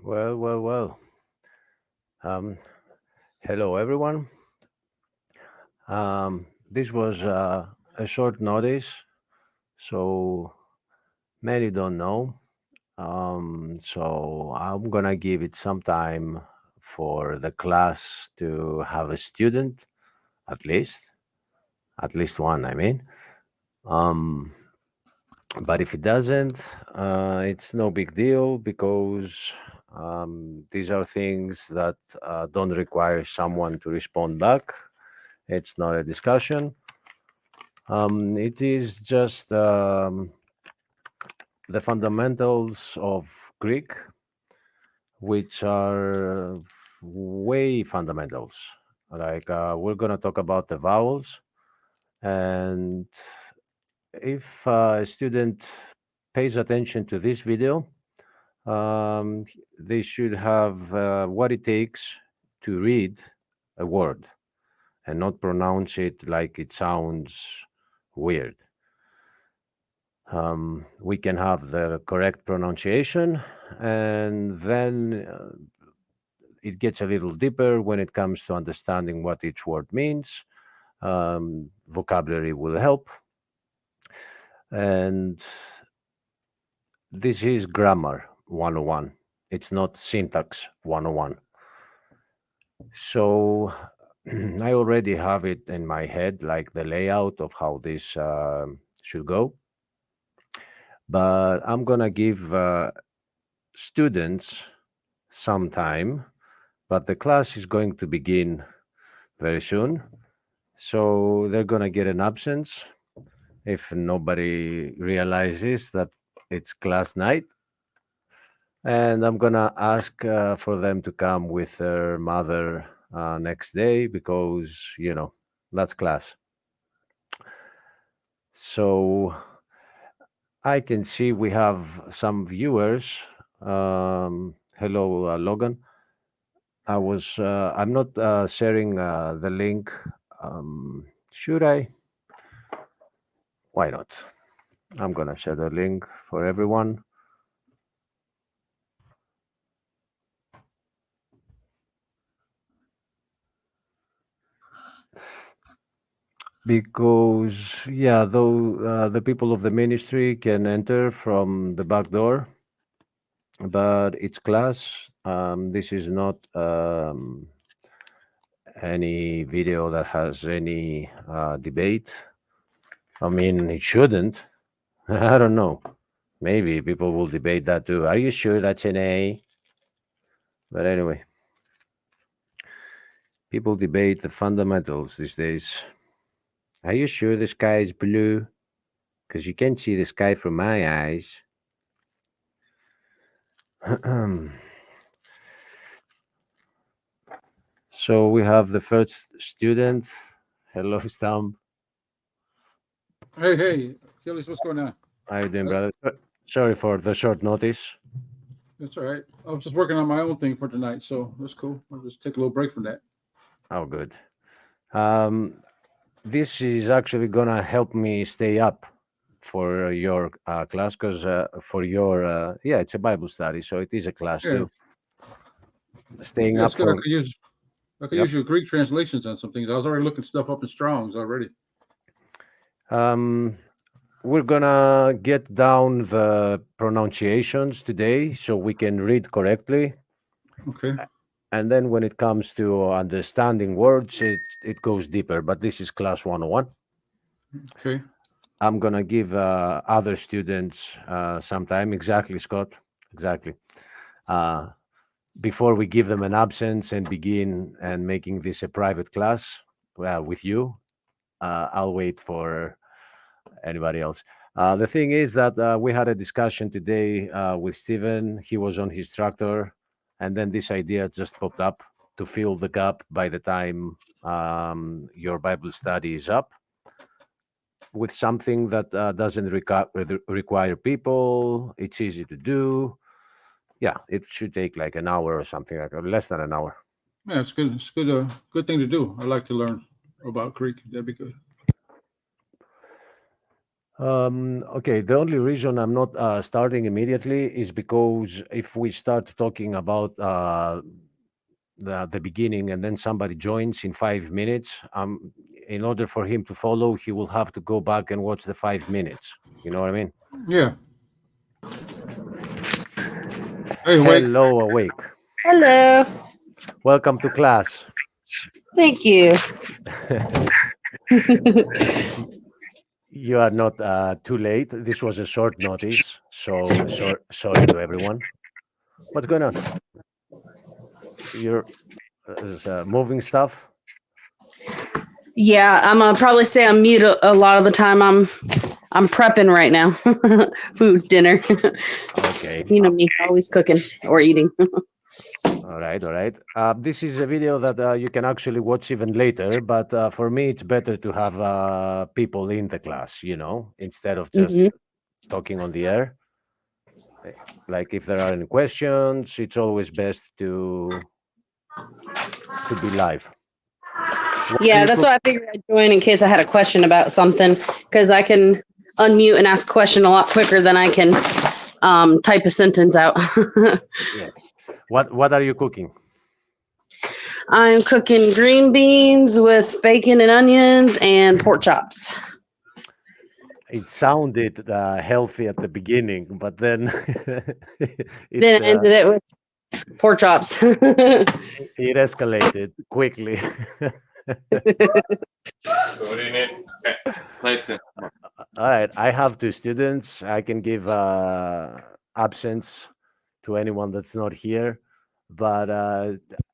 Well, well, well. Um, Hello, everyone. This was a short notice, so many don't know. So I'm gonna give it some time for the class to have a student, at least, at least one. I mean, um, but if it doesn't, it's no big deal because these are things that don't require someone to respond back. It's not a discussion. It is just the fundamentals of Greek, which are way fundamentals. Like we're gonna talk about the vowels, and if a student pays attention to this video, they should have what it takes to read a word and not pronounce it like it sounds weird. We can have the correct pronunciation, and then it gets a little deeper when it comes to understanding what each word means. Vocabulary will help, and this is grammar 101. It's not syntax 101. So I already have it in my head, like the layout of how this should go. But I'm going to give students some time, but the class is going to begin very soon. So they're going to get an absence if nobody realizes that it's class night. And I'm going to ask for them to come with their mother next day because, that's class. So I can see we have some viewers. Hello, Logan. I'm not sharing the link. Should I? Why not? I'm gonna share the link for everyone because, yeah, though the people of the ministry can enter from the back door, but it's class. This is not any video that has any debate. I mean, it shouldn't. I don't know. Maybe people will debate that too. Are you sure that's an A? But anyway, people debate the fundamentals these days. Are you sure the sky is blue? Because you can't see the sky from my eyes. So we have the first student. Hello, Stump. Hey, hey, Achilles, what's going on? How you doing, Uh, brother? Sorry for the short notice. That's all right. I was just working on my own thing for tonight, so that's cool. I'll just take a little break from that. Oh, good. Um, this is actually gonna help me stay up for your class because for your yeah, it's a Bible study, so it is a class Yeah, too. Staying yeah, it's up good. I for could use yep. your Greek translations on some things. I was already looking stuff up in Strong's already. Um, we're gonna get down the pronunciations today so we can read correctly, Okay, and then when it comes to understanding words, it goes deeper. But this is class 101. okay. I'm gonna give other students some time. Exactly, Scott. Exactly. Uh, Before we give them an absence and begin and making this a private class with you, I'll wait for anybody else. The thing is that we had a discussion today with Steven. He was on his tractor, and then this idea just popped up to fill the gap by the time your Bible study is up with something that doesn't require people. It's easy to do. Yeah, it should take like an hour or something like less than an hour. Yeah, it's good. It's good. Good thing to do. I like to learn about Greek. That'd be good. Okay, the only reason I'm not starting immediately is because if we start talking about the beginning and then somebody joins in 5 minutes, in order for him to follow, he will have to go back and watch the 5 minutes. You know what I mean? Yeah. Hey, wake. Hello, awake. Hello. Welcome to class. Thank you. You are not too late. This was a short notice, so sorry to everyone. What's going on? You're moving stuff. Yeah, I'm gonna probably stay on mute a lot of the time. I'm prepping right now. Food, dinner. Okay. You know me, always cooking or eating. All right, all right. This is a video that you can actually watch even later, but for me, it's better to have people in the class, instead of just Hmm. talking on the air. Eh, Like if there are any questions, it's always best to be live. What are Yeah, you that's cook? why I figured I'd join in case I had a question about something, because I can unmute and ask a question a lot quicker than I can type a sentence out. Yes. What are you cooking? I'm cooking green beans with bacon and onions and pork chops. It sounded healthy at the beginning, but then it Then I ended it with pork chops. it escalated quickly. All right, I have two students. I can give absence to anyone that's not here, but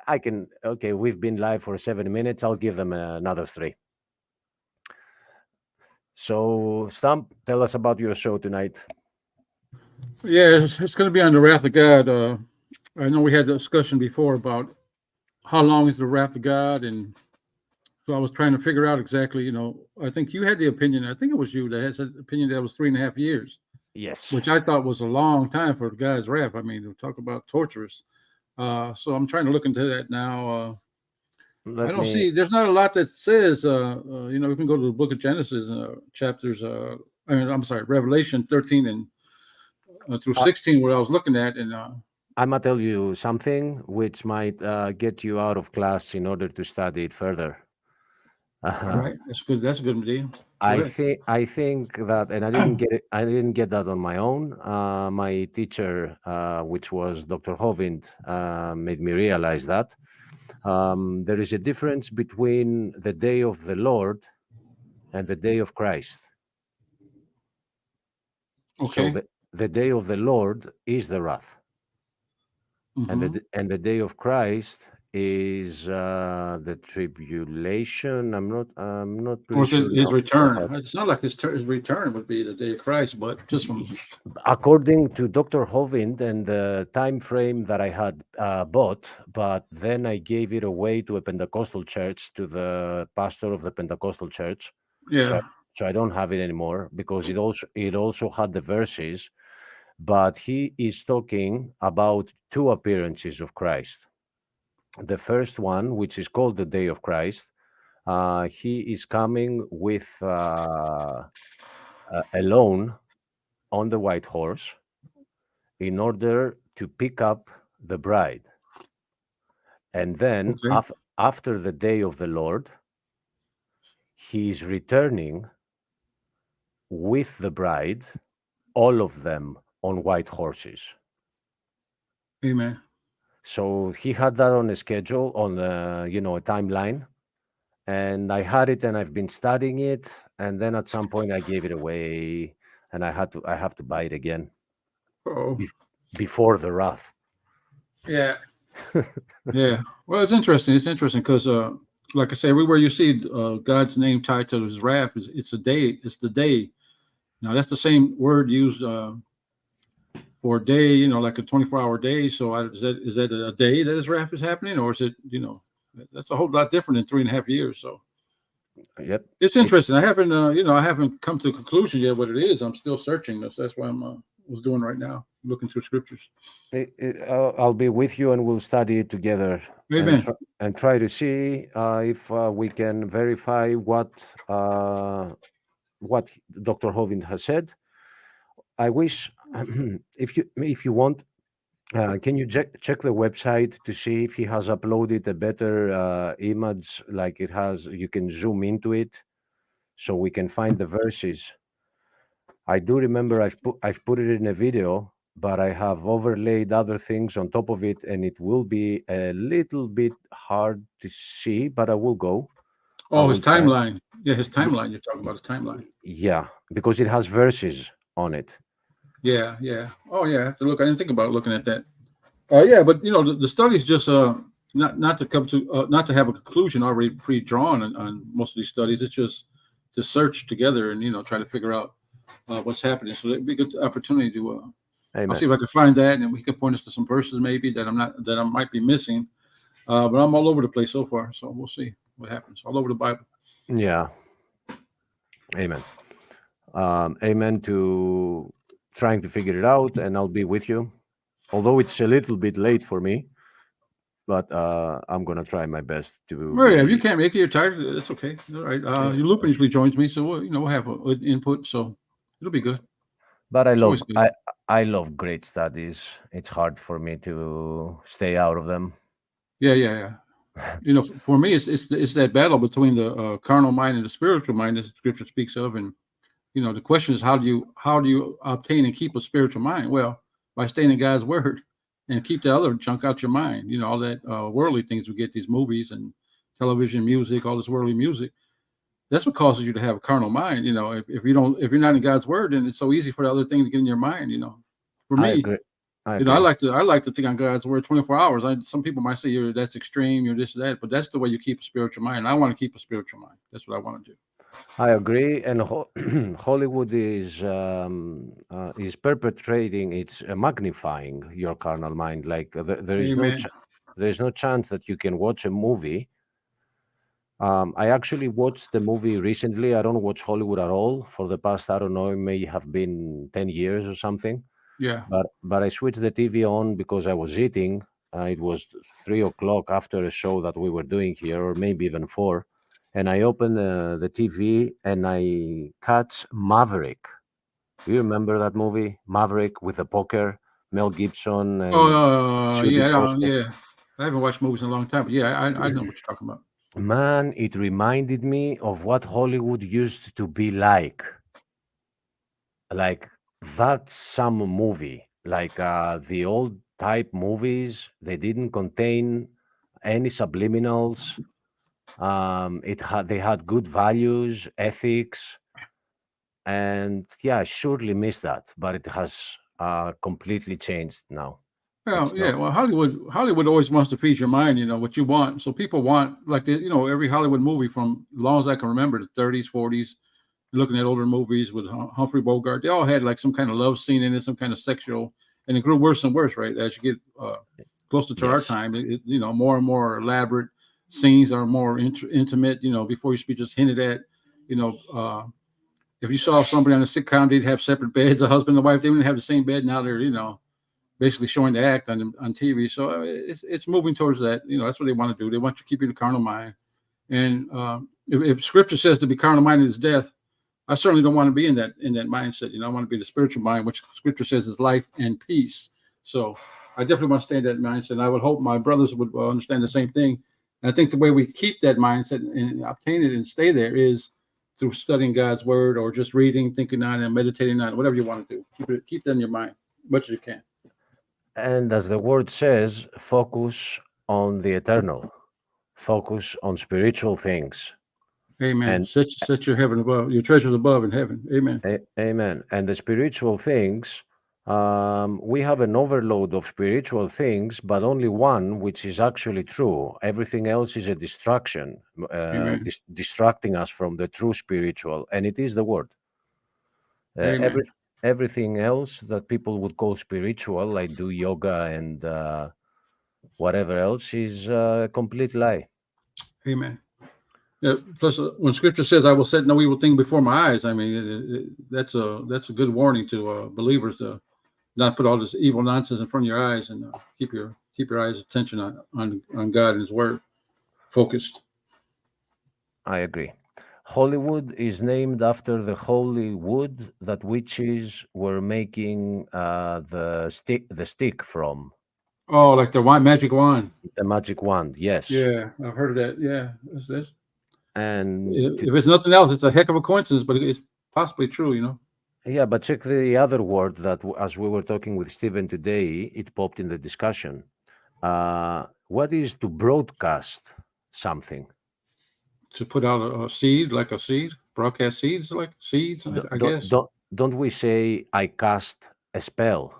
I can. Okay, we've been live for 7 minutes. I'll give them another three. So, Stump, tell us about your show tonight. Yeah, it's going to be on the wrath of God. I know we had a discussion before about how long is the wrath of God, and so I was trying to figure out exactly. I think you had the opinion. I think it was you that had the opinion that was 3.5 years, Yes. which I thought was a long time for God's wrath. I mean, to talk about torturous. So I'm trying to look into that now. I Let don't me. see. There's not a lot that says. We can go to the Book of Genesis, chapters. I'm sorry, Revelation 13 and through Uh, 16, where I was looking at, and I'm gonna tell you something which might get you out of class in order to study it further. all right, that's good. That's a good idea. Go ahead. I think that, and I didn't get it. I didn't get that on my own. My teacher, which was Dr. Hovind, made me realize that there is a difference between the day of the Lord and the day of Christ. So Okay. the day of the Lord is the wrath, and Mm-hmm. the day of Christ is the tribulation. I'm not Or pretty is it sure his now. Off the return? head. It's not like his return would be the day of Christ, but just from According to Dr. Hovind and the time frame that I had bought, but then I gave it away to a Pentecostal church, to the pastor of the Pentecostal church. So, yeah. so I don't have it anymore because it also had the verses, but he is talking about two appearances of Christ. The first one, which is called the Day of Christ, he is coming with alone on the white horse in order to pick up the bride. And then Okay. after the day of the Lord, he is returning with the bride, all of them on white horses. Amen. So he had that on a schedule, on a timeline, and I had it, and I've been studying it, and then at some point I gave it away, and I have to buy it again Oh. bef- before the wrath. Yeah. Yeah. Well, it's interesting. It's interesting because, like I say, everywhere you see God's name tied to His wrath, it's a day. It's the day. Now that's the same word used for a day. Like a 24-hour day. So is that a day that His wrath is happening, or is it? That's a whole lot different than 3.5 years. So Yep. it's It, interesting. I haven't come to a conclusion yet what it is. I'm still searching. That's what I'm was doing right now, looking through scriptures. I'll be with you, and we'll study it together, and Amen. try to see if we can verify what Dr. Hovind has said. I wish, if you want, can you check the website to see if he has uploaded a better image, like it has, you can zoom into it, so we can find the verses. I do remember I've put it in a video, but I have overlaid other things on top of it, and it will be a little bit hard to see, but I will go. I Oh, his will try. timeline. Yeah, his timeline. You're talking about his timeline. Yeah, because it has verses on it. Yeah, yeah. Oh, yeah. I have to look. I didn't think about looking at that. Yeah, but the study's just not to come to not to have a conclusion already pre-drawn on most of these studies. It's just to search together and try to figure out what's happening. So it'd be a good opportunity to. I'll see Amen. if I can find that, and we can point us to some verses maybe that I might be missing. But I'm all over the place so far, so we'll see what happens. All over the Bible. Yeah. Amen. Amen to trying to figure it out, and I'll be with you. Although it's a little bit late for me, but I'm gonna try my best to Well, yeah, if you be. can't make it, you're tired. That's okay. All right. Your Lupin usually joins me, so we'll have a input, so it'll be good. But It's always good. I love great studies. It's hard for me to stay out of them. Yeah. For me, it's that battle between the carnal mind and the spiritual mind that Scripture speaks of, and the question is how do you obtain and keep a spiritual mind? Well, by staying in God's Word and keep the other junk out your mind. All that worldly things we get, these movies and television, music, all this worldly music. That's what causes you to have a carnal mind. If you're not in God's Word, then it's so easy for the other thing to get in your mind. For I me, agree. I I agree. like to think on God's Word 24 hours. Some people might say that's extreme, you're this or that, but that's the way you keep a spiritual mind. I want to keep a spiritual mind. That's what I want to do. I agree. And Hollywood is perpetrating, it's magnifying your carnal mind. Like there is Amen. there is no chance that you can watch a movie. I actually watched the movie recently. I don't watch Hollywood at all for the past, I don't know, it may have been 10 years or something. Yeah. But I switched the TV on because I was eating. It was 3 o'clock after a show that we were doing here, or maybe even 4. And I opened the TV and I catch Maverick. Do you remember that movie, Maverick, with the poker, Mel Gibson and Judy Foster? Yeah. I haven't watched movies in a long time, but yeah, I know what you're talking about. Man, it reminded me of what Hollywood used to be like that's some movie, like the old type movies. They didn't contain any subliminals. They had good values, ethics, and yeah, I surely miss that, but it has completely changed now. Well, It's yeah. not. Well, Hollywood always wants to feed your mind. What you want. So people want every Hollywood movie from as long as I can remember, the 30s, 40s. Looking at older movies with Humphrey Bogart, they all had like some kind of love scene in it, some kind of sexual, and it grew worse and worse, right? As you get closer to our Yes. time, more and more elaborate scenes are more intimate. Before used to be just hinted at. If you saw somebody on a sitcom, they'd have separate beds, a husband and wife. They wouldn't have the same bed. Now they're basically showing the act on TV. So it's moving towards that. That's what they want to do. They want you to keep you in the carnal mind. And if Scripture says to be carnal minded is death, I certainly don't want to be in that mindset. I want to be the spiritual mind, which Scripture says is life and peace. So I definitely want to stay in that mindset. And I would hope my brothers would understand the same thing. And I think the way we keep that mindset and obtain it and stay there is through studying God's Word or just reading, thinking on it, meditating on it, whatever you want to do. Keep that in your mind as much as you can. And as the word says, focus on the eternal, focus on spiritual things. Amen. And Set your heaven above, your treasures above in heaven. Amen. amen. And the spiritual things, we have an overload of spiritual things, but only one which is actually true. Everything else is a distraction, Amen. distracting us from the true spiritual, and it is the word. Amen. Everything else that people would call spiritual, like do yoga and whatever else, is a complete lie. Amen. Yeah, plus, when Scripture says, "I will set no evil thing before my eyes," I mean that's a good warning to believers to not put all this evil nonsense in front of your eyes and keep your eyes' attention on God and His Word focused. I agree. Hollywood is named after the holy wood that witches were making the stick from. Oh, like the magic wand. The magic wand, yes. Yeah, I've heard of that. Yeah, And if it's nothing else, it's a heck of a coincidence, but it's possibly true. yeah, but check the other word that, as we were talking with Stephen today, it popped in the discussion. What is to broadcast something? To put out a seed, like a seed, broadcast seeds, like seeds, I guess. Don't we say I cast a spell?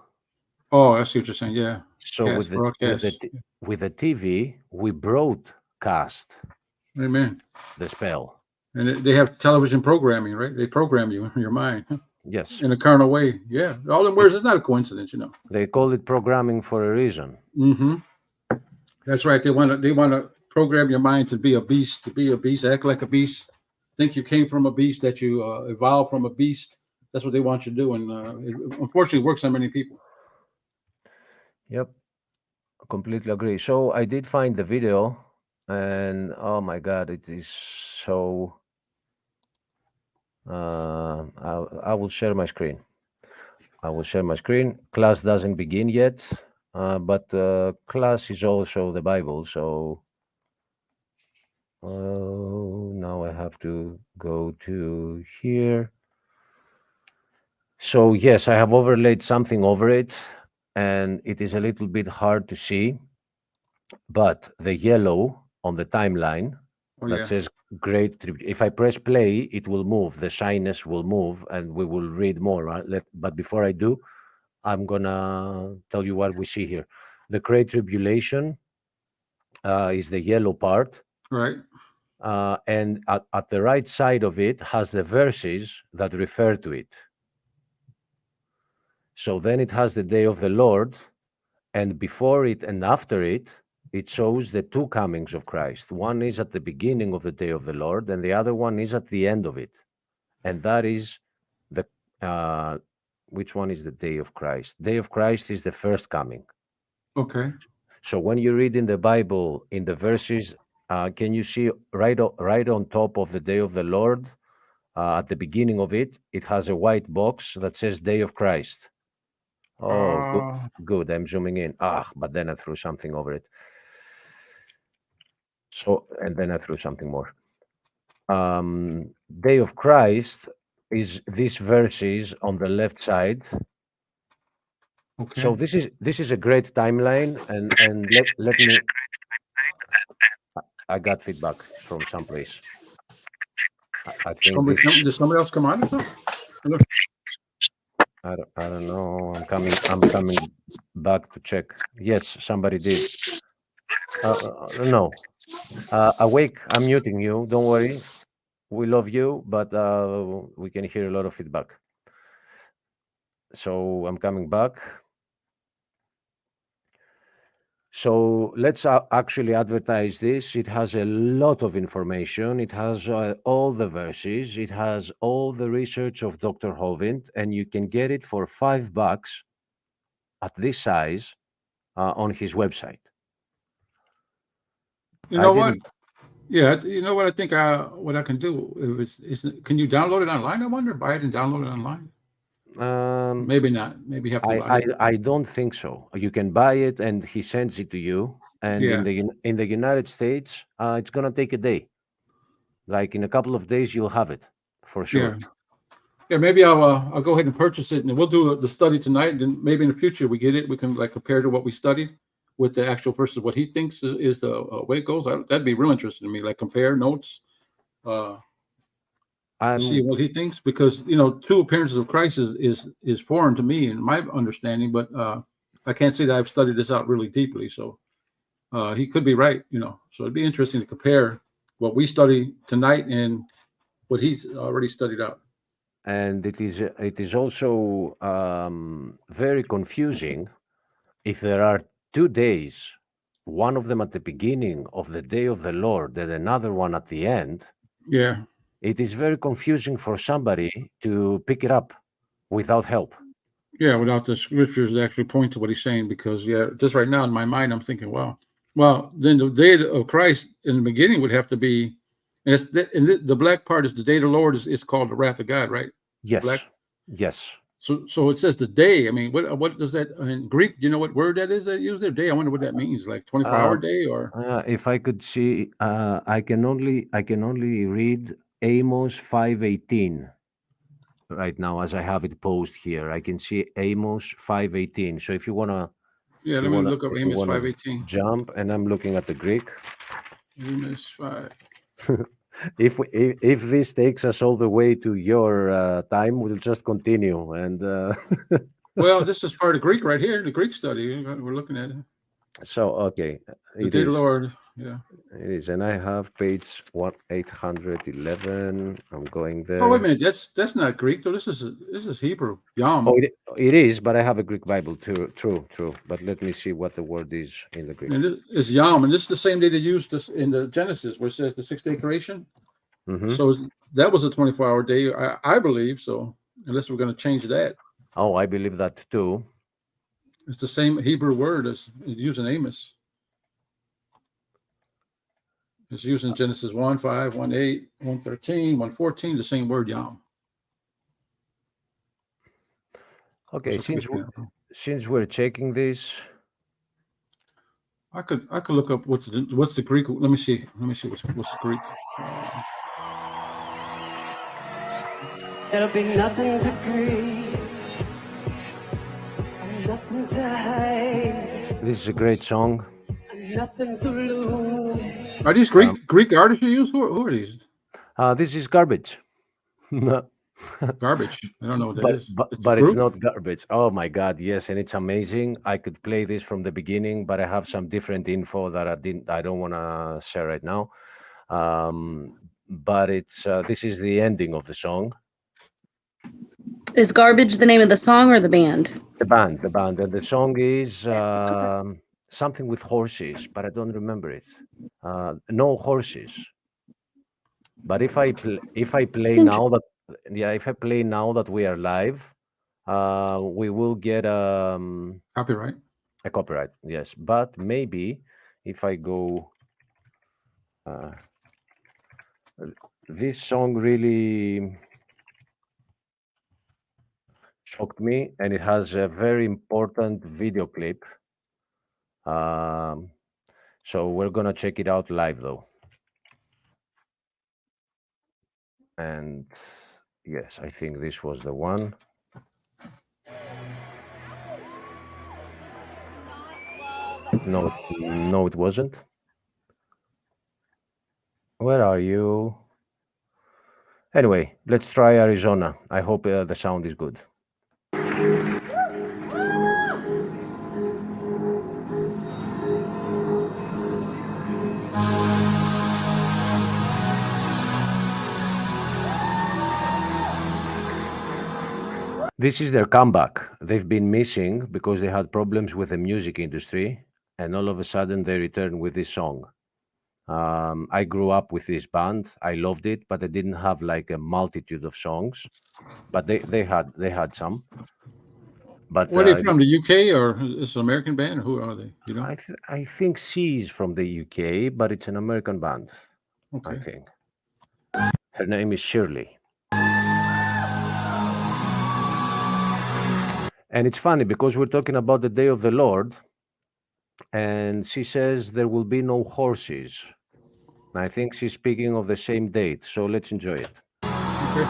Oh, I see what you're saying. Yeah. So Cast, broadcast. with the TV, we broadcast Amen. the spell. And they have television programming, right? They program you in your mind Yes. in a carnal way. Yeah. All them words, it's not a coincidence, They call it programming for a reason. Mm-hmm. That's right. They want to program your mind to be a beast, act like a beast, think you came from a beast, that you evolved from a beast. That's what they want you to do. And it unfortunately works on many people. Yep. Completely agree. So I did find the video, and oh my God, it is so. I will share my screen. Class doesn't begin yet, but class is also the Bible. So now I have to go to here. So yes, I have overlaid something over it, and it is a little bit hard to see. But the yellow on the timeline that says great tribute. If I press play, it will move. The shyness will move, and we will read more. Right? But before I do, I'm gonna tell you what we see here. The Great Tribulation is the yellow part, right? And at the right side of it has the verses that refer to it. So then it has the day of the Lord, and before it and after it, it shows the two comings of Christ. One is at the beginning of the day of the Lord, and the other one is at the end of it. And that is the which one is the day of Christ? Day of Christ is the first coming. Okay. So when you read in the Bible, in the verses, can you see right on top of the day of the Lord, at the beginning of it, it has a white box that says Day of Christ. Oh, good. I'm zooming in. But then I threw something over it. So, and then I threw something more. Day of Christ is these verses on the left side. Okay. So this is a great timeline, and let me. I got feedback from someplace. I think did somebody else come on or something? I don't know. I'm coming back to check. Yes, somebody did. No. Awake, I'm muting you. Don't worry. We love you, but we can hear a lot of feedback. So I'm coming back. So let's actually advertise this. It has a lot of information. It has all the verses. It has all the research of Dr. Hovind, and you can get it for $5 at this size on his website. You know what? Yeah, you know what I think what I can do is can you download it online? I wonder, buy it and download it online. Maybe not. Maybe you have to buy it. I don't think so. You can buy it, and he sends it to you. And in the United States, it's gonna take a day. Like in a couple of days, you'll have it for sure. Yeah. Maybe I'll go ahead and purchase it, and we'll do the study tonight. And maybe in the future we get it. We can like compare to what we studied with the actual versus what he thinks is the way it goes. That'd be real interesting to me. Like compare notes. See what he thinks, because two appearances of Christ is foreign to me in my understanding, but I can't say that I've studied this out really deeply. So he could be right, So it'd be interesting to compare what we study tonight and what he's already studied out. And it is also very confusing if there are 2 days, one of them at the beginning of the day of the Lord and another one at the end. Yeah. It is very confusing for somebody to pick it up without help. Yeah, without the scriptures that actually point to what he's saying, because just right now in my mind, I'm thinking, wow, well, then the day of Christ in the beginning would have to be The black part is the day of the Lord is called the wrath of God, right? Yes. Black. Yes. So it says the day. I mean, what does that in Greek? Do you know what word that is that used there? Day. I wonder what that means. Like 24-hour day or If I could see, I can only read Amos 5:18 right now as I have it posed here. I can see Amos 5:18. So if you wanna yeah. if you Let me wanna look up if you Amos wanna 5:18. jump, and I'm looking at the Greek. Amos 5. If this takes us all the way to your time, we'll just continue. And Well, this is part of Greek right here. The Greek study we're looking at it. so okay, The it day of the is. Lord. Yeah. It is, and I have page 811. I'm going Oh wait a there. minute. That's not Greek though. This is Hebrew. Yom. Oh, it is, but I have a Greek Bible too. True. But let me see what the word is in the Greek. And this is Yom, and this is the same day they used this in the Genesis, where it says the 6-day creation. Mhm. So that was a 24-hour day, I believe. So unless we're going to change that, Oh, I believe that too. it's the same Hebrew word as used in Amos. It's used in Genesis 1:5, 1:8, 1:13, 1:14, the same word Yom. Okay, So since we're checking this, I could look up what's the Greek. Let me see what's the Greek. There'll be nothing to grieve and nothing to hide this is a great song. and nothing to lose. Are these Greek artists you use? Who are these? This is garbage. No. Garbage. I don't know what that is. But it's not garbage. Oh my God, yes, and it's amazing. I could play this from the beginning, but I have some different info that I don't want to share right now. But it's this is the ending of the song. Is Garbage the name of the song or the band? The band, and the song is something with horses, but I don't remember it. No horses. But if I play now that if I play now that we are live, we will get Copyright. a copyright. Yes, but maybe if I go, this song really shocked me, and it has a very important video clip. So we're gonna check it out live though. And yes, I think this was the one. No, it wasn't. Where are you? Anyway, let's try Arizona. I hope the sound is good. This is their comeback. They've been missing because they had problems with the music industry, and all of a sudden they return with this song. I grew up with this band. I loved it, but I didn't have like a multitude of songs. But they had some. But Where are they from? The UK or is it an American band? Or who are they? You know? I think she's from the UK, but it's an American band. Okay. I think her name is Shirley. And it's funny because we're talking about the day of the Lord, and she says there will be no horses. I think she's speaking of the same date, so let's enjoy it. Okay.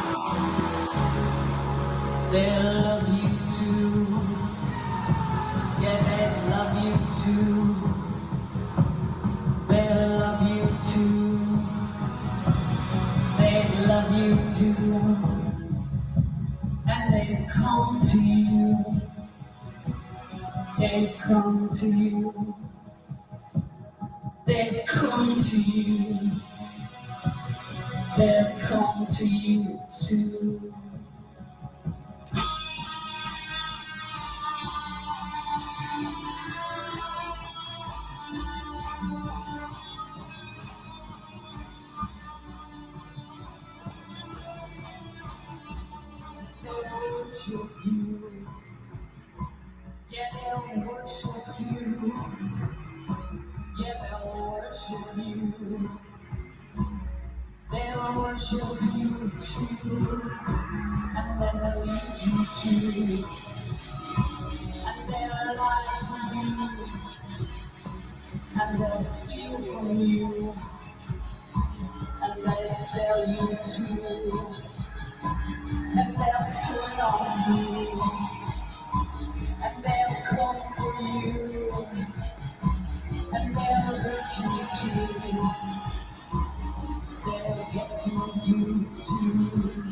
They love you too. Yeah, they love you too. They love you too. They love you too. And they come to you. They come to you. They come to you. They come to you too. They'll worship you. Yeah, they'll worship you. Yeah, they'll worship you. worship you too, and then they'll lead you to, and they'll lie to you, and they'll steal from you, and they'll sell you too, and they'll turn on you, and they'll come for you, and they'll hurt you too, they'll get to you too.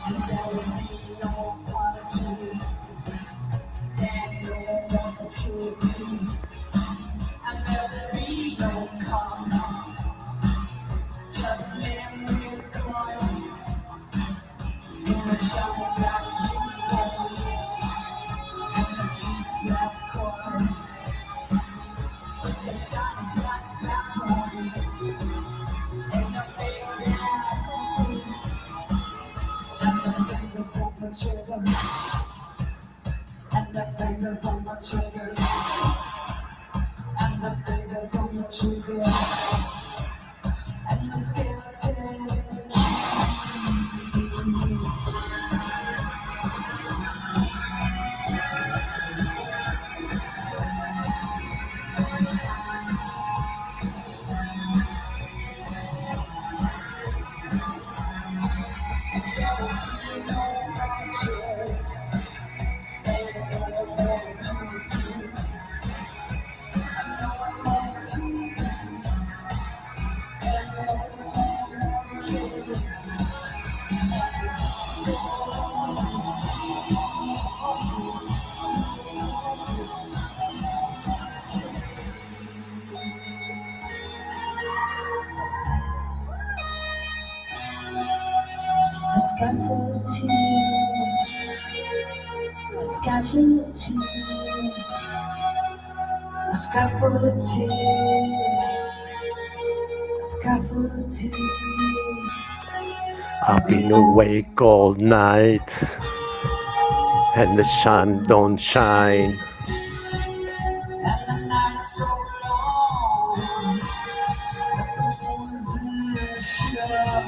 And there will be no apologies, and no more security, and there will be no cops, just men with guns in the shiny black uniforms and the sleek black cars, the shiny black batons and the big black boots, and the fingers on the trigger, and the fingers on the trigger, and the fingers on the trigger, and the skeleton keys. There will be no matches, and no more beauty, and no more TV, and no more kids, horses, just a sky full of tears, a sky full of tears, a sky full of tears, a sky full of tears. I've been awake all night and the sun don't shine. And the night's so long that the moon's in shadow.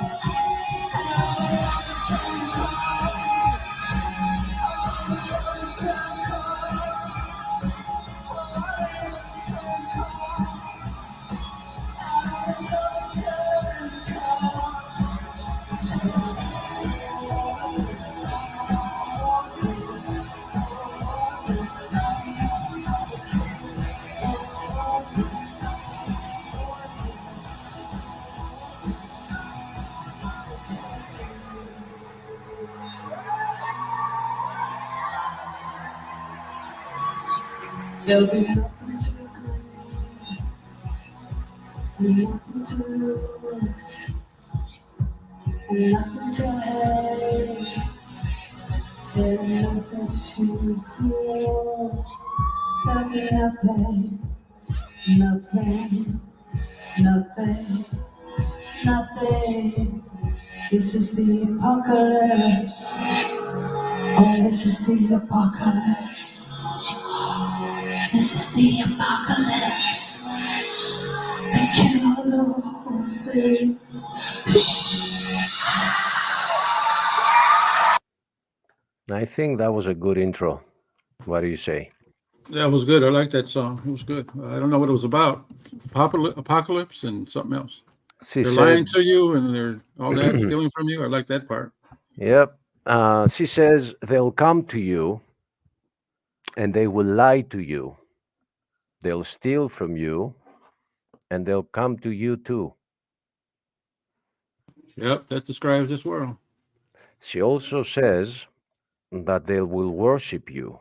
And all the lovers turn cops. All the lovers turn cops. All the lovers turn cops. All the lovers turn cops. There'll be nothing to agree, nothing to lose, and nothing to hate, and nothing to grow. There'll be nothing, nothing, nothing, nothing. This is the apocalypse. Oh, this is the apocalypse. This is the apocalypse. They kill the horses. I think that was a good intro. What do you say? That was good. I like that song. It was good. I don't know what it was about. Apocalypse and something else. She They're said, lying to you and they're all that, stealing from you. I like that part. yep. She says, they'll come to you and they will lie to you. They'll steal from you and they'll come to you too. Yep, that describes this world. She also says that they will worship you.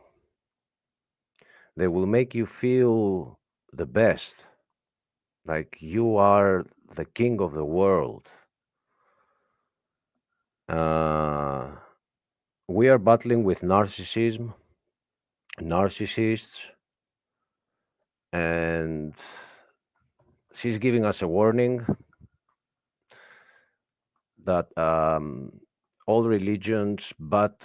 They will make you feel the best, like you are the king of the world. Uh, we are battling with narcissism, narcissists, and she's giving us a warning. that all religions but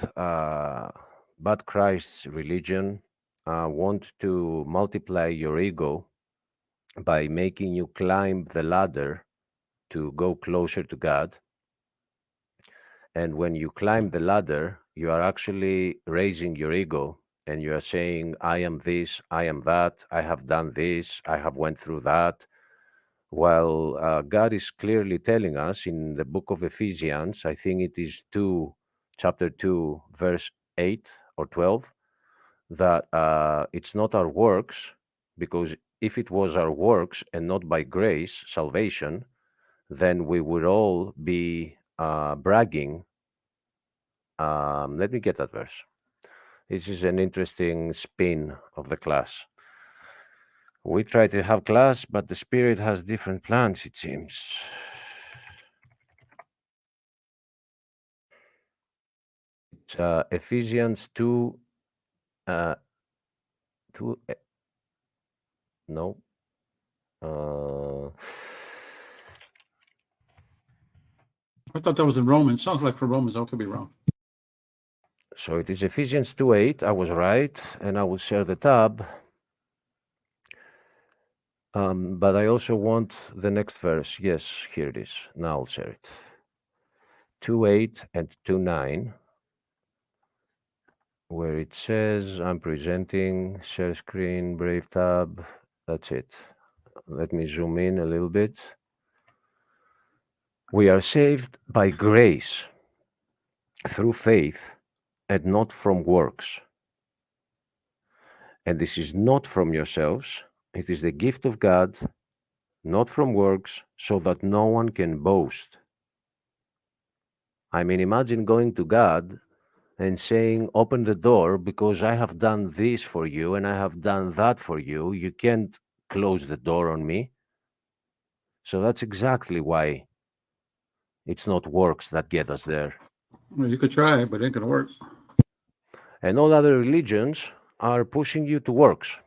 Christ's religion want to multiply your ego by making you climb the ladder to go closer to God. And when you climb the ladder, you are actually raising your ego and you are saying, I am this, I am that, I have done this, I have went through that. While God is clearly telling us in the book of Ephesians, I think it is chapter 2, verse 8 or 12, that it's not our works, because if it was our works and not by grace, salvation, then we would all be bragging. Let me get that verse. This is an interesting spin of the class. We try to have class, but the Spirit has different plans, it seems. It's Ephesians 2, 2, no. I thought that was in Romans. Sounds like for Romans. I could be wrong. So it is Ephesians 2:8. I was right, and I will share the tab. But I also want the next verse. Yes, here it is. Now I'll share it. 2:8 and 2:9, where it says, I'm presenting, share screen, Brave tab. That's it. Let me zoom in a little bit. We are saved by grace through faith and not from works. And this is not from yourselves. It is the gift of God, not from works, so that no one can boast. I mean, imagine going to God and saying, open the door because I have done this for you and I have done that for you. You can't close the door on me. So that's exactly why it's not works that get us there. Well, you could try, but it ain't gonna work. And all other religions are pushing you to works.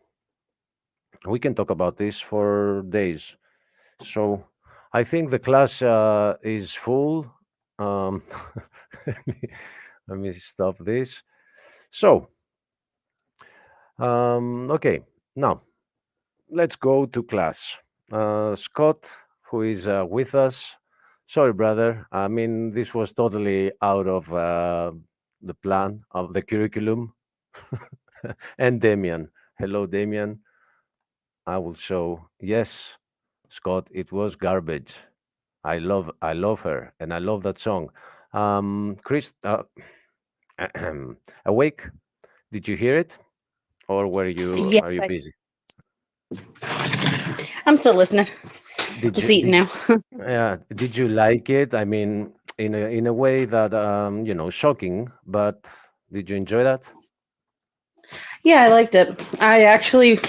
We can talk about this for days. So I think the class is full. Let me stop this. So, okay, now let's go to class. Scott, who is with us. Sorry, brother. I mean, this was totally out of the plan of the curriculum. And Damien. Hello, Damien. I will show. Yes, Scott, it was garbage. I love her, and I love that song. Chris, awake? Did you hear it, or are Yes, you busy? I'm still listening. Did Just you eating did now. Yeah? Did you like it? I mean, in a way that shocking, but did you enjoy that? Yeah, I liked it. I actually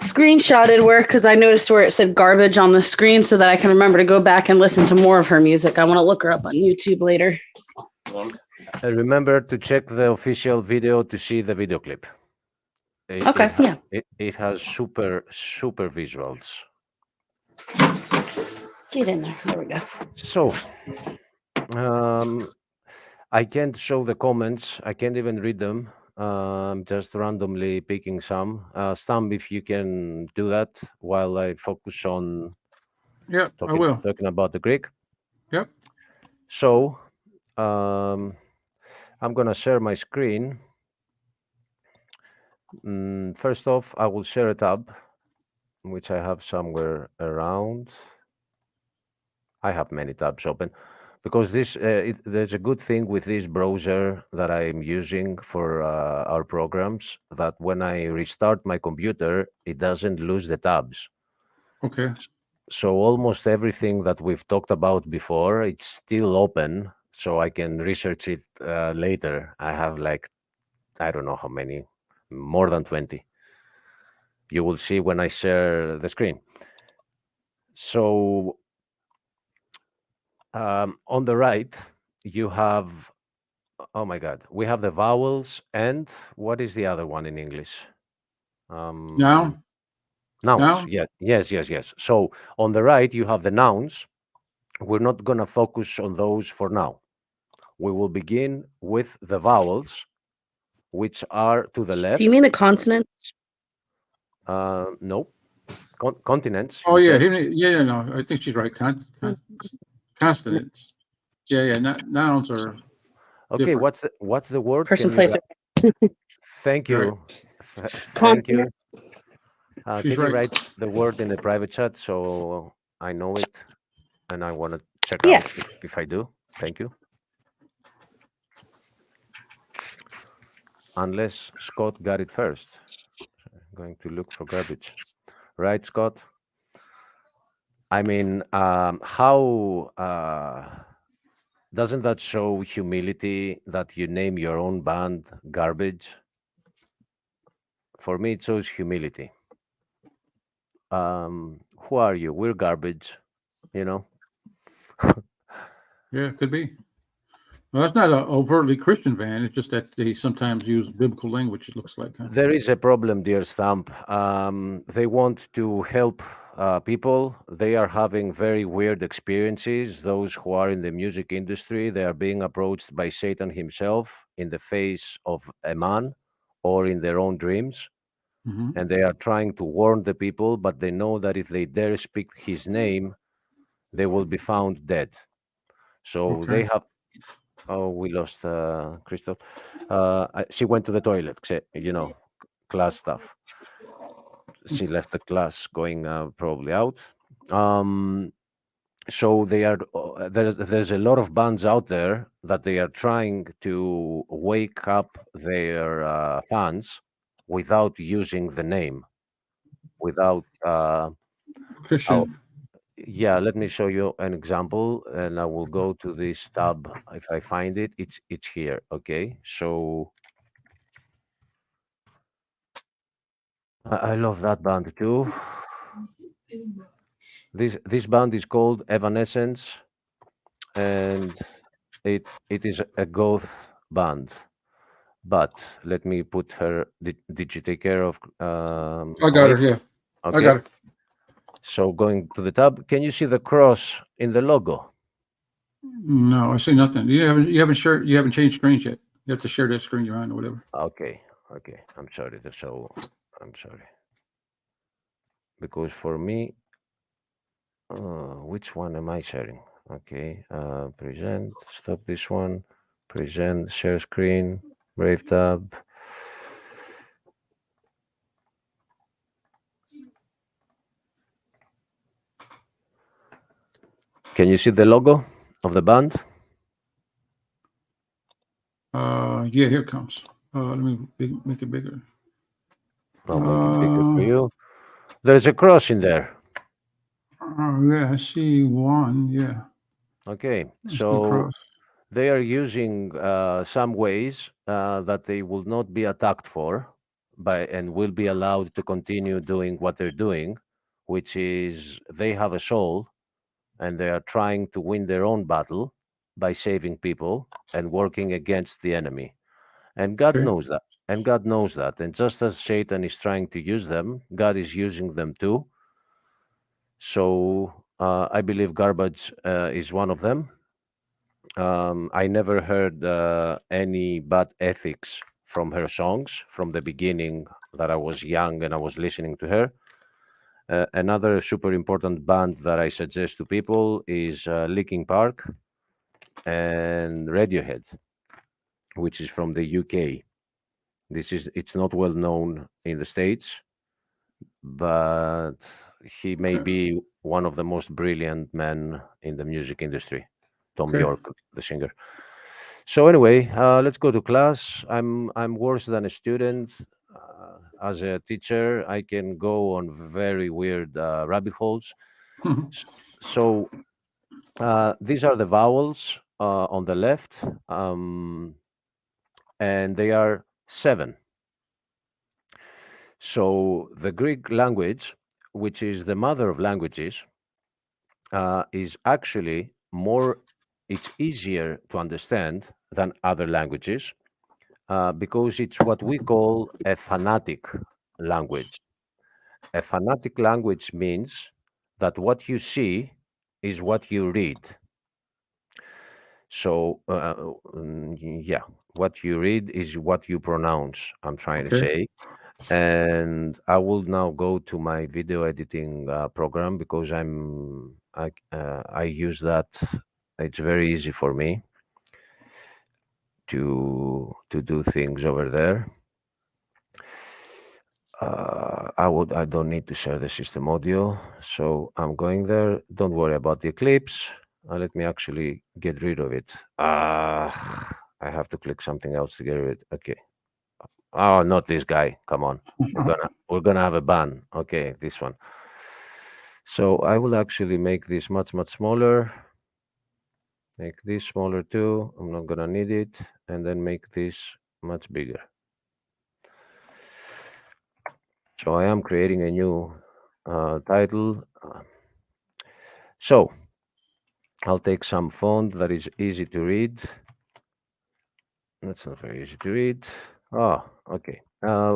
screenshotted because I noticed where it said garbage on the screen so that I can remember to go back and listen to more of her music. I want to look her up on YouTube later. Remember to check the official video to see the video clip. Okay, yeah. It has super visuals. Get in there. There we go. So, I can't show the comments. I can't even read them. Just randomly picking some. Stam, if you can do that while I focus on Yep, I will. talking about the Greek. Yep. So, I'm gonna share my screen. First off, I will share a tab, which I have somewhere around. I have many tabs open because there's a good thing with this browser that I'm using for our programs, that when I restart my computer, it doesn't lose the tabs. Okay. So almost everything that we've talked about before, it's still open, so I can research it later. I have I don't know how many, more than 20. You will see when I share the screen. So on the right, you have, oh my God, we have the vowels, and what is the other one in English? Now. Nouns. Now? Yeah. Yes. So on the right, you have the nouns, we're not going to focus on those for now. We will begin with the vowels, which are to the Do you left. mean the consonants? No, continents, Oh you yeah, said. yeah, no, I think she's right. Consonants. Yeah, yeah. Nouns are Okay, different. what's the word? Person, Can you place, thank Right. you. Thank you. continent. She's Can you right. write the word in the private chat so I know it and I want to check Yeah. out if I do? Thank you. Unless Scott got it first. I'm going to look for garbage. Right, Scott? I mean, how doesn't that show humility that you name your own band garbage? For me, it shows humility. Who are you? We're garbage, you know? Yeah, could be. Well, that's not an overtly Christian band. It's just that they sometimes use biblical language. It looks like, huh? There is a problem, dear Stamp. They want to help people. They are having very weird experiences. Those who are in the music industry, they are being approached by Satan himself in the face of a man or in their own dreams. Hmm. And they are trying to warn the people, but they know that if they dare speak his name, they will be found dead. So Okay. they have. Oh, we lost Crystal. She went to the toilet, class stuff. She left the class going probably out. Um, so they are there's a lot of bands out there that they are trying to wake up their fans without using the name, without oh, Christian. yeah, let me show you an example, and I will go to this tab if I find it. It's here. Okay, so I love that band too. This band is called Evanescence, and it is a goth band. But let me put her. Did you take care of I got her. Wade? Yeah, I got Okay. her. So going to the tab, can you see the cross in the logo? No, I see nothing. You haven't changed screens yet. You have to share that screen you're on or whatever. Okay. Okay. I'm sorry. I'm sorry because for me, which one am I sharing? Okay. Present. Stop this one. Present. Share screen. Brave tab. Can you see the logo of the band? Yeah, here it comes. Let me make it bigger. I'll make it bigger for Uh, you. There's a cross in there. yeah, I see one. Yeah, Okay. I see a So cross. they are using some ways that they will not be attacked for by and will be allowed to continue doing what they're doing, which is they have a soul and they are trying to win their own battle by saving people and working against the enemy. And God Okay. knows that. And God knows that. And just as Satan is trying to use them, God is using them too. So I believe garbage is one of them. I never heard any bad ethics from her songs from the beginning that I was young and I was listening to her. Another super important band that I suggest to people is Linkin Park and Radiohead, which is from the UK. It's not well known in the States, but he may be one of the most brilliant men in the music industry. Tom Okay. York, the singer. So anyway, let's go to class. I'm worse than a student. As a teacher, I can go on very weird rabbit holes. S- So these are the vowels on the left, and they are 7. So the Greek language, which is the mother of languages, is actually more. It's easier to understand than other languages because it's what we call a phonetic language. A phonetic language means that what you see is what you read. So, yeah, what you read is what you pronounce, I'm trying to Okay. say. And I will now go to my video editing program because I use that. It's very easy for me to do things over there. I don't need to share the system audio, so I'm going there. Don't worry about the eclipse. Let me actually get rid of it. I have to click something else to get rid of it. Okay. Oh, not this guy. Come on. We're gonna have a ban. Okay, this one. So I will actually make this much smaller. Make this smaller too. I'm not gonna need it, and then make this much bigger. So I am creating a new title. So I'll take some font that is easy to read. That's not very easy to read. Oh, okay.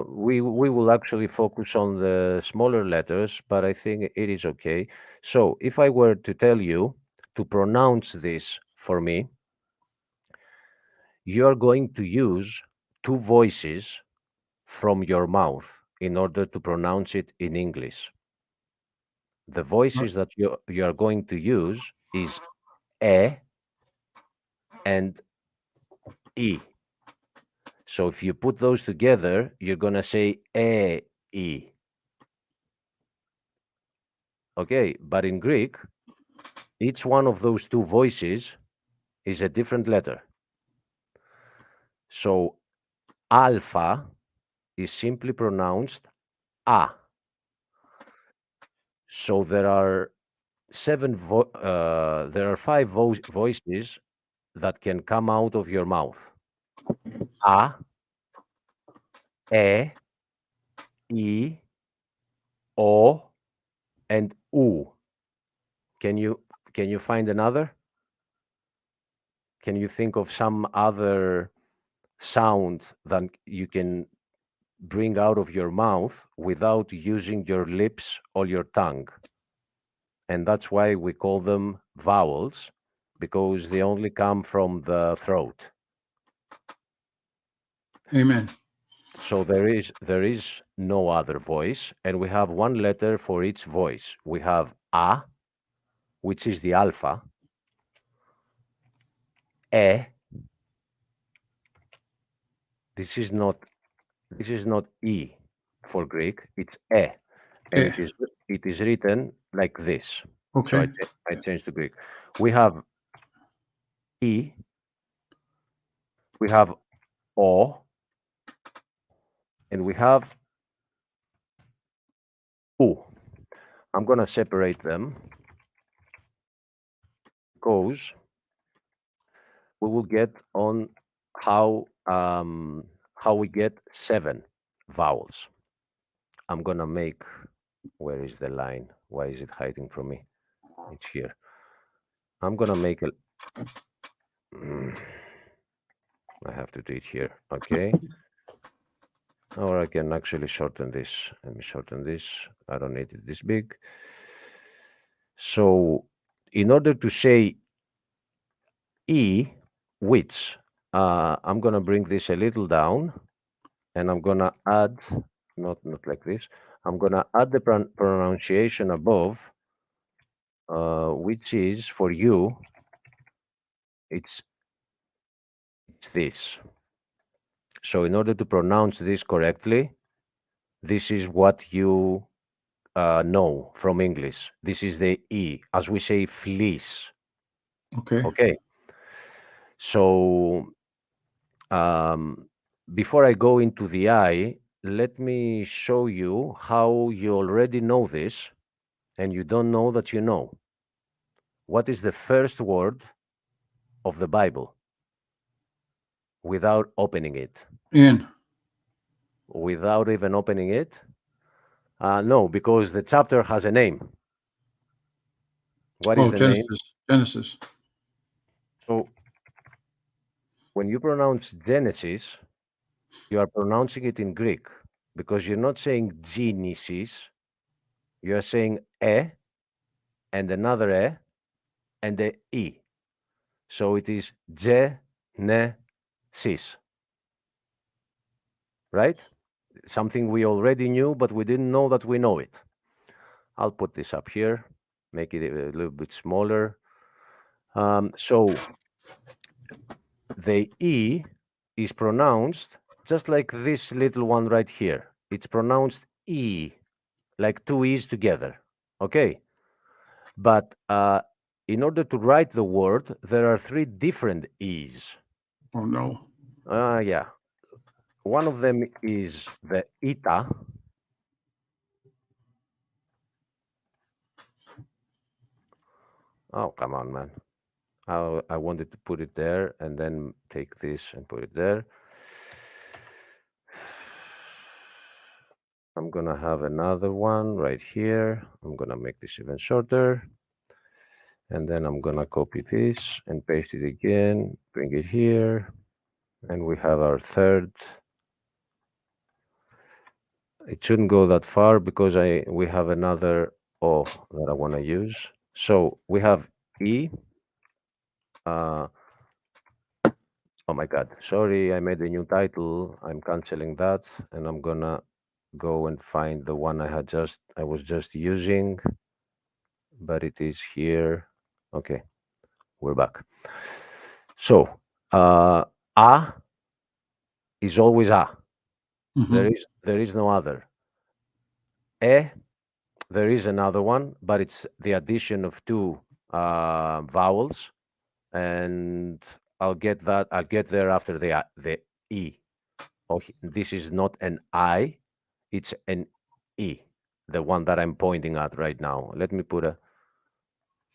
We will actually focus on the smaller letters, but I think it is okay. So if I were to tell you to pronounce this for me, you are going to use two voices from your mouth in order to pronounce it in English. The voices that you are going to use is E and E. So if you put those together, you're going to say E. Okay, but in Greek, each one of those two voices is a different letter. So alpha is simply pronounced A. So there are five voices that can come out of your mouth. A, E, I, O, and U. Can you find another? Can you think of some other sound that you can bring out of your mouth without using your lips or your tongue? And that's why we call them vowels, because they only come from the throat. Amen. So there is no other voice, and we have one letter for each voice. We have A, which is the alpha, E. This is not E for Greek. It's E, and E. it is written like this. So Okay. I changed to Greek. We have E. We have O, and we have U. I'm gonna separate them because we will get on how we get 7 vowels. I'm gonna make. Where is the line? Why is it hiding from me? It's here. I'm gonna make a. I have to do it here. Okay. Or I can actually shorten this. Let me shorten this. I don't need it this big. So, in order to say E, which, I'm gonna bring this a little down, and I'm gonna add, not like this. I'm gonna add the pronunciation above, which is for you. It's this. So, in order to pronounce this correctly, this is what you know from English. This is the E, as we say, fleece. Okay. Okay. So, before I go into the I, let me show you how you already know this and you don't know that you know. What is the first word of the Bible without opening it? In. Without even opening it? No, because the chapter has a name. What is the name? Genesis. So when you pronounce Genesis, you are pronouncing it in Greek because you're not saying Genesis, you are saying and another and the E. So it is Genesis, right? Something we already knew, but we didn't know that we know it. I'll put this up here, make it a little bit smaller. So the E is pronounced just like this little one right here. It's pronounced E, like two E's together. Okay. But in order to write the word, there are three different E's. Oh no. Yeah. One of them is the ita. Oh, come on, man. I wanted to put it there and then take this and put it there. I'm going to have another one right here. I'm going to make this even shorter. And then I'm going to copy this and paste it again, bring it here. And we have our third. It shouldn't go that far because we have another O that I want to use. So we have E. Oh my God. Sorry, I made a new title. I'm canceling that and I'm gonna go and find the one I was just using, but it is here. Okay, we're back. So A is always A. Mhm. There is no other. E, there is another one, but it's the addition of two vowels, and I'll get that. I'll get there after the E. Oh, this is not an I, it's an E, the one that I'm pointing at right now. Let me put a.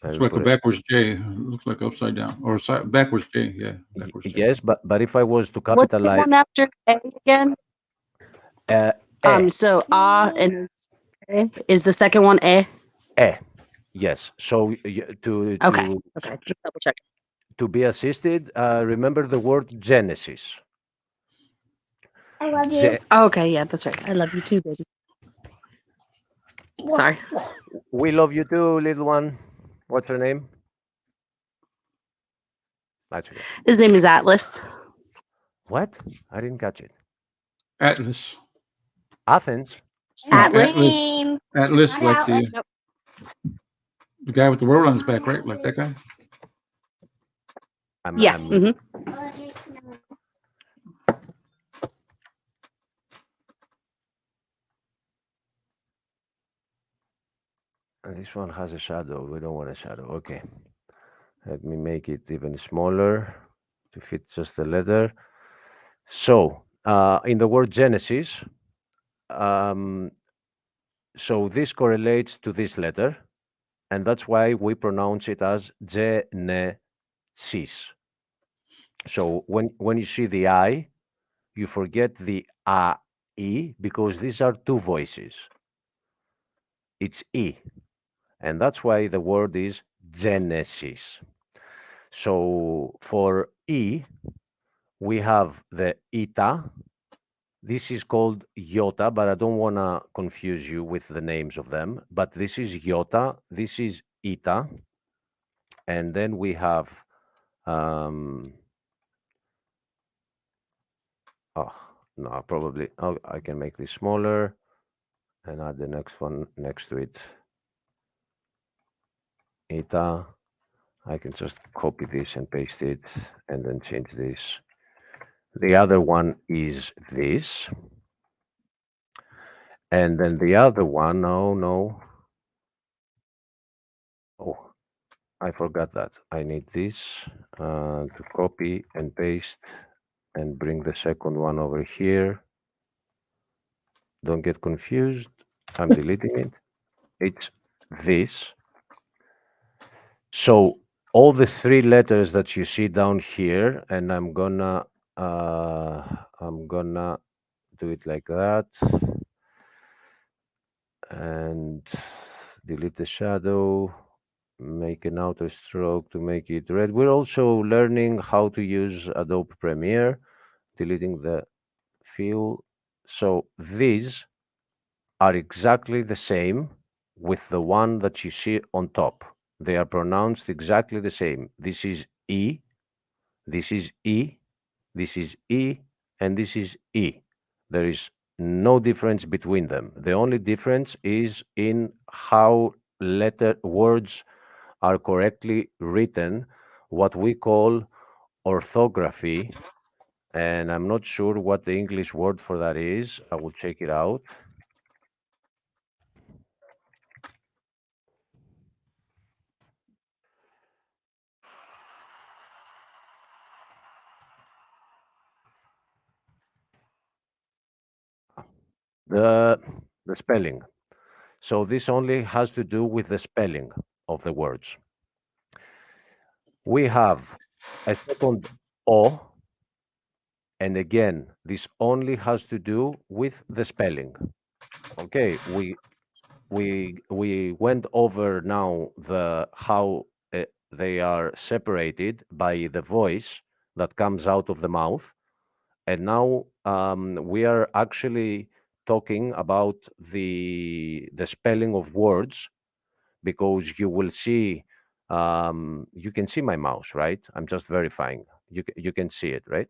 It's I'll like a put a backwards J. It looks like upside down or backwards J. Yeah, backwards J. yes, but if I was to What's the capitalize one after A again? uh, E, So and is the second one A? E, yes. So Okay. Okay. Just double check. to be assisted, remember the word Genesis. I love you. Ge- Okay, yeah, that's right. I love you too, baby. Sorry. we love you too, little one. What's her name? I forget. His name is Atlas. What? I didn't catch it. Atlas. Athens. No, Atlas. Name. Atlas, Not like Atlas. the guy with the world on his back, right? Like that guy. Yeah. I'm This one has a shadow. We don't want a shadow. Okay. Let me make it even smaller to fit just the letter. So, in the word Genesis, um, so this correlates to this letter, and that's why we pronounce it as Genesis. So when you see the I, you forget the A E because these are two voices. It's E, and that's why the word is Genesis. So for E, we have the ita. This is called iota, but I don't want to confuse you with the names of them. But this is iota, this is ita. And then we have, oh, no, probably, oh, I can make this smaller and add the next one next to it. Ita. I can just copy this and paste it and then change this. The other one is this. And then the other one, oh no. Oh, I forgot that. I need this to copy and paste and bring the second one over here. Don't get confused. I'm deleting it. It's this. So all the three letters that you see down here, and I'm gonna do it like that and delete the shadow, make an outer stroke to make it red. We're also learning how to use Adobe Premiere, deleting the fill. So these are exactly the same with the one that you see on top. They are pronounced exactly the same. This is E, this is E, this is E, and this is E. There is no difference between them. The only difference is in how letter words are correctly written, what we call orthography. And I'm not sure what the English word for that is. I will check it out. The the spelling. So this only has to do with the spelling of the words. We have a second O, and again, this only has to do with the spelling. Okay, we went over now the how they are separated by the voice that comes out of the mouth, and now we are actually talking about the spelling of words, because you will see, you can see my mouse, right? I'm just verifying. You can see it, right?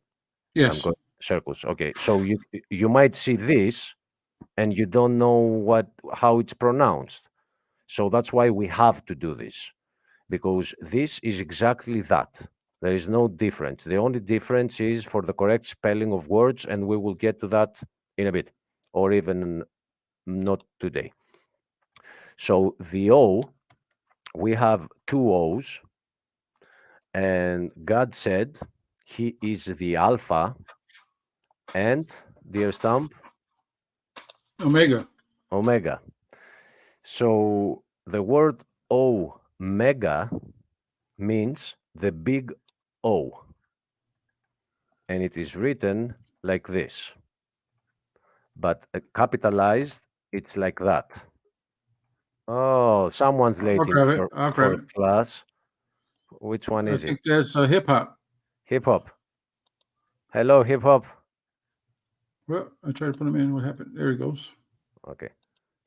I'm Yes. going circles. Okay, so you might see this and you don't know how it's pronounced. So that's why we have to do this, because this is exactly that. There is no difference. The only difference is for the correct spelling of words, and we will get to that in a bit, or even not today. So the O, we have two O's, and God said He is the Alpha and, dear Stump, Omega. Omega. So the word Omega means the big O, and it is written like this, but capitalized, it's like that. Oh, someone's I'll late grab it. I'll grab for it. class. Which one I is it? think that's hip hop. Hip hop. Hello, hip hop. Well, I tried to put him in. What happened? There he goes. Okay.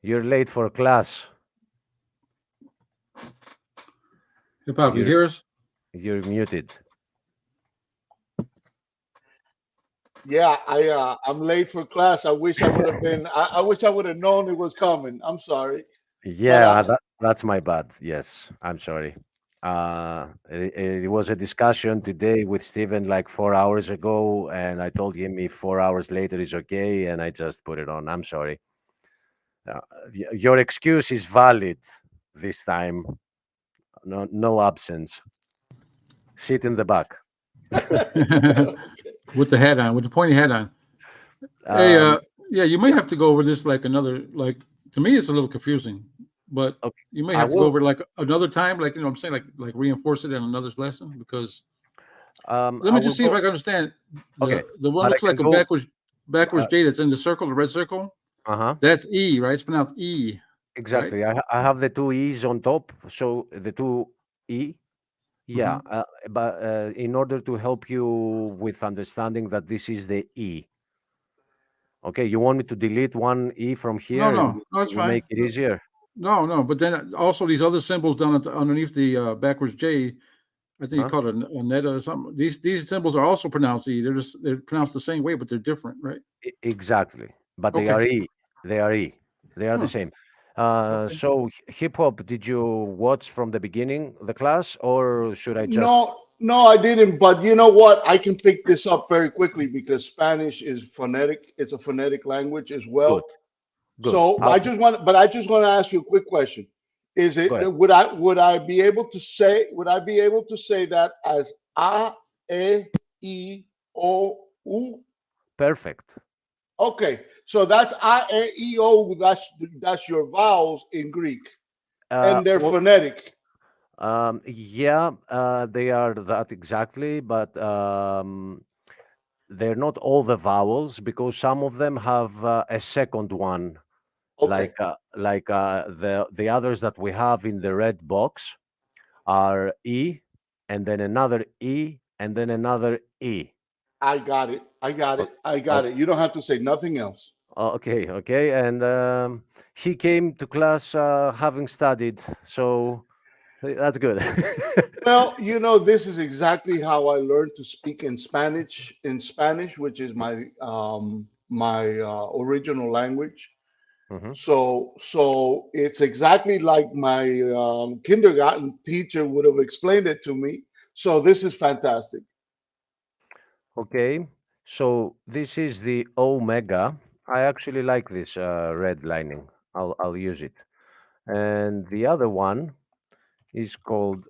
You're late for class. Hip hop, you You're hear us? you're muted. Yeah, I'm late for class. I wish I would have been. I wish I would have known it was coming. I'm sorry, but Yeah, that's my bad. Yes, I'm sorry. It was a discussion today with Steven like 4 hours ago, and I told him if 4 hours later is okay, and I just put it on. I'm sorry. Uh, your excuse is valid this time. No, no absence. Sit in the back. With the hat on, with the pointy hat on. Hey, Um, yeah, you may yeah, have to go over this like another, like to me, it's a little confusing, but okay. you may I have to go will. over it like another time, like what I'm saying, like reinforce it in another lesson. Because let I me will just see if go. I can understand Okay, the one but I looks can like a go. backwards J that's in the circle, the red circle. Uh-huh. That's E, right? It's pronounced E, right? Exactly. I have the two E's on top, so the two E. Hmm. Yeah, but in order to help you with understanding that this is the E. Okay, you want me to delete one E from No, here, and no, no, it's it will fine. make it easier, No, no, but then also these other symbols down underneath the backwards J. I think you huh? call it a netta or something. These symbols are also pronounced E. They're pronounced the same way, but they're different, right? Exactly. But they Okay. are E. They are E. They are the Huh. same. Okay. So hip hop, did you watch from the beginning the class, or should I just no, I didn't. But you know what? I can pick this up very quickly because Spanish is phonetic. It's a phonetic language as good, well. good? So I just want to ask you a quick question. Is Go it ahead. would I be able to say that as a, e, o, u? Perfect. Okay, so that's a, e, o. That's your vowels in Greek, and they're Well, phonetic. yeah, they are that exactly, but they're not all the vowels, because some of them have a second one, Okay, the others that we have in the red box are E, and then another E, and then another E. I got it. I got O- it. I got o- it. You don't have to say nothing else. Okay, okay, and he came to class having studied. So That's good. Well, this is exactly how I learned to speak in Spanish, which is my original language. Mhm. So it's exactly like my kindergarten teacher would have explained it to me. So this is fantastic. Okay, so this is the omega. I actually like this red lining. I'll use it. And the other one is called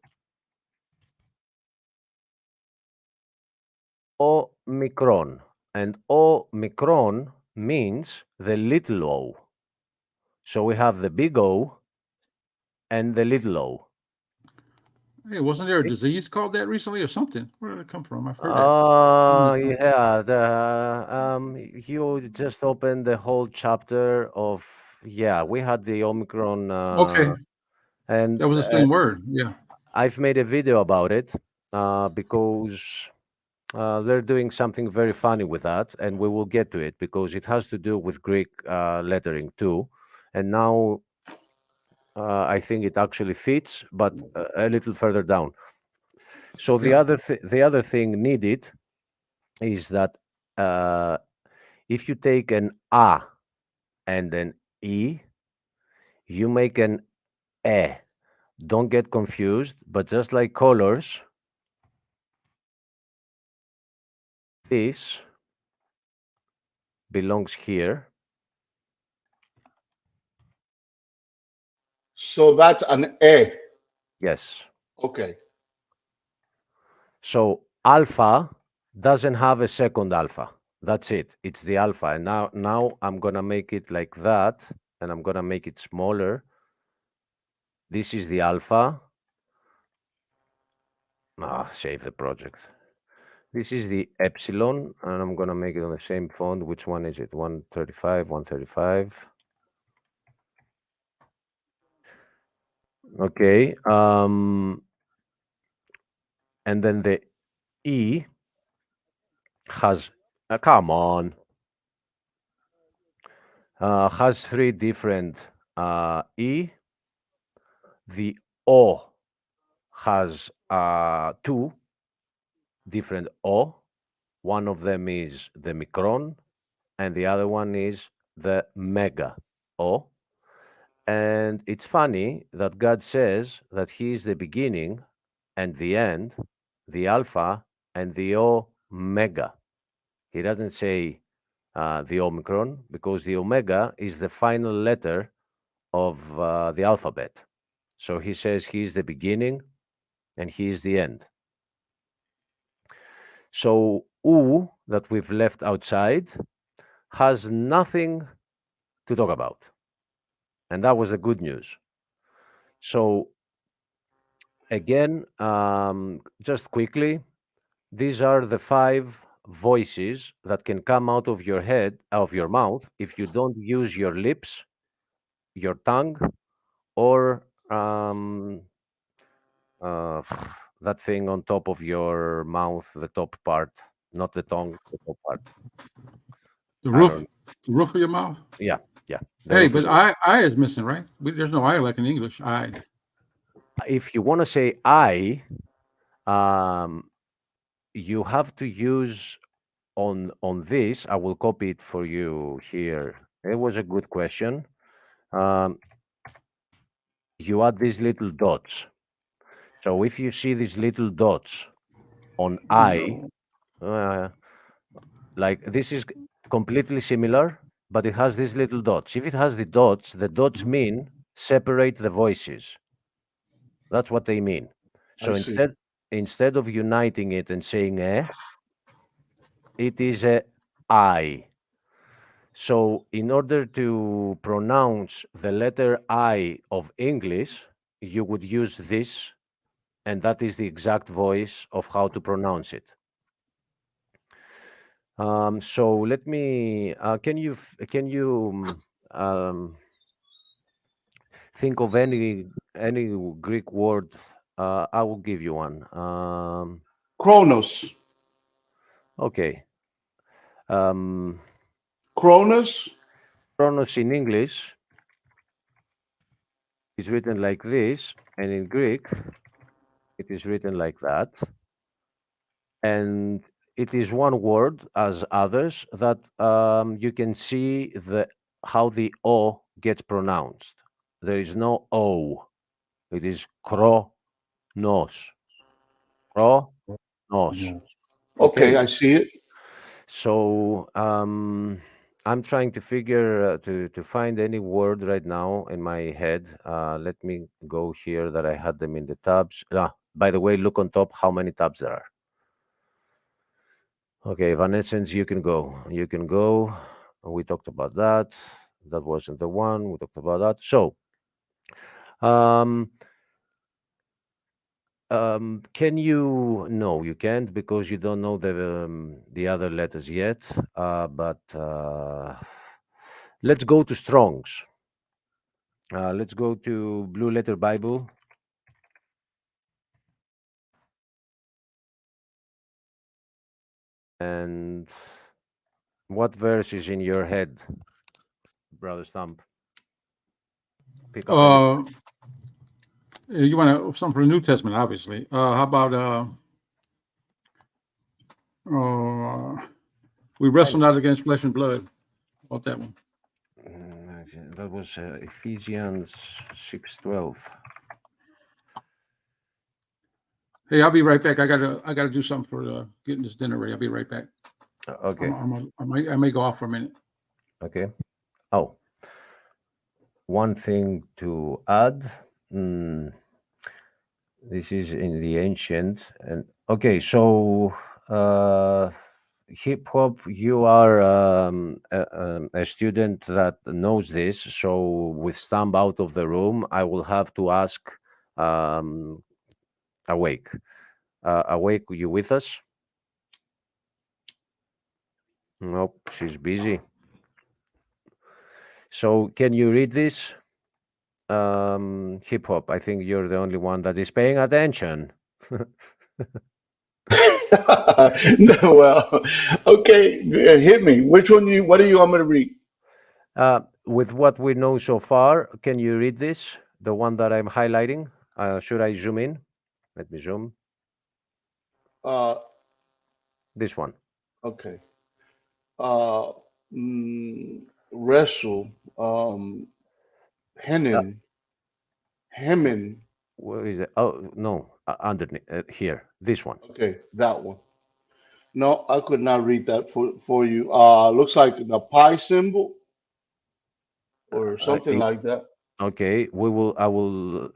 Omicron. And Omicron means the little o. So we have the big O and the little o. Hey, wasn't there a disease called that recently or something? Where did it come from? I've heard that. Yeah. You just opened the whole chapter of, yeah, we had the Omicron, Okay, and that was the same word. Yeah. I've made a video about it because they're doing something very funny with that, and we will get to it because it has to do with Greek lettering too. And now I think it actually fits, but a little further down. So Yeah. the other thing needed is that uh, if you take an A and an E, you make an E. Don't get confused, but just like colors, this belongs here. So that's an A. Yes. Okay. So alpha doesn't have a second alpha. That's it. It's the alpha. And now I'm gonna make it like that, and I'm gonna make it smaller. This is the alpha. Save the project. This is the epsilon, and I'm gonna make it on the same font. Which one is it? 135, 135. Okay. And then the E has, come on, has three different E. The O has two different O. One of them is the micron, and the other one is the mega O. And it's funny that God says that He is the beginning and the end, the Alpha and the Omega. He doesn't say the Omicron because the Omega is the final letter of the alphabet. So He says He is the beginning and He is the end. So U that we've left outside has nothing to talk about. And that was the good news. So again, just quickly, these are the five voices that can come out of your head, of your mouth, if you don't use your lips, your tongue, or uh, that thing on top of your mouth, the top part, not the tongue, the top part. The I roof, don't. the roof of your mouth. Yeah, yeah. The Hey, roof of but your. I is missing, right? There's no I like in English. I. If you want to say I, um, you have to use on this. I will copy it for you here. It was a good question. Um, you add these little dots. So if you see these little dots on I, No. uh, like this is completely similar, but it has these little dots. If it has the dots mean separate the voices. That's what they mean. I So see. instead of uniting it and saying it is a I. So in order to pronounce the letter I of English, you would use this, and that is the exact voice of how to pronounce it. So let me. Can you think of any Greek word? I will give you one. Kronos. Okay. Um, Cronus. Chronos in English It's written like this, and in Greek, it is written like that. And it is one word as others that you can see the how the O gets pronounced. There is no O. It is kronos. Kronos. Okay, Okay. I see it. So I'm trying to figure to find any word right now in my head. Let me go here that I had them in the tabs. By the way, look on top how many tabs there are. Okay, Evanescence, you can go. You can go. We talked about that. That wasn't the one. We talked about that. So, um, can you? No, you can't because you don't know the other letters yet. But let's go to Strong's. Let's go to Blue Letter Bible. And what verse is in your head, Brother Stump? Pick up any. You want something from the New Testament, obviously. How about we wrestle not against flesh and blood? How about that one? That was Ephesians 6:12. Hey, I'll be right back. I gotta do something for getting this dinner ready. I'll be right back. Okay. I may go off for a minute. Okay. Oh, one thing to add. Mm, this is in the ancient. And okay, so hip hop, you are a student that knows this. So with Stump out of the room, I will have to ask um, Awake. Awake, you with us? Nope, she's busy. So can you read this? Hip hop. I think you're the only one that is paying attention. No, well, okay, hit me. Which one you? What do you want me to read? With what we know so far, can you read this? The one that I'm highlighting? Should I zoom in? Let me zoom. Uh, This one. okay. Uh, mm, wrestle. Uh, Henin. Hemin. where is it? Oh, no, underneath here. This one. Okay, that one. No, I could not read that for you. Looks like the pi symbol or something like that. Okay, we will. I will.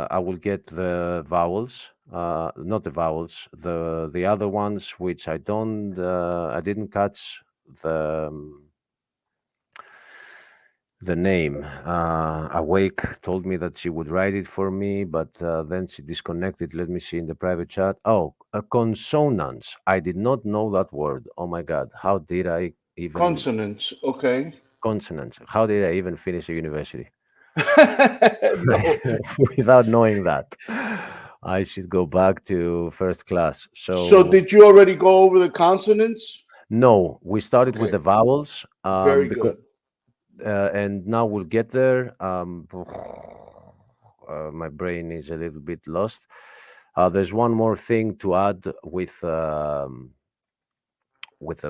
I will get the vowels. Not the vowels. The other ones which I don't. I didn't catch the name. Awake told me that she would write it for me, but then she disconnected. Let me see in the private chat. Oh, consonants. I did not know that word. Oh my God! How did I even Consonants. Okay. consonants? How did I even finish a university? No. Without knowing that. I should go back to first class. So So did you already go over the consonants? no, we started with Okay. the vowels Very because good. and now we'll get there. My brain is a little bit lost. There's one more thing to add with the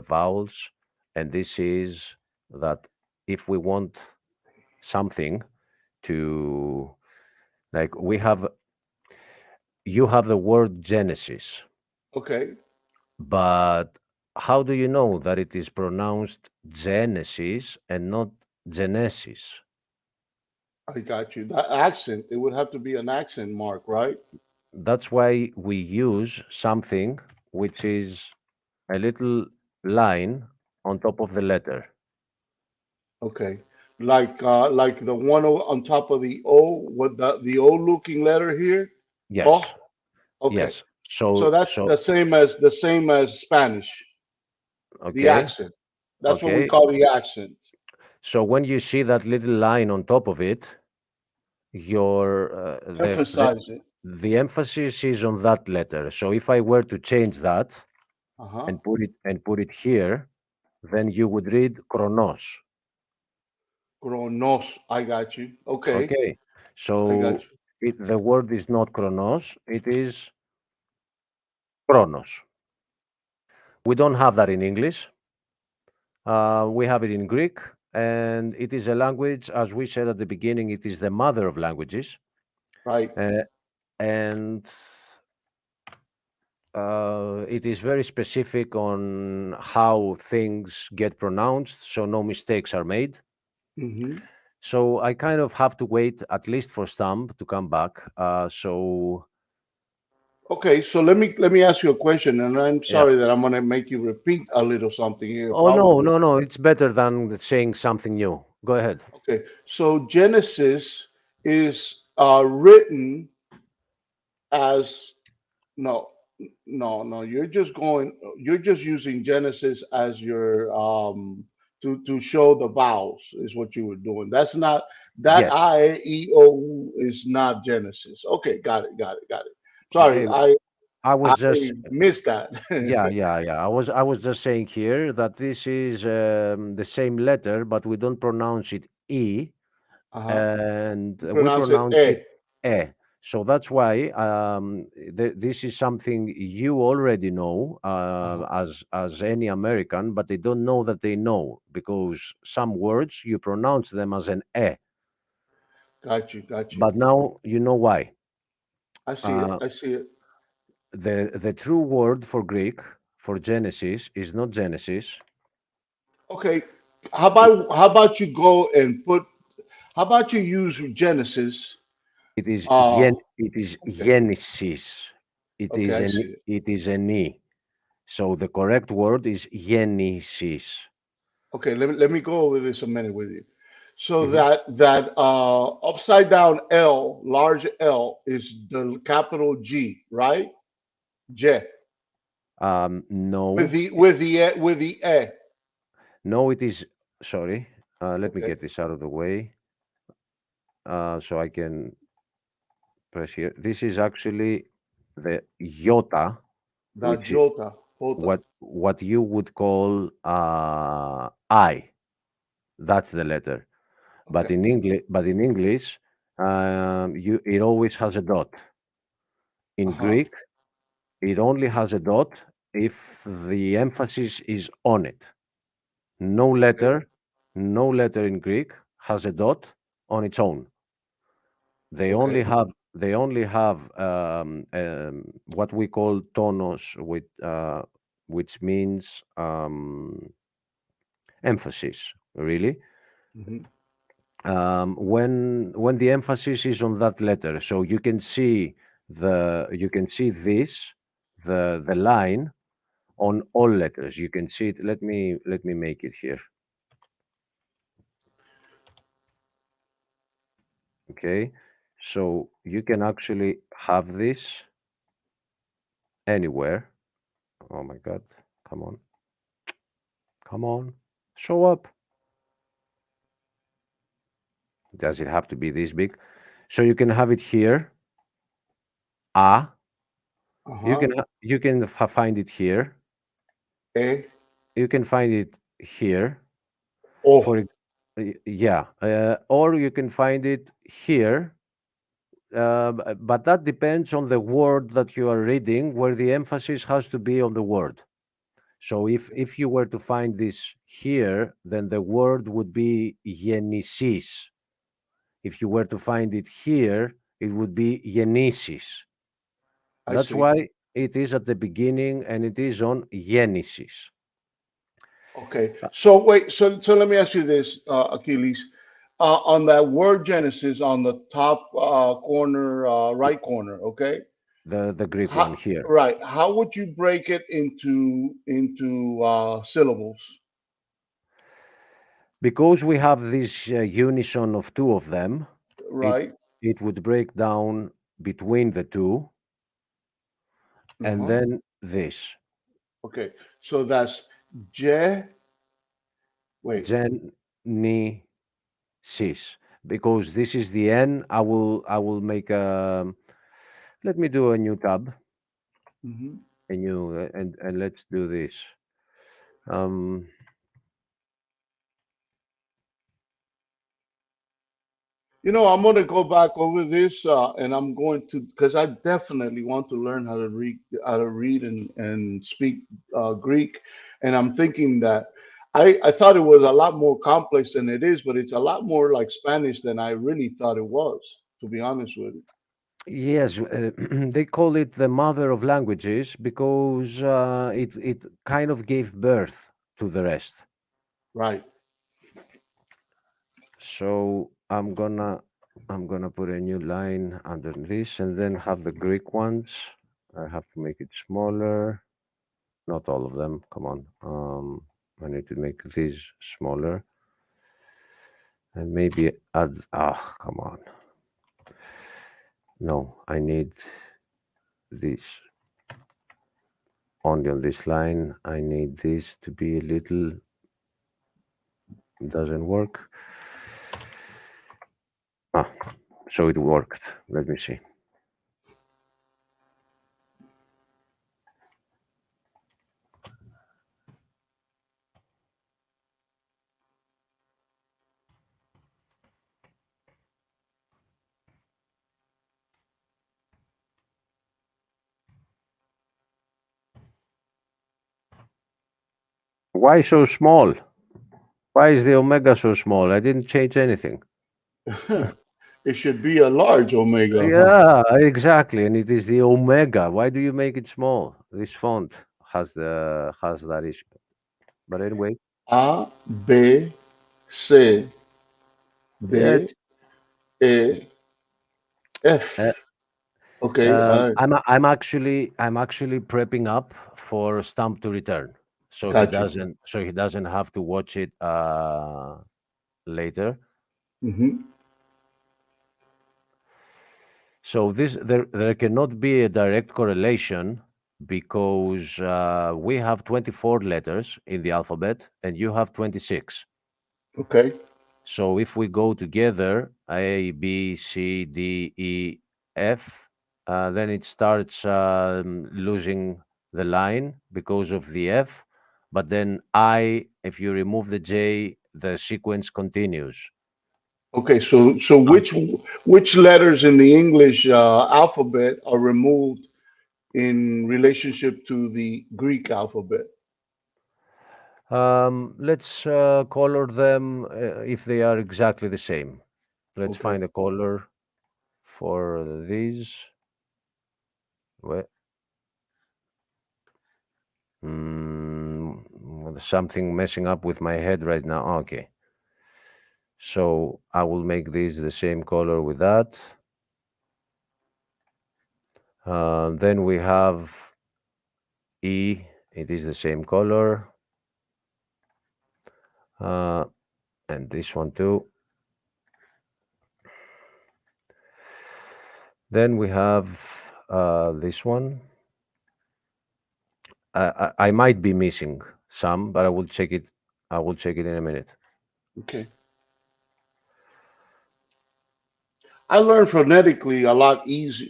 vowels, and this is that if we want something to like we have you have the word Genesis, Okay. but how do you know that it is pronounced Genesis and not Genesis? I got you. That accent, it would have to be an accent mark, right? That's why we use something which is a little line on top of the letter. Okay. Like the one on top of the O, what the O looking letter here? Oh, Yes, okay. yes. So that's So the same as Spanish, the okay, accent. That's what we okay. call the accent. So when you see that little line on top of it, your Emphasize it. the emphasis is on that letter. So if I were to change that Uh-huh. and put it here, then you would read chronos. Kronos. I got you. Okay. Okay. I got So you. the word is not chronos, it is chronos. We don't have that in English. We have it in Greek, and it is a language, as we said at the beginning, it is the mother of languages. Right. Uh, and it is very specific on how things get pronounced, so no mistakes are made. Hmm. So I kind of have to wait at least for Stump to come back. Okay, so let me ask you a question, and I'm Yeah. sorry that I'm gonna make you repeat a little something here, Oh no, probably. no, no! It's better than saying something new. Go ahead. Okay, so Genesis is written as no, no. You're just using Genesis as your to show the vowels is what you were doing. That's not that Yes. I E O U is not Genesis. Okay, got it. Sorry, Okay. I I was just missed that. Yeah, yeah, yeah. I was just saying here that this is the same letter, but we don't pronounce it e, Uh-huh. and You we pronounce it pronounce it E. e. So that's why this is something you already know Uh-huh. as any American, but they don't know that they know because some words you pronounce them as an e, Got you. but now you know why. I see it. Uh, I see it. the true word for Greek for Genesis is not Genesis. Okay. It, How about you go and put how about you use Genesis? it is Uh it is okay. Genesis. Okay, I see it. It is an e. So the correct word is Genesis. Okay, let me go over this a minute with you. So Mhm. that upside down L, large L, is the capital G, right? J. No, With the E. no, it is. Sorry, let me Okay. get this out of the way so I can press here. This is actually the iota, The which is Jota. what you would call I. That's the letter. Okay. But in English, you it always has a dot. In Uh-huh. Greek, it only has a dot if the emphasis is on it. No Okay. letter, no letter in Greek has a dot on its own. Okay. They only have what we call tonos, which means emphasis. Really, Hmm. when the emphasis is on that letter, so you can see this the line on all letters. You can see it. Let me make it here. Okay, so you can actually have this anywhere. Oh my God! Come on, come on, show up. Does it have to be this big? So you can have it here. A. Uh-huh. You can find it here. A. You can find it here. For Oh. ex- yeah, or you can find it here. But that depends on the word that you are reading, where the emphasis has to be on the word. So if you were to find this here, then the word would be genesis. If you were to find it here, it would be genesis. I That's see. why it is at the beginning and it is on genesis. Okay. So wait, so let me ask you this, Achilles. On that word Genesis on the top corner, right corner, okay? The Greek one How, here. right. How would you break it into syllables? Because we have this unison of two of them, it Right. it would break down between the two and Uh-huh. then this. Okay. So that's Je. Wait. Genesis. Because this is the N, I will make a let me do a new tab, Hmm. a new and let's do this. Um I'm going to go back over this, and I'm going to, because I definitely want to learn how to read and speak Greek, and I'm thinking that I thought it was a lot more complex than it is, but it's a lot more like Spanish than I really thought it was, to be honest with you. Yes, they call it the mother of languages because it kind of gave birth to the rest. Right. So I'm gonna put a new line under this and then have the Greek ones. I have to make it smaller. Not all of them. Come on. I need to make these smaller and maybe add. Ah, come on. No, I need this only on this line. I need this to be a little. Doesn't work. Ah, so it worked. Let me see. Why so small? Why is the omega so small? I didn't change anything. It should be a large omega, huh? Yeah, exactly. And it is the omega. Why do you make it small? This font has that issue. But anyway, A, B, C, yeah, D, E, uh, F. Okay, I'm actually prepping up for Stump to return, got you. so he doesn't have to watch it later. Hmm. So there cannot be a direct correlation because we have 24 letters in the alphabet and you have 26. Okay. So if we go together, A, B, C, D, E, F, then it starts losing the line because of the F. But then I, if you remove the J, the sequence continues. Okay, so Um, which letters in the English alphabet are removed in relationship to the Greek alphabet? let's color them if they are exactly the same. Let's Okay. find a color for these. Well, something messing up with my head right now. Okay. So I will make this the same color with that. Then we have E. It is the same color. Uh, and this one too. Then we have this one. I might be missing some, but I will check it. I will check it in a minute. Okay. I learn phonetically a lot easy.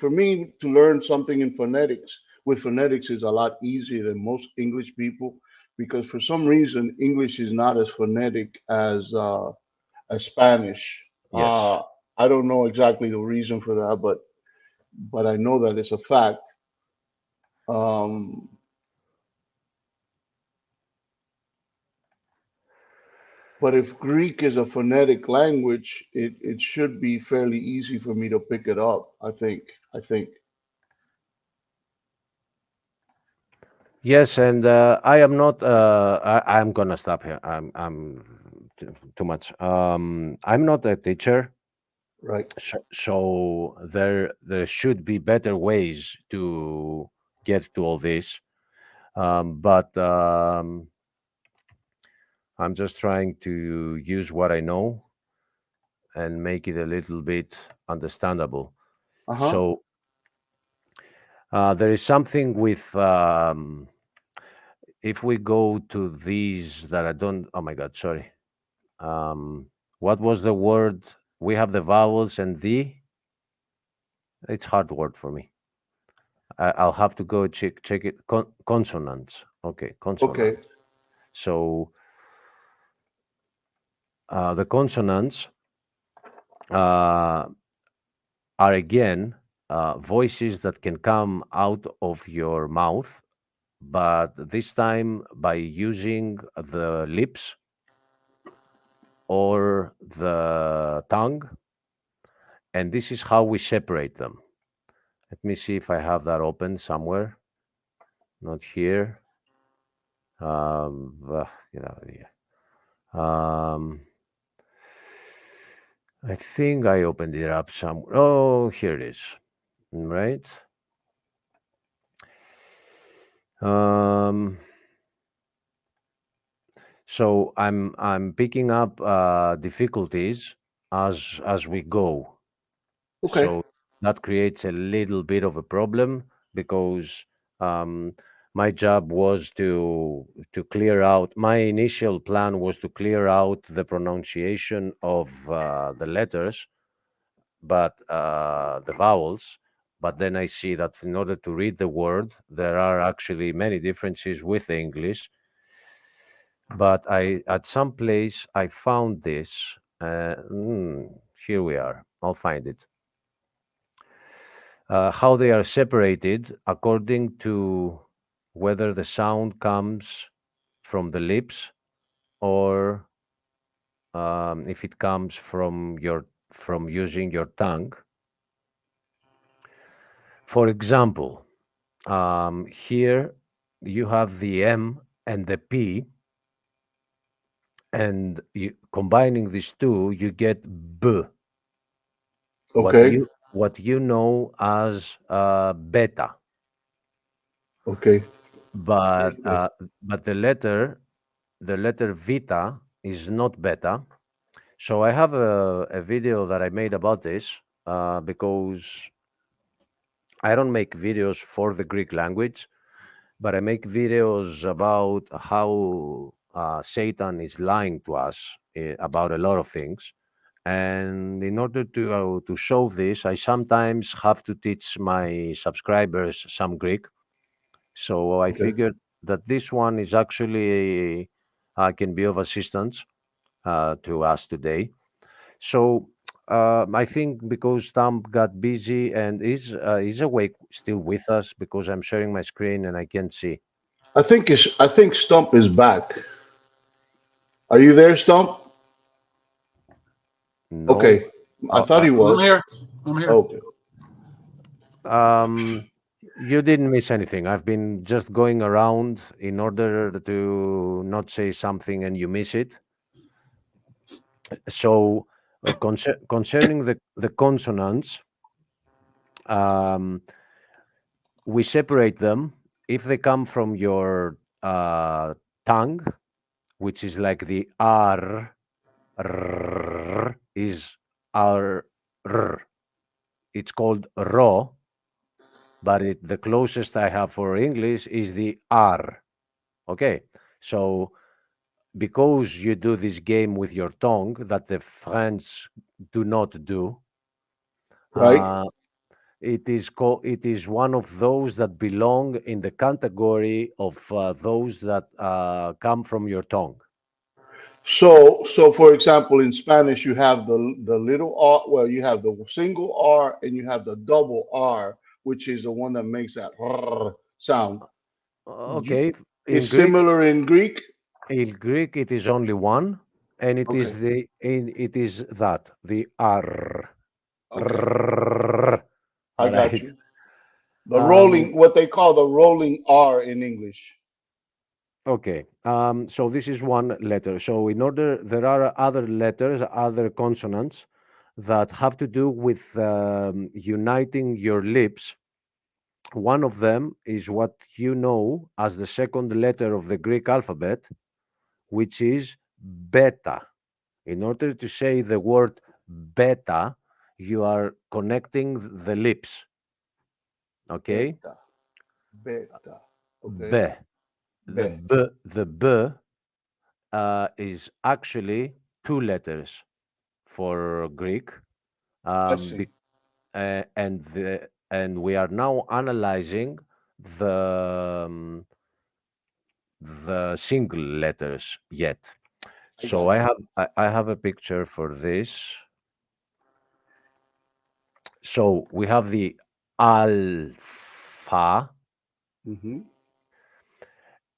For me to learn something in phonetics with phonetics is a lot easier than most English people because for some reason English is not as phonetic as Spanish. Yes. I don't know exactly the reason for that, but I know that it's a fact. Um, but if Greek is a phonetic language, it should be fairly easy for me to pick it up. I think. I think. Yes, and I am not. I'm gonna stop here. I'm too much. I'm not a teacher, Right. so there should be better ways to get to all this. But I'm just trying to use what I know and make it a little bit understandable. Uh huh. So there is something with if we go to these that I don't. Oh my God, sorry. What was the word? We have the vowels and the. It's hard word for me. I'll have to go check it. Consonants. Okay, Okay. consonants. So the consonants uh, are again voices that can come out of your mouth, but this time by using the lips or the tongue. And this is how we separate them. Let me see if I have that open somewhere. Not here. Get out of here. I think I opened it up somewhere. Oh, here it is. Right. Um, so I'm picking up difficulties as we go. Okay. So that creates a little bit of a problem because um, my job was to clear out. My initial plan was to clear out the pronunciation of the letters, but the vowels. But then I see that in order to read the word, there are actually many differences with English. But I at some place I found this. Here we are. I'll find it. How they are separated according to whether the sound comes from the lips or if it comes from using your tongue. For example, here you have the M and the P, and combining these two, you get B. Okay. What you know as beta, Okay. but Okay. the letter vita is not beta. So I have a video that I made about this because I don't make videos for the Greek language, but I make videos about how Satan is lying to us about a lot of things. And in order to show this, I sometimes have to teach my subscribers some Greek. So I Okay. figured that this one is actually can be of assistance to us today. So I think because Tom got busy and is awake still with us because I'm sharing my screen and I can see. I think Stump is back. Are you there, Stump? No. Okay. I thought he I'm was. here. I'm here. Okay. Um, you didn't miss anything. I've been just going around in order to not say something and you miss it. So concerning the consonants, um, we separate them if they come from your tongue, which is like the R is R. It's called ro, but the closest I have for English is the R. Okay, so because you do this game with your tongue that the French do not do, Right. uh, it is one of those that belong in the category of those that come from your tongue. So for example, in Spanish, you have the little R. Well, you have the single R and you have the double R, which is the one that makes that sound. You, Okay, it's similar in Greek. in Greek it is only one, and Okay. it is that the R. Okay. All I got right. you. The Um, rolling, what they call the rolling R in English. okay. So this is one letter. So in order, there are other letters, other consonants that have to do with uniting your lips. One of them is what you know as the second letter of the Greek alphabet, which is beta. In order to say the word beta, you are connecting the lips. Okay, Beta. Beta. Okay. B. Be. The B is actually two letters for Greek, I um, see. be, and we are now analyzing the single letters yet. I So got you. I have a picture for this. So we have the alpha, Hmm.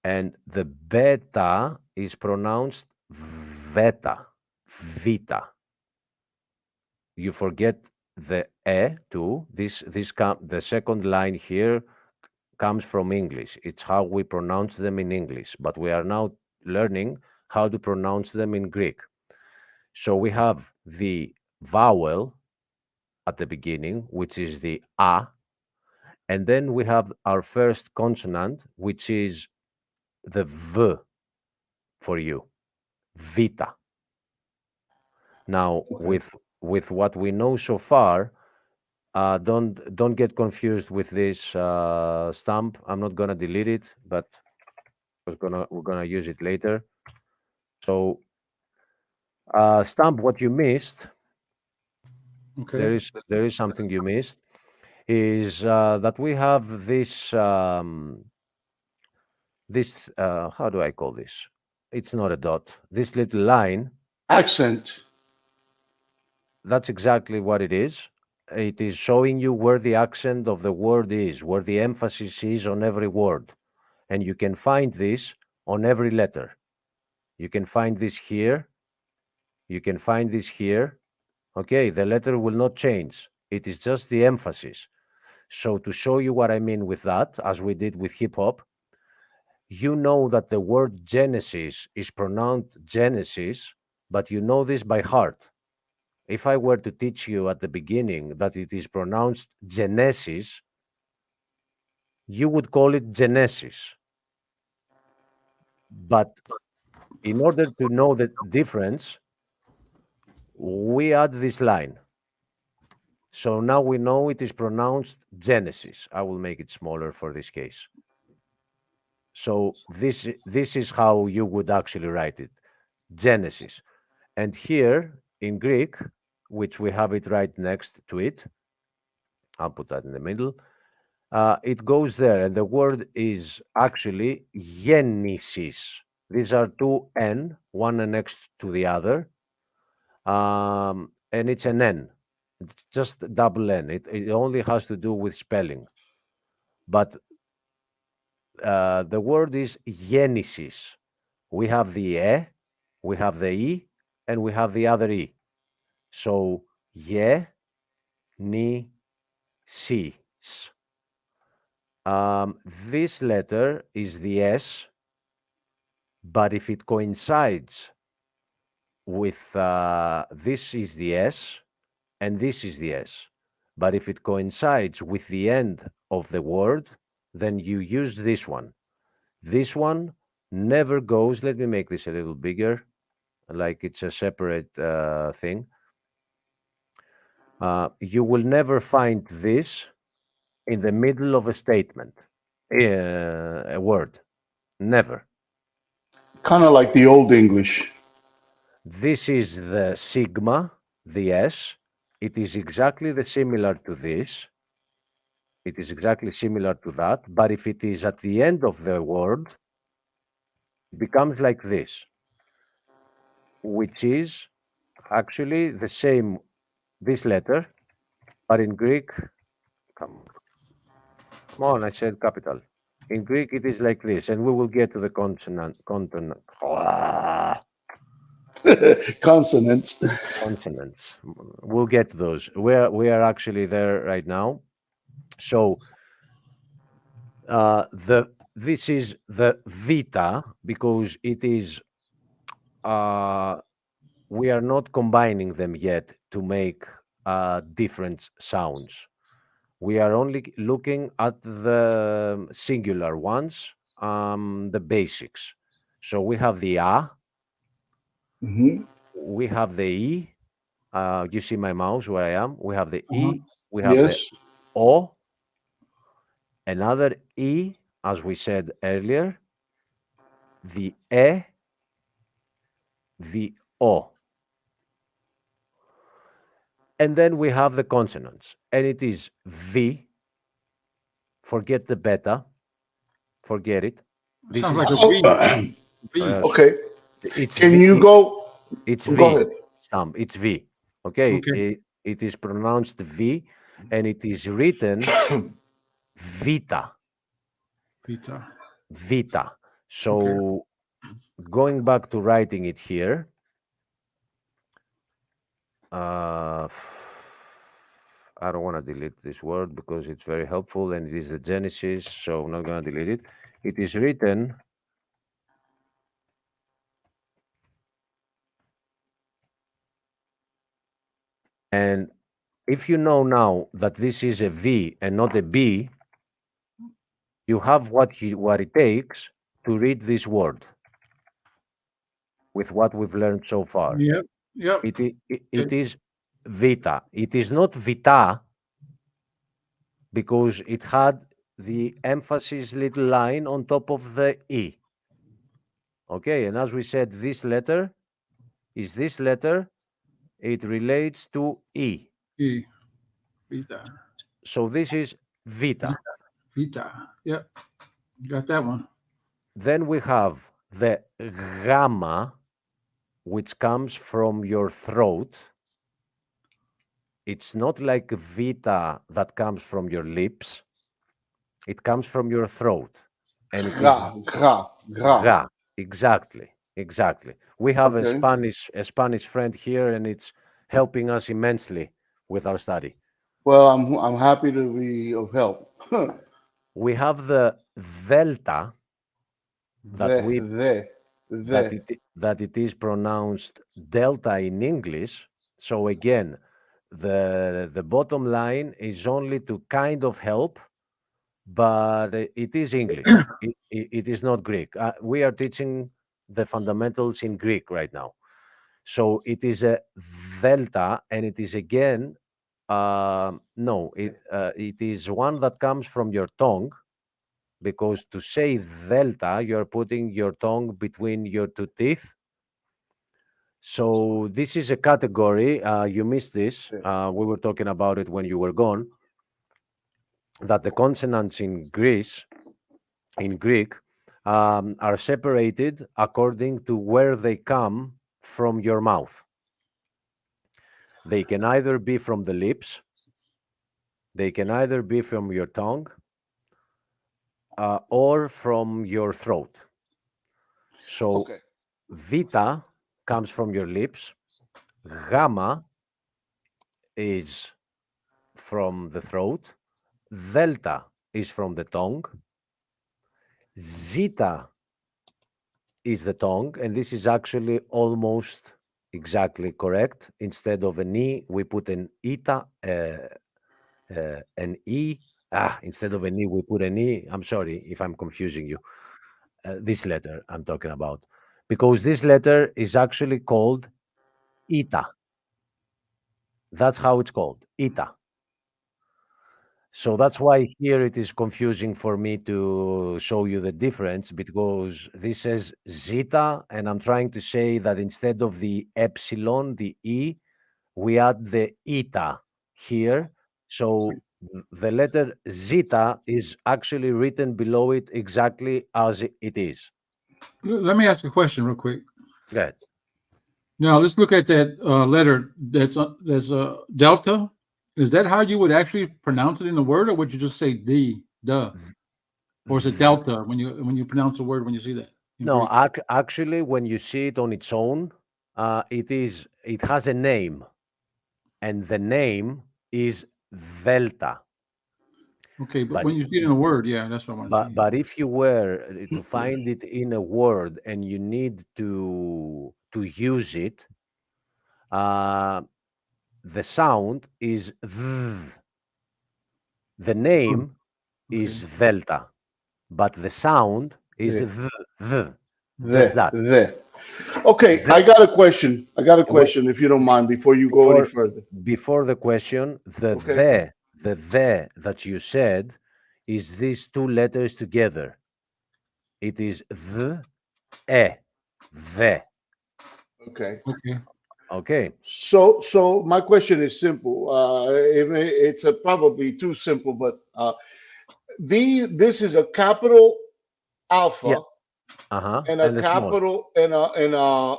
and the beta is pronounced veta, vita. You forget the e too. The second line here comes from English. It's how we pronounce them in English, but we are now learning how to pronounce them in Greek. So we have the vowel at the beginning, which is the a, and then we have our first consonant, which is the v for you, vita. Now, Okay. with what we know so far, don't get confused with this stamp. I'm not gonna delete it, but we're gonna use it later. So, stamp, what you missed, Okay. there is something you missed, is that we have this how do I call this? It's not a dot. This little line. Accent. That's exactly what it is. It is showing you where the accent of the word is, where the emphasis is on every word. And you can find this on every letter. You can find this here. You can find this here. Okay, the letter will not change. It is just the emphasis. So, to show you what I mean with that, as we did with hip hop, you know that the word Genesis is pronounced Genesis, but you know this by heart. If I were to teach you at the beginning that it is pronounced Genesis, you would call it Genesis. But in order to know the difference, we add this line. So now we know it is pronounced Genesis. I will make it smaller for this case. So this is how you would actually write it, Genesis. And here in Greek, which we have it right next to it, I'll put that in the middle. It goes there, and the word is actually Genesis. These are two N, one next to the other, and it's an N. It's just double N. It only has to do with spelling. But the word is Genesis. We have the E, we have the E, and we have the other E. So, Genesis. This letter is the S, but if it coincides with this is the S and this is the S, but if it coincides with the end of the word, then you use this one. This one never goes. Let me make this a little bigger, like it's a separate thing. You will never find this in the middle of a statement, a word. Never. Kind of like the old English. This is the sigma, the S. It is exactly the similar to this. It is exactly similar to that. But if it is at the end of the word, it becomes like this, which is actually the same, this letter, but in Greek, come on, I said capital. In Greek, it is like this, and we will get to the consonant, Consonants. consonants. We'll get to those. We are actually there right now. So this is the vita because it is we are not combining them yet to make different sounds. We are only looking at the singular ones, the basics. So we have the a, Hmm. we have the e. You see my mouse where I am. We have the Uh-huh. e, we have the Yes. o, another e, as we said earlier, the e, the o. And then we have the consonants, and it is V. Forget the beta. Forget it. This Sounds is like a Oh, V. V. okay. it's Can V. you It's go V. ahead. Stamp. It's V. Okay. Okay. It is pronounced V, and it is written vita, Vita. vita. So going back to writing it here, I don't want to delete this word because it's very helpful and it is the Genesis, so I'm not going to delete it. It is written and if you know now that this is a V and not a B, you have what it takes to read this word with what we've learned so far. Yep. Yep. It is vita. It is not vita because it had the emphasis little line on top of the E. Okay, and as we said, this letter is this letter. It relates to E. E. Vita. So this is vita. Vita. Yep. Got that one. Then we have the gamma, which comes from your throat. It's not like vita that comes from your lips. It comes from your throat. And it is Gra. Exactly. Exactly. We have Okay. a Spanish friend here, and it's helping us immensely with our study. Well, I'm happy to be of help. We have the delta that we that it is pronounced delta in English. So again, the bottom line is only to kind of help, but it is English. It is not Greek. We are teaching the fundamentals in Greek right now. So it is a delta, and it is again no, it is one that comes from your tongue, because to say delta, you're putting your tongue between your two teeth. So this is a category. You missed this. We were talking about it when you were gone. That the consonants in Greek, are separated according to where they come from your mouth. They can either be from the lips, they can either be from your tongue, or from your throat. So vita comes from your lips, gamma is from the throat, delta is from the tongue, zeta is the tongue, and this is actually almost exactly correct. Instead of an E, we put an eta, an E. Instead of an E, we put an E. I'm sorry if I'm confusing you. This letter I'm talking about, because this letter is actually called eta. That's how it's called, eta. So that's why here it is confusing for me to show you the difference, because this says zeta, and I'm trying to say that instead of the epsilon, the E, we add the eta here. So the letter zeta is actually written below it exactly as it is. Let me ask a question real quick. Go ahead. Now let's look at that letter that's delta. Is that how you would actually pronounce it in the word, or would you just say the, or is it delta when you pronounce a word when you see that? No, actually, when you see it on its own, it has a name, and the name is delta. Okay, but when you see it in a word, yeah, that's what I want to see. But if you were to find it in a word and you need to use it, the sound is v. The name is delta, but the sound is v. Just that. Okay, I got a question. If you don't mind, before you go any further. Before the question, the that you said is these two letters together. It is the, the. Okay. So my question is simple. It's probably too simple, but this is a capital alpha, and a capital and a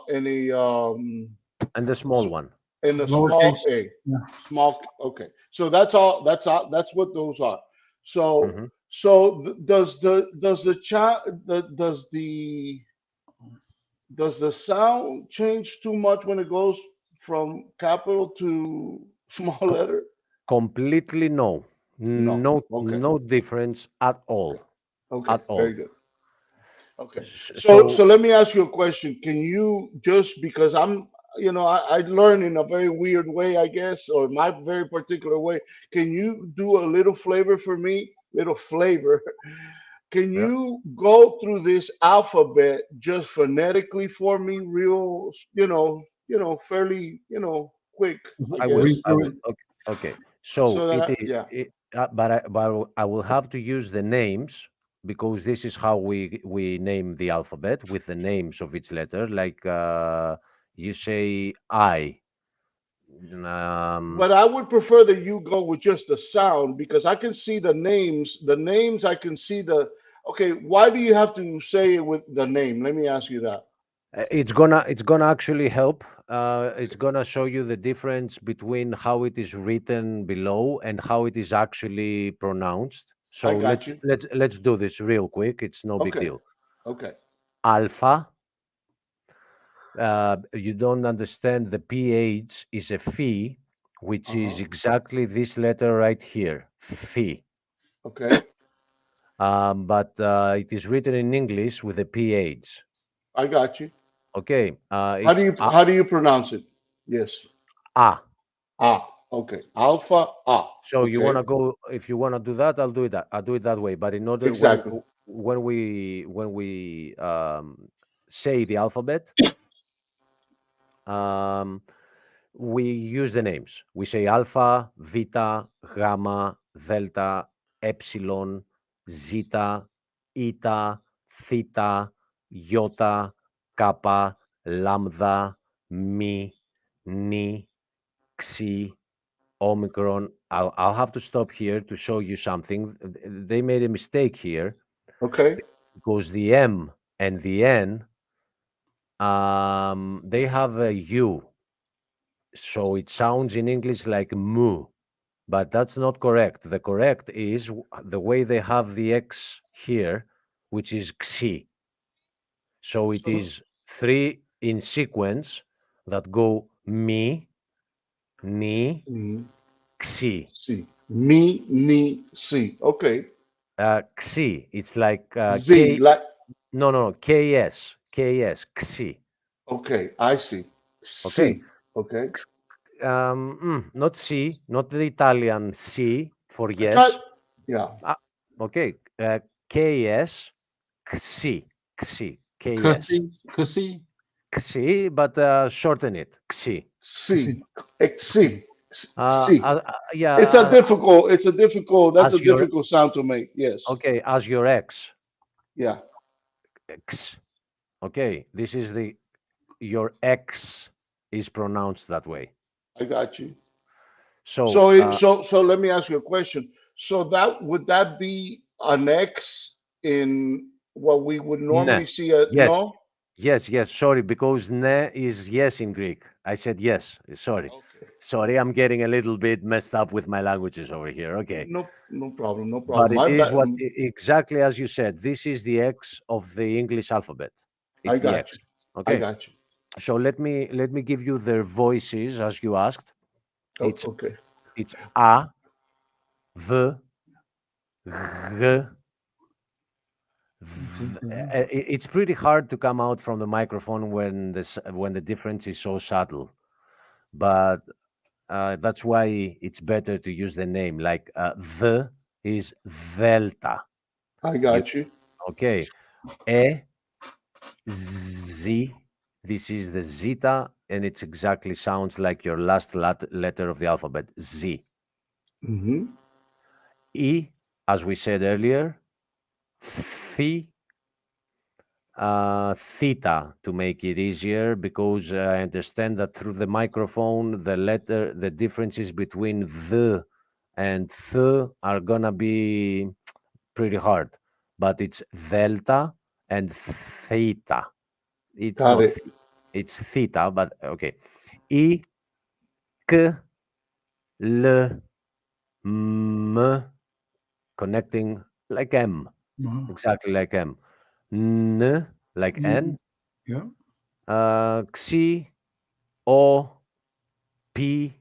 and the small one. and a small Lowercase. a, Yeah. small. Okay, so that's all. That's all. That's what those are. So Mhm. does the child does the sound change too much when it goes from capital to small Co- letter? Completely no. No. No, Okay. no difference at Okay. all. Okay. At all. Very good. Okay. So So let me ask you a question. Can you, just because I learn in a very weird way, I guess, or my very particular way. Can you do a little flavor for me? Little flavor. Can yeah, you go through this alphabet just phonetically for me, real, fairly, quick, I I will. Read guess, I through will. it. Okay. Okay. So so that it is. yeah. But I will have to use the names because this is how we name the alphabet with the names of each letter. Like you say I. Um, But I would prefer that you go with just the sound because I can see the names. The names, I can see the. Okay, why do you have to say it with the name? Let me ask you that. it's gonna actually help. It's gonna show you the difference between how it is written below and how it is actually pronounced. I So got let's you. let's let's do this real quick. It's no big Okay, deal. okay. Alpha. You don't understand the ph is a phi, which is Uh-huh. exactly this letter right here, phi. Okay, But it is written in English with a ph. I got you. Okay, How do it's you how do you pronounce it? Yes. a. Ah. Okay. Alpha. Ah. So you Okay. wanna go if you wanna do that, I'll do it that. I'll do it that way. But in order Exactly. when we say the alphabet, um, we use the names. We say alpha, beta, gamma, delta, epsilon, zeta, eta, theta, iota, kappa, lambda, mi, ni, xi, Omicron. I'll have to stop here to show you something. They made a mistake here Okay. because the M and the N, they have a U, so it sounds in English like mu, but that's not correct. The correct is the way they have the X here, which is xi. So it So is three in sequence that go mi, ni, mm, xi. C. Me, ni, C. Okay. Xi. It's like Z. K. Like. No, no, no. KS. KS. Xi. Okay. I see. Okay. C. Okay. Not C. Not the Italian C for I thought. yes. Yeah. Ah, okay. KS. Xi. Xi. KS. Cussy. Cussy. Xi, but shorten it. Xi. C. Cussy. C. Uh, C. uh, uh, yeah. It's a difficult. It's a difficult. That's a As your difficult sound to make. Yes. okay. As your X. Yeah. X. Okay. This is the your X is pronounced that way. I got you. So So let me ask you a question. So that would that be an X in what we would ne. normally see a Yes. no? Yes, yes. Sorry, because ne is yes in Greek. I said yes. Sorry. Okay. Sorry, I'm getting a little bit messed up with my languages over here. Okay. No, no problem. No But problem. it My is bad. what exactly as you said. This is the X of the English alphabet. I It's the got X. you. I Okay. got you. So let me give you their voices as you asked. Oh, It's okay. it's A, V, G, it's pretty hard to come out from the microphone when when the difference is so subtle. But that's why it's better to use the name. Like the is delta. I You got you. okay? E z. This is the zeta, and it exactly sounds like your last letter of the alphabet. Z. Mm-hmm. E, as we said earlier. Phi, theta to make it easier because I understand that through the microphone, the differences between the and th are gonna be pretty hard, but it's delta and theta. It's Got not, it. it's theta, but okay. E, K, L, M, connecting like M, Uh-huh. exactly like M. N, like N. Yeah. Xi, O, P,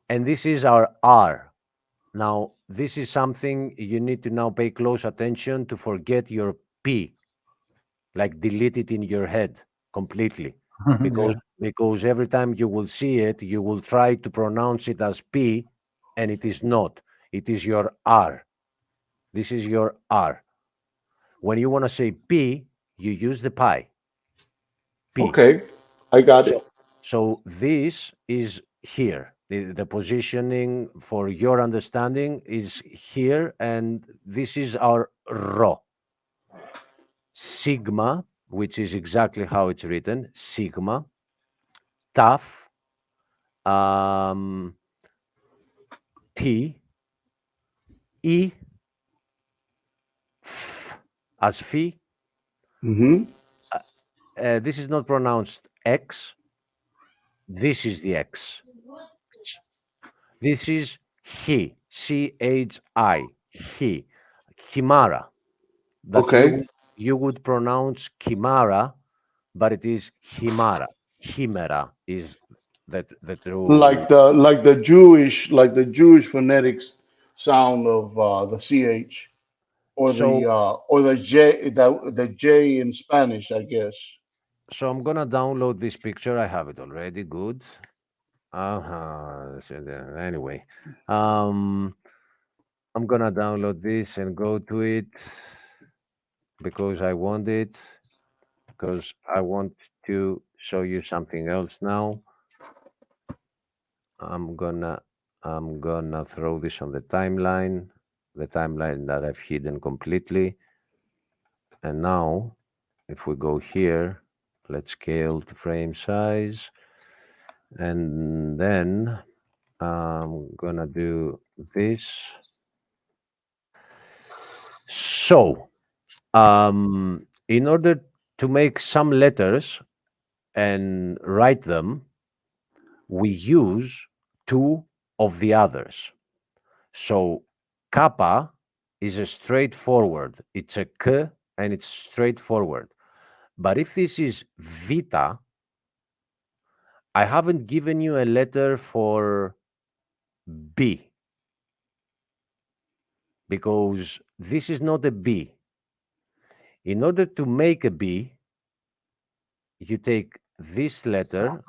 and this is our R. Now, this is something you need to now pay close attention to forget your P, like delete it in your head completely. Yeah. Because every time you will see it, you will try to pronounce it as P, and it is not. It is your R. This is your R. When you want to say P, you use the pi. P. Okay, I got So, it. so this is here. The positioning for your understanding is here, and this is our rho. Sigma, which is exactly how it's written, sigma, taf, T, E, F, as phi. Mm-hmm. This is not pronounced X. This is the X. This is he, CHI, he, chimera. That Okay, you would pronounce chimera, but it is chimera. Chimera is the true. like the Jewish phonetics sound of the ch So or the j the j in Spanish, I guess. so I'm gonna download this picture. I have it already. Good. Anyway, um, I'm gonna download this and go to it because I want it because I want to show you something else now. I'm gonna I'm gonna throw this on the timeline that I've hidden completely. And now, if we go here, let's scale to frame size, and then I'm gonna do this. So, in order to make some letters and write them, we use two of the others. So kappa is a straightforward. It's a k and it's straightforward. But if this is vita, I haven't given you a letter for B because this is not a B. In order to make a B, you take this letter.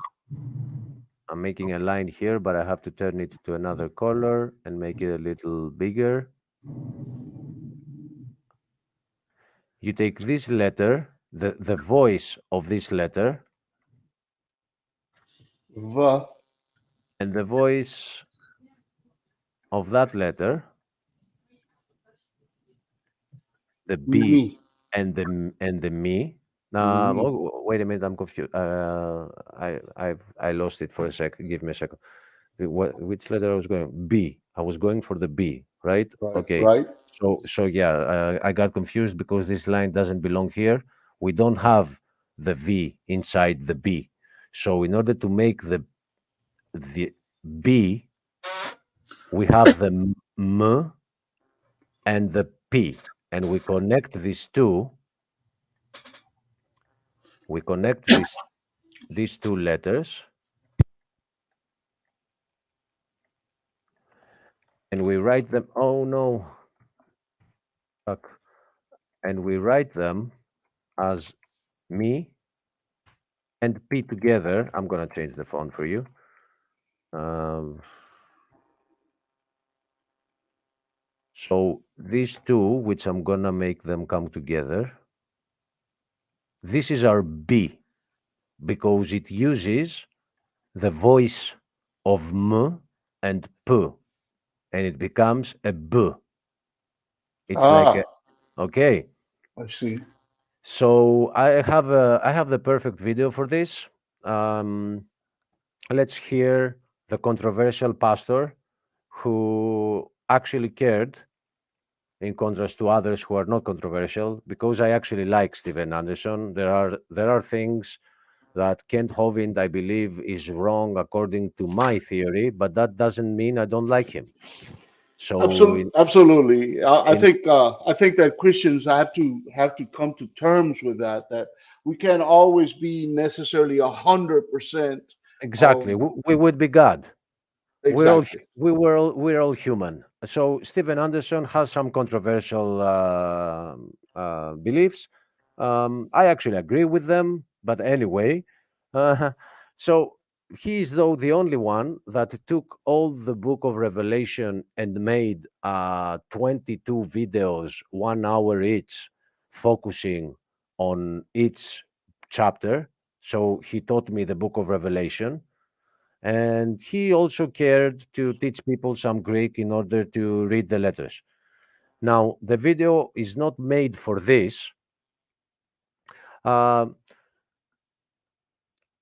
I'm making a line here, but I have to turn it to another color and make it a little bigger. You take this letter, the voice of this letter, V, and the voice of that letter, the B me, and the me. me. Wait a minute, I'm confused. I lost it for a second. Give me a second. Which letter I was going? B. I was going for the B, right? Right, Okay. right. So yeah, I got confused because this line doesn't belong here. We don't have the V inside the B. So in order to make the B, we have the M and the P, and we connect these two. We connect these two letters, and we write them. Oh no, fuck. And we write them as me and P together. I'm gonna change the font for you. Um, so these two, which I'm gonna make them come together. This is our B because it uses the voice of M and P, and it becomes a B. It's like a, Ah, okay. I see. So I have the perfect video for this. Um, let's hear the controversial pastor who actually cared, in contrast to others who are not controversial, because I actually like Steven Anderson. There are things that Kent Hovind, I believe, is wrong according to my theory, but that doesn't mean I don't like him. So Absolutely, absolutely. in I think that Christians have to come to terms with that. That we can't always be necessarily 100% exactly, of we would be God. exactly. We're all human. So Stephen Anderson has some controversial beliefs. I actually agree with them, but anyway, uh, so he is though the only one that took all the Book of Revelation and made 22 videos, 1 hour each, focusing on each chapter. So he taught me the Book of Revelation, and he also cared to teach people some Greek in order to read the letters. Now, the video is not made for this, uh,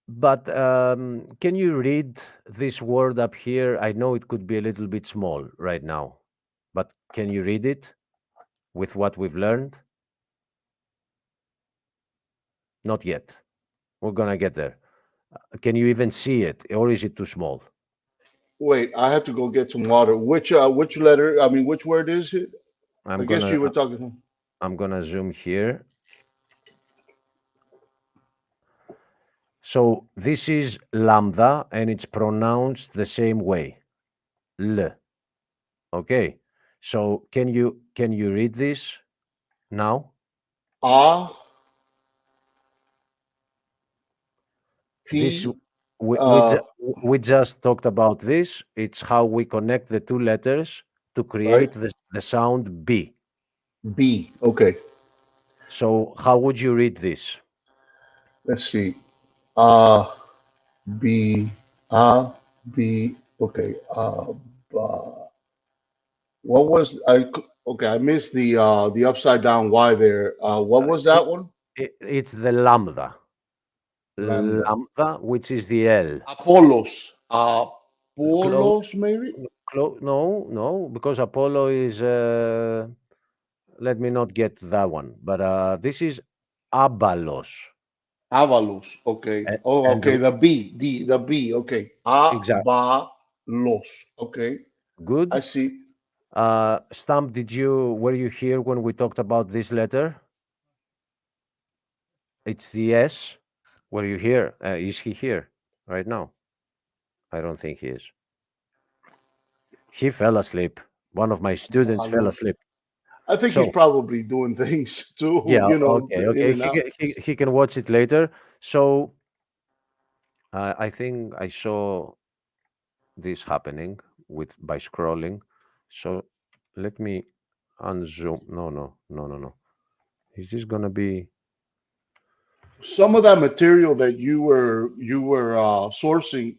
but can you read this word up here? I know it could be a little bit small right now, but can you read it with what we've learned? Not yet. We're going to get there. Can you even see it, or is it too small? Wait, I have to go get some water. Which letter? I mean, which word is it? I I'm going guess to you were talking. I'm going to zoom here. So this is lambda and it's pronounced the same way. L. Okay. So can you read this now? A This P we we just talked about this. It's how we connect the two letters to right? create the sound B. B. Okay. So how would you read this? Let's see. Uh B A B. Okay. What was I? Okay, I missed the upside down Y there. What was It, that one? it's the lambda. Lambda. Lambda, which is the L. Apollos. Close, Apollos, maybe. no, no, because Apollo is. Let me not get that one, but this is Abalos, Avalos. Okay. Oh, and okay. The B. The B. Okay. exact Avalos. Okay. I good. see. Stamp, were you here when we talked about this letter? It's the S. Were you here? Is he here right now? I don't think he is. He fell asleep. One of my students fell Avalos. asleep. I think he's So probably doing things too. yeah, You know, okay, in okay. and out. He can watch it later. So I think I saw this happening with by scrolling. So let me unzoom. No, no, no, no, no. Is this gonna be? Some of that material that you were sourcing,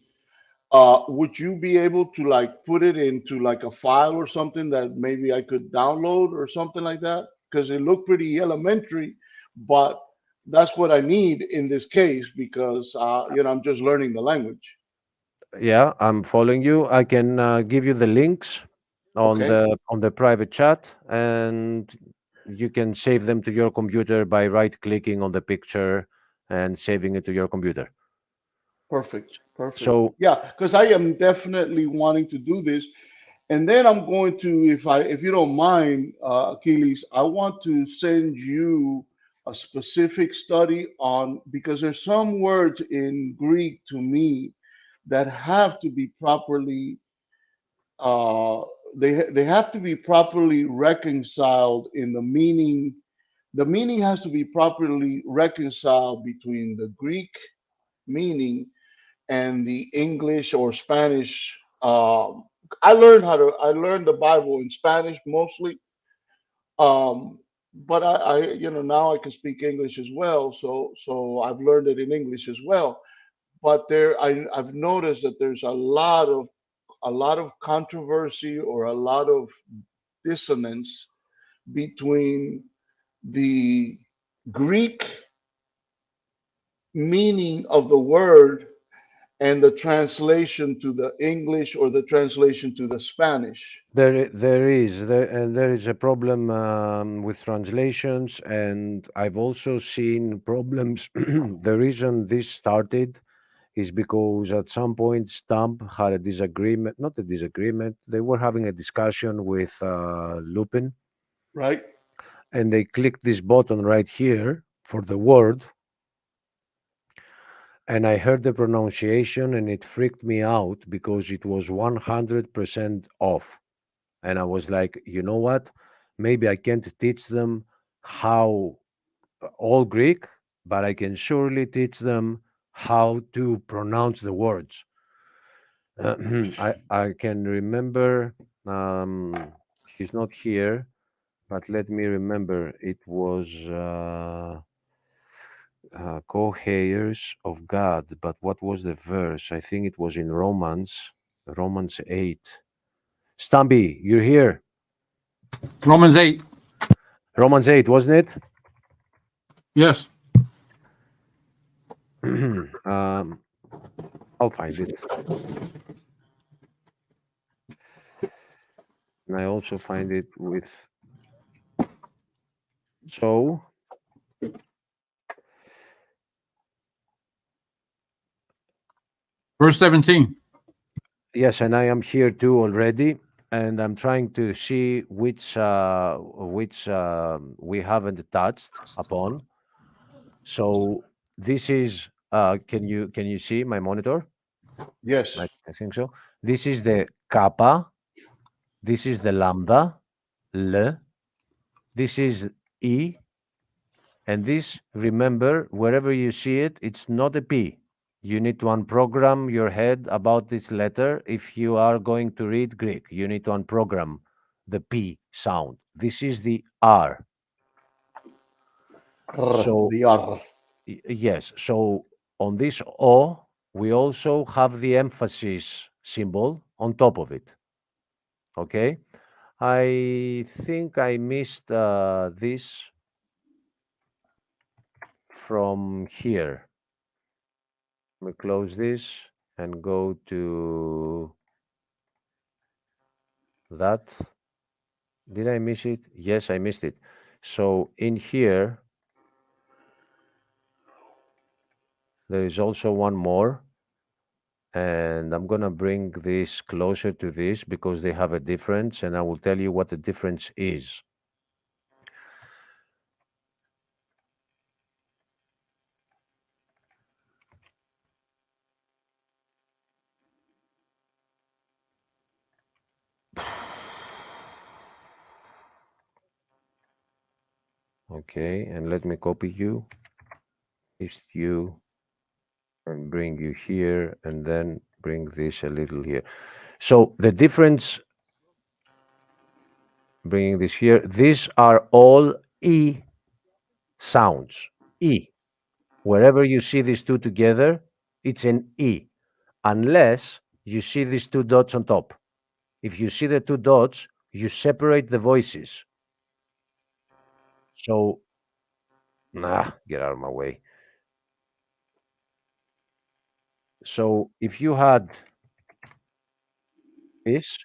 would you be able to like put it into like a file or something that maybe I could download or something like that? Because it looked pretty elementary, but that's what I need in this case because you know I'm just learning the language. Yeah, I'm following you. I can give you the links Okay, on the private chat, and you can save them to your computer by right clicking on the picture and saving it to your computer. perfect, perfect. So Yeah, because I am definitely wanting to do this. And then I'm going to, if you don't mind, Achilles, I want to send you a specific study on because there's some words in Greek to me that have to be properly uh, they have to be properly reconciled in the meaning. The meaning has to be properly reconciled between the Greek meaning and the English or Spanish. I learned the Bible in Spanish mostly, but you know now I can speak English as well. So I've learned it in English as well. But I've noticed that there's a lot of controversy or a lot of dissonance between the Greek meaning of the word and the translation to the English or the translation to the Spanish. There is a problem with translations, and I've also seen problems. The reason this started is because at some point Stump had a disagreement, not a disagreement. They were having a discussion with Lupin, Right? and they clicked this button right here for the word, and I heard the pronunciation, and it freaked me out because it was 100% off. And I was like, you know what? Maybe I can't teach them how all Greek, but I can surely teach them how to pronounce the words. I can remember. He's not here, but let me remember. It was co-heirs of God. But what was the verse? I think it was in Romans 8. Stambi, you're here. Romans 8. Romans 8, wasn't it? Yes. um, I'll find it. And I also find it with. So, Verse 17. yes, and I am here too already, and I'm trying to see which we haven't touched upon. So this is. Can you see my monitor? Yes. I think so. This is the kappa. This is the lambda, l. This is e, and this. Remember, wherever you see it, it's not a p. You need to unprogram your head about this letter if you are going to read Greek. You need to unprogram the P sound. This is the R. So, The R. yes. So, on this O, we also have the emphasis symbol on top of it. Okay. I think I missed this from here. Let me close this and go to that. Did I miss it? Yes, I missed it. So in here, there is also one more. And I'm going to bring this closer to this because they have a difference. And I will tell you what the difference is. Okay. And let me copy you, paste you, and bring you here. And then bring this a little here. So the difference, bringing this here, these are all E sounds. E. Wherever you see these two together, it's an E, unless you see these two dots on top. If you see the two dots, you separate the voices. So, get out of my way. So, if you had this,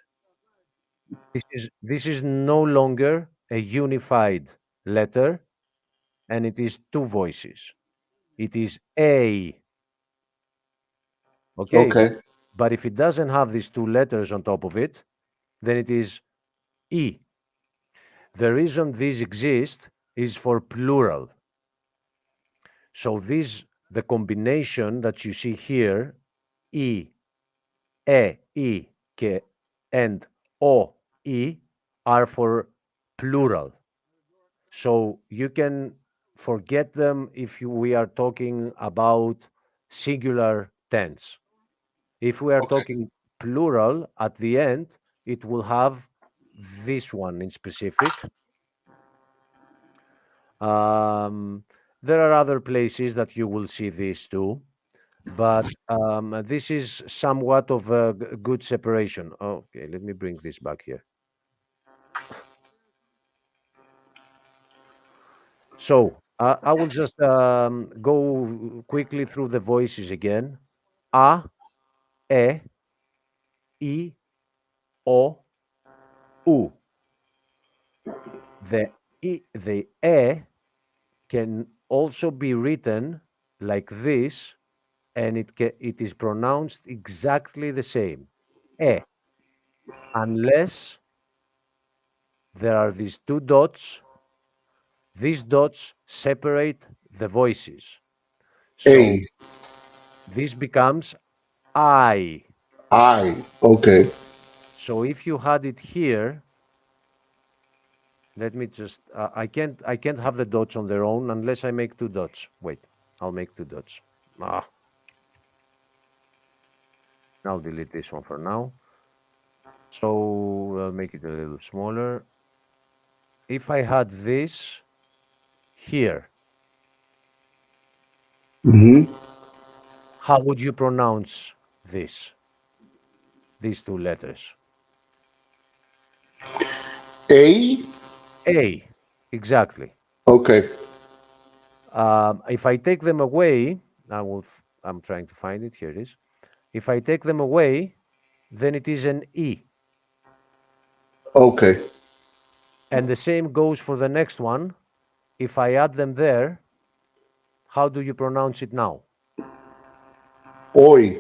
this is no longer a unified letter, and it is two voices. It is A. Okay. Okay. But if it doesn't have these two letters on top of it, then it is E. The reason these exist is for plural. So the combination that you see here, E, E, K, and O, E, are for plural. So you can forget them if we are talking about singular tense. If we are Okay. talking plural at the end, it will have this one in specific. Um, there are other places that you will see this too, but this is somewhat of a good separation. Okay, let me bring this back here. So I will just go quickly through the voices again. A, E, I, O, U. The E can also be written like this, and it is pronounced exactly the same. E, unless there are these two dots. These dots separate the voices. So A, this becomes I. I. Okay. So if you had it here, let me just, I can't have the dots on their own unless I make two dots. Wait, I'll make two dots. Ah, I'll delete this one for now. So I'll make it a little smaller. If I had this here, Mm-hmm. how would you pronounce these two letters? A. A, exactly. Okay. If I take them away, I'm trying to find it. Here it is. If I take them away, then it is an E. Okay. And the same goes for the next one. If I add them there, how do you pronounce it now? Oi.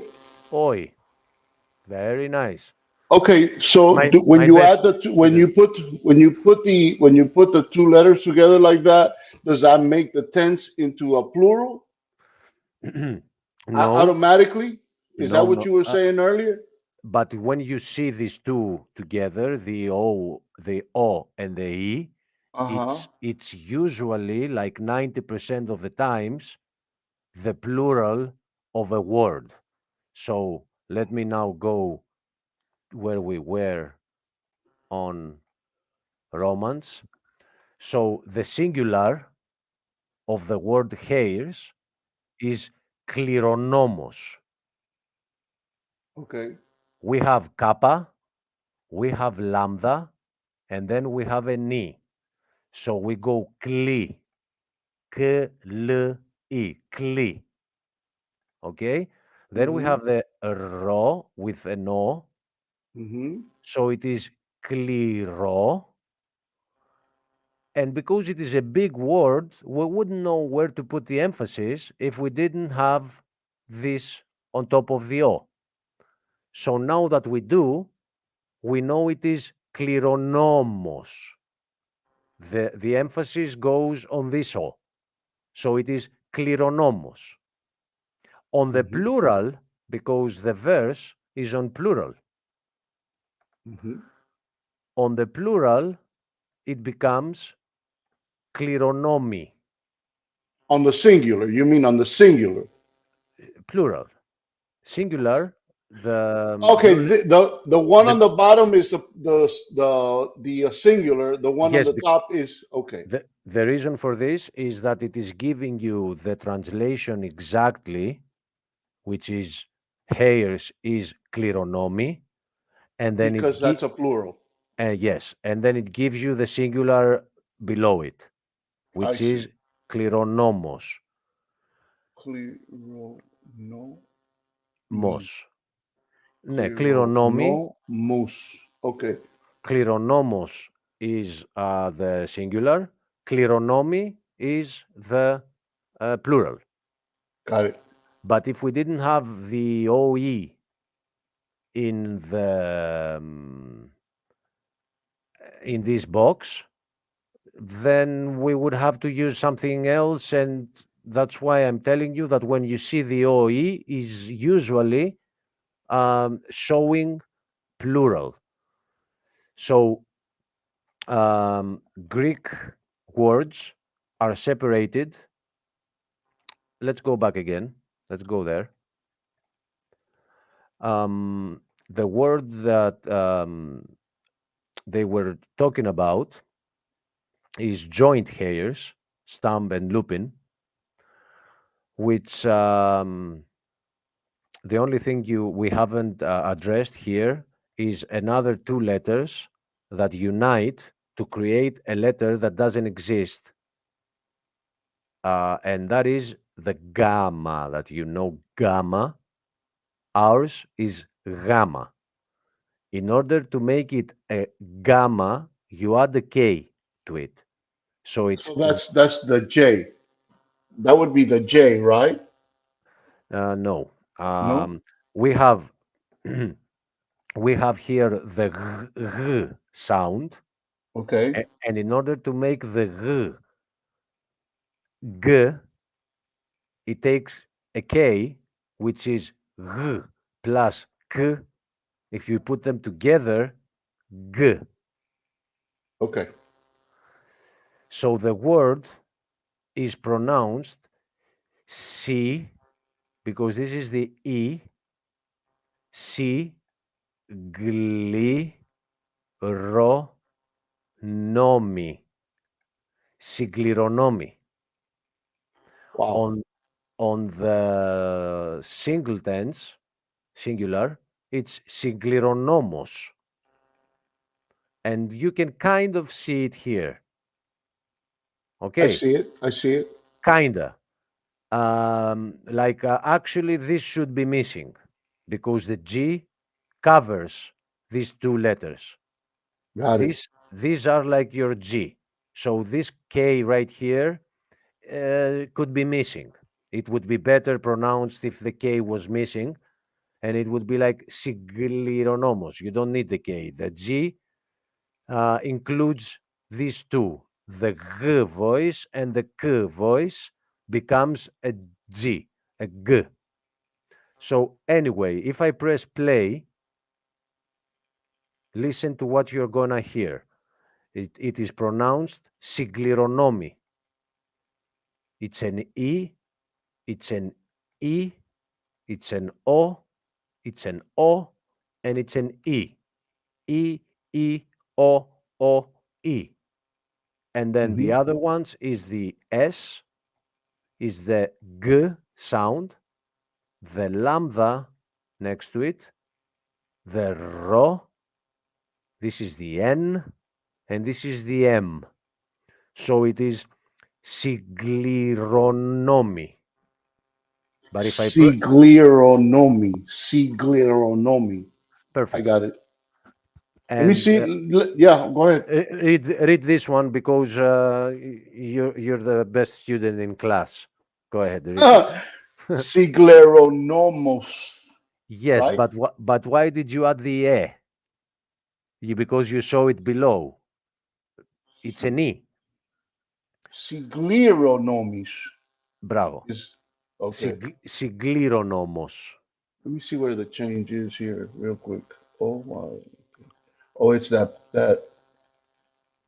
Oi. Very nice. Okay. So My when my you best add the two, student. when you put the two letters together like that, does that make the tense into a plural No, automatically? Is no, that what no. you were saying earlier? But when you see these two together, the O and the E, Uh huh. it's usually like 90% of the times the plural of a word. So let me now go where we were on Romance. So the singular of the word hairs is klironomos. Okay. We have kappa, we have lambda, and then we have a ni. So we go kli, k, l, I, kli. Okay? Then we Mm-hmm. have the ro with an o. Mm-hmm. So it is kliro. And because it is a big word, we wouldn't know where to put the emphasis if we didn't have this on top of the O. So now that we do, we know it is klironomos. The emphasis goes on this O. So it is klironomos. On the Mm-hmm. plural, because the verse is on plural. Mm-hmm. On the plural, it becomes klironomi, On the singular. You mean on the singular? plural. Singular, the Okay. you're The one on the the bottom is the singular. The one on yes, the top is okay. the reason for this is that it is giving you the translation exactly, which is hairs is klironomi, and then Because that's a plural. yes, and then it gives you the singular below it, I which see. is klironomos, Clear no mos. me. Ne, Clear klironomi, no moose. Okay. klironomos is the singular, klironomi is the plural. Got it. But if we didn't have the OE in in this box, then we would have to use something else, and that's why I'm telling you that when you see the OE is usually showing plural. So Greek words are separated. Let's go back again. Let's go there. The word that they were talking about is joint hairs, stump and lupin, which the only thing we haven't addressed here is another two letters that unite to create a letter that doesn't exist, and that is the gamma. That you know, gamma. Ours is gamma. In order to make it a gamma, you add a K to it. So it's So that's the J. That would be the J, right? no. No? We have we have here the r sound, Okay. and in order to make the r g, it takes a K, which is r plus k. If you put them together, g. Okay. So the word is pronounced C, because this is the E, C, gli, ro, nomi, siglironomi. Wow. On on the single tense, singular, it's siglironomos, and you can kind of see it here. I Okay, see it. I see it. kinda. Like actually, this should be missing because the G covers these two letters. Got it. These are like your G. So this K right here could be missing. It would be better pronounced if the K was missing, and it would be like siglironomos. You don't need the K. The G includes these two. The G voice and the K voice becomes a G, a G. So anyway, if I press play, listen to what you're gonna hear. It is pronounced siglironomi. It's an E, it's an E, it's an O, it's an O, and it's an E. E, E, O, O, E. And then the Hmm. other ones is the S, is the G sound, the lambda next to it, the Ro, this is the N, and this is the M. So it is siglironomi. But if I put Siglironomi. Siglironomi. I perfect, got it. Let me and see. Yeah, go ahead. read this one because you're the best student in class. Go ahead, read this. Sigleronomos. Yes, Right? but but why did you add the e? Because you saw it below. It's an e. Siglironomis Bravo. is okay. Siglironomos. Let me see where the change is here, real quick. Oh my. Oh, it's that.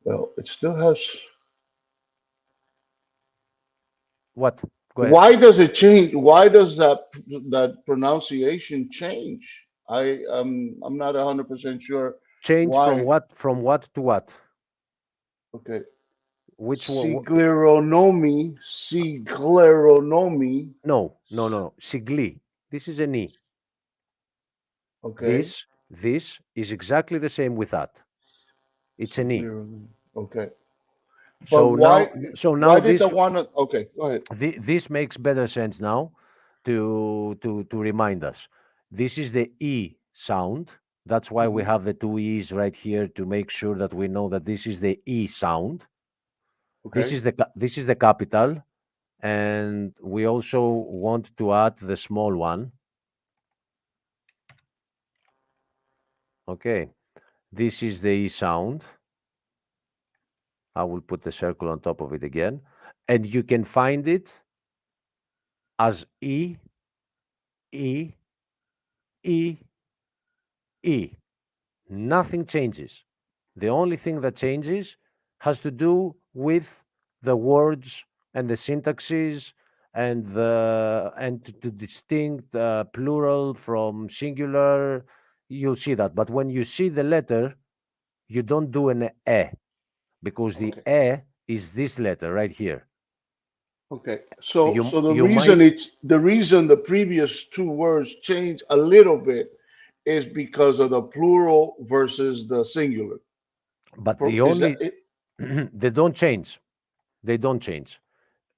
Well, it still has. What? Go ahead. Why does it change? Why does that pronunciation change? I'm not 100% sure Change from why. what? From what to what? Okay. Which one? Sigleronomi. No, no, no, no. Sigli. This is an e. Okay. This is exactly the same with that. It's an e. Sigleronomi. Okay. But So now, so now why did the this one? Okay, go ahead. this makes better sense now to remind us. This is the e sound. That's why we Hmm. have the two e's right here to make sure that we know that this is the e sound. This Okay. is the this is the capital, and we also want to add the small one. Okay, this is the e sound. I will put the circle on top of it again, and you can find it as e, e, e, e. Nothing changes. The only thing that changes has to do with the words and the syntaxes and to distinct plural from singular. You'll see that. But when you see the letter, you don't do an e, because the Okay. e is this letter right here. Okay. So the You reason might, the previous two words change a little bit is because of the plural versus the singular. but the Is that only it? they don't change. They don't change.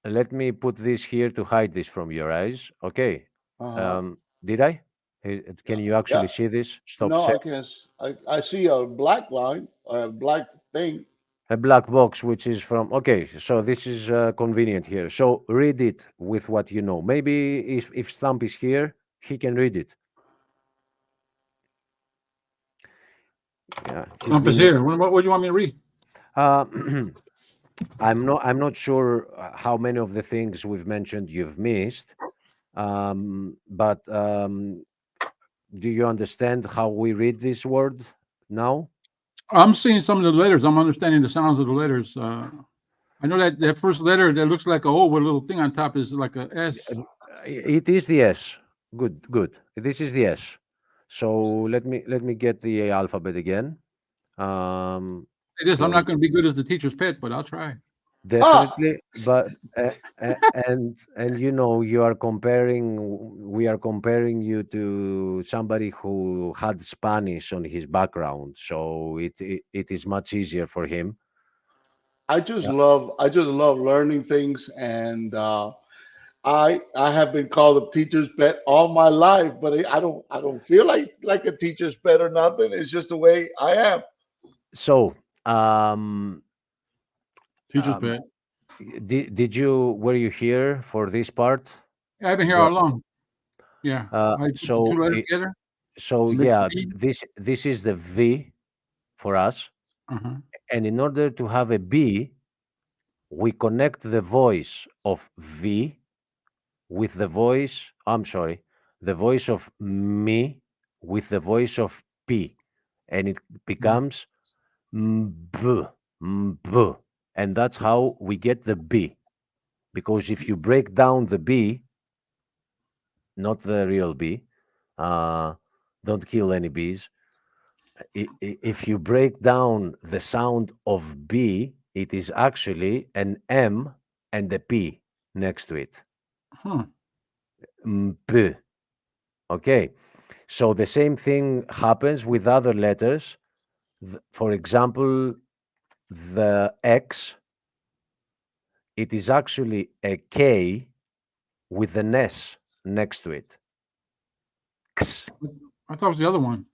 Let me put this here to hide this from your eyes. Okay. Uh-huh. Did I? Can you Yeah. actually see this? Stop No, share. I can't. I see a black line, or a black thing. A black box, which is from. Okay, so this is convenient here. So read it with what you know. Maybe if Stump is here, he can read it. Yeah, he's Trump is been. here. What do you want me to read? Uh, I'm not sure how many of the things we've mentioned you've missed. But do you understand how we read this word now? I'm seeing some of the letters. I'm understanding the sounds of the letters. I know that first letter that looks like a O with a little thing on top is like a S. It is the S. Good, good. This is the S. So let me get the alphabet again. Um, It is. I'm close not going to be good as the teacher's pet, but I'll try. Ah, definitely, but and you know you are comparing. We are comparing you to somebody who had Spanish on his background, so it is much easier for him. Yeah. I just love learning things, and I have been called a teacher's pet all my life, but I don't feel like a teacher's pet or nothing. It's just the way I am. So, um, Teacher's um, pet. did you were you here for this part? Yeah, I've been here The all along. Yeah. I put the two so letters together. To make yeah, the B. this is the V for us, Uh-huh. and in order to have a B, we connect the voice of V with the voice. I'm sorry, the voice of me with the voice of P, and it Mhm. becomes mb, mb, and that's how we get the B. Because if you break down the B, not the real B, uh, don't kill any bees. If you break down the sound of B, it is actually an M and a P next to it. Huh. Mp. Okay. So the same thing happens with other letters. For example, the X, it is actually a K with an S next to it. X. I thought it was the other one.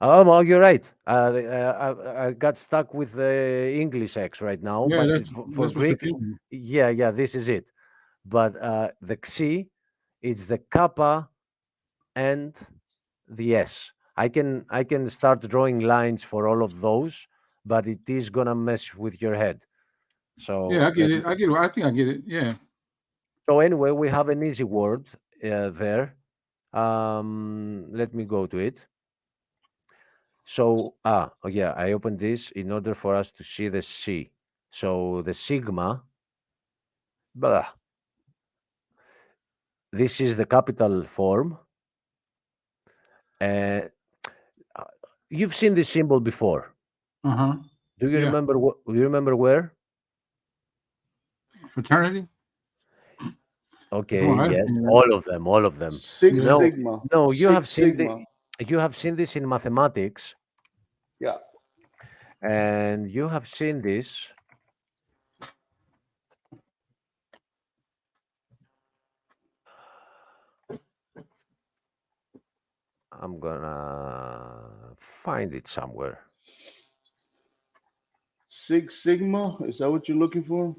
Oh, well, you're right. I got stuck with the English X right now, Yeah, but for that's what's Greek, confusing. yeah, this is it. But the Xi, it's the kappa and the S. I can start drawing lines for all of those, but it is gonna mess with your head. Yeah, So I get it. I get it. I think I get it. Yeah. anyway, we have an easy word there. Let me go to it. So oh yeah, I opened this in order for us to see the C. So the sigma, blah, this is the capital form. Uh, uh, you've seen this symbol before. Uh-huh. Do you Yeah. remember what? Do you remember where? Fraternity. That's the Okay, one I yes, remember. all of them, all of them. Six Yeah. No, Sigma. no, Six Sigma. you have seen this in mathematics, Yeah. and you have seen this. I'm gonna find it somewhere. Six Sigma. Is that what you're looking for?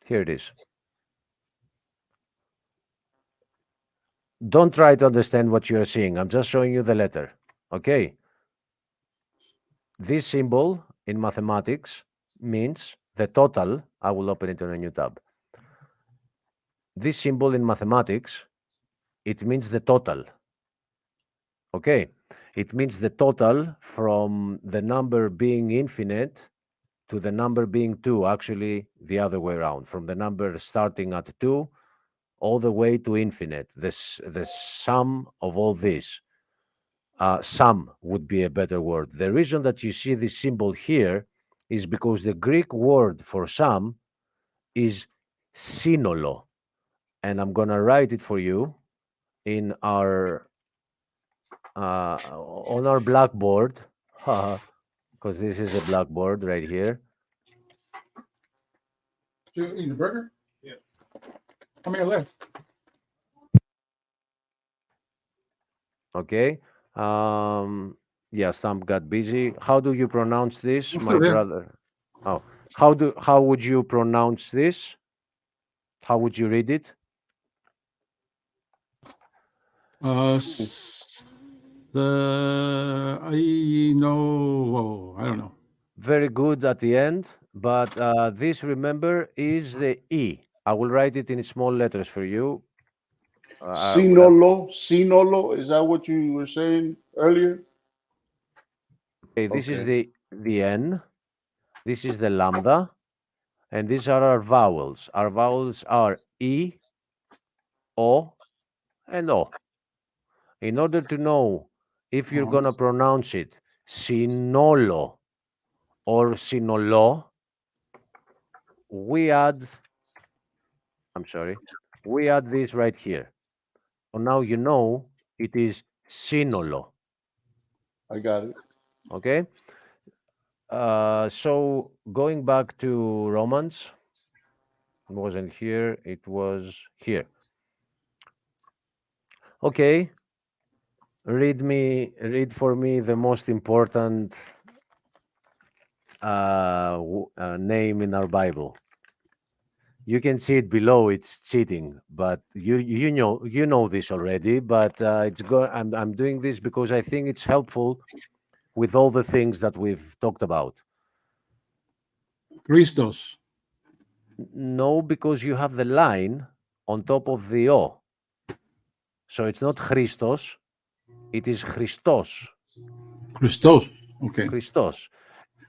Here it is. Don't try to understand what you are seeing. I'm just showing you the letter. Okay. This symbol in mathematics means the total. I will open it on a new tab. This symbol in mathematics, it means the total. Okay. It means the total from the number being infinite to the number being 2, actually the other way around, from the number starting at 2 all the way to infinite. The sum of all this. Sum would be a better word. The reason that you see this symbol here is because the Greek word for sum is synolo. And I'm going to write it for you in our on our blackboard. because this is a blackboard right here. You eating a burger? Yeah. How many left? Okay. Yeah, Stump got busy. How do you pronounce this, I'm my still there. brother? Oh, how would you pronounce this? How would you read it? I know. Whoa, I don't know. Very good at the end, but this, remember, is the E. I will write it in small letters for you. Will have, Sinolo, Sinolo, is that what you were saying earlier? okay, this is Okay. the N. This is the lambda, and these are our vowels. Our vowels are E, O, and O. In order to know if you're Uh-huh. gonna pronounce it Sinolo or Sinolo, we add, I'm sorry, we add this right here. So now you know it is Sinolo. I got it. Okay. So going back to Romans, it wasn't here, it was here. Okay. Read for me the most important name in our Bible. You can see it below. It's cheating, but you know this already. But it's go. I'm doing this because I think it's helpful with all the things that we've talked about. Christos. No, because you have the line on top of the O. So it's not Christos, it is Christos. Christos. Okay. Christos.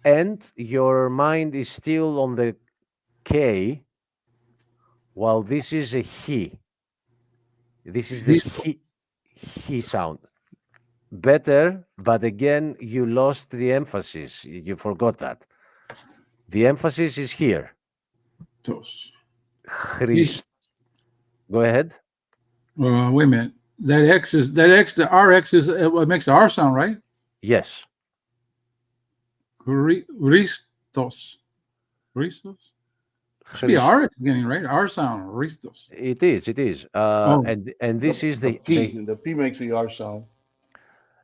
And your mind is still on the K, while this is a he. This is the Christos. he sound. Better, but again, you lost the emphasis. You forgot that. The emphasis is here. He's, Christ. Go ahead. wait a minute. That X is that X. The RX is what makes the R sound, right? Yes. Christos. Christos. Should be Christ. R at the beginning, right? R sound. Christos. It is. It is. Oh. And this is The the P. The P makes the R sound.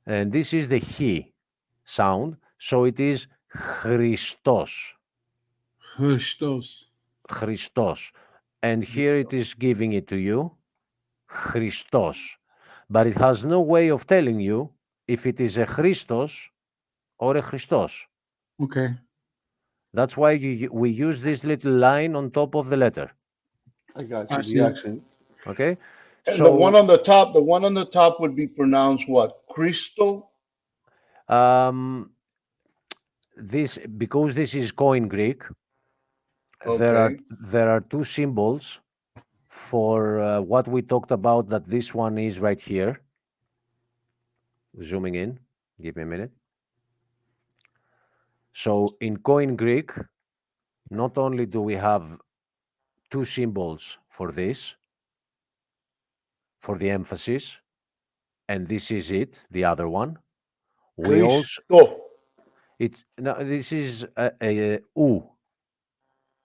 and this is the he sound. So it is Christos. Christos. Christos. And here it is giving it to you, Christos. But it has no way of telling you if it is a Christos or a Christos. Okay. That's why we use this little line on top of the letter. I got I you. see. The accent. Okay. And the one on the top, the one on the top would be pronounced what? Christo? Um, this, because this is Koine Greek, Okay. there are two symbols for what we talked about. That this one is right here. Zooming in. Give me a minute. So in Koine Greek, not only do we have two symbols for this, for the emphasis, and this is it, the other one. We also, Cristo. it's no, this is a U.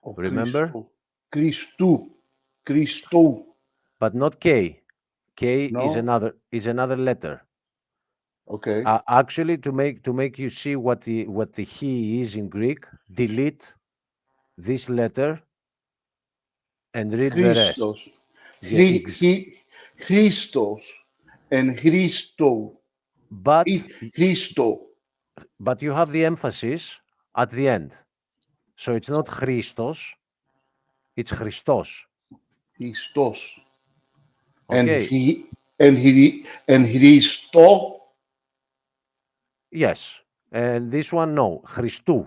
Oh, Remember? Cristo. Cristo. But not K. K is No? another letter. Okay. Actually, to make you see what the he is in Greek, delete this letter and read the rest. Christos. Yeah, Christos and Christo. but Christo. but you have the emphasis at the end, so it's not Christos, it's Christos. Christos. Okay. And Christo. Yes, and this one no, Christou.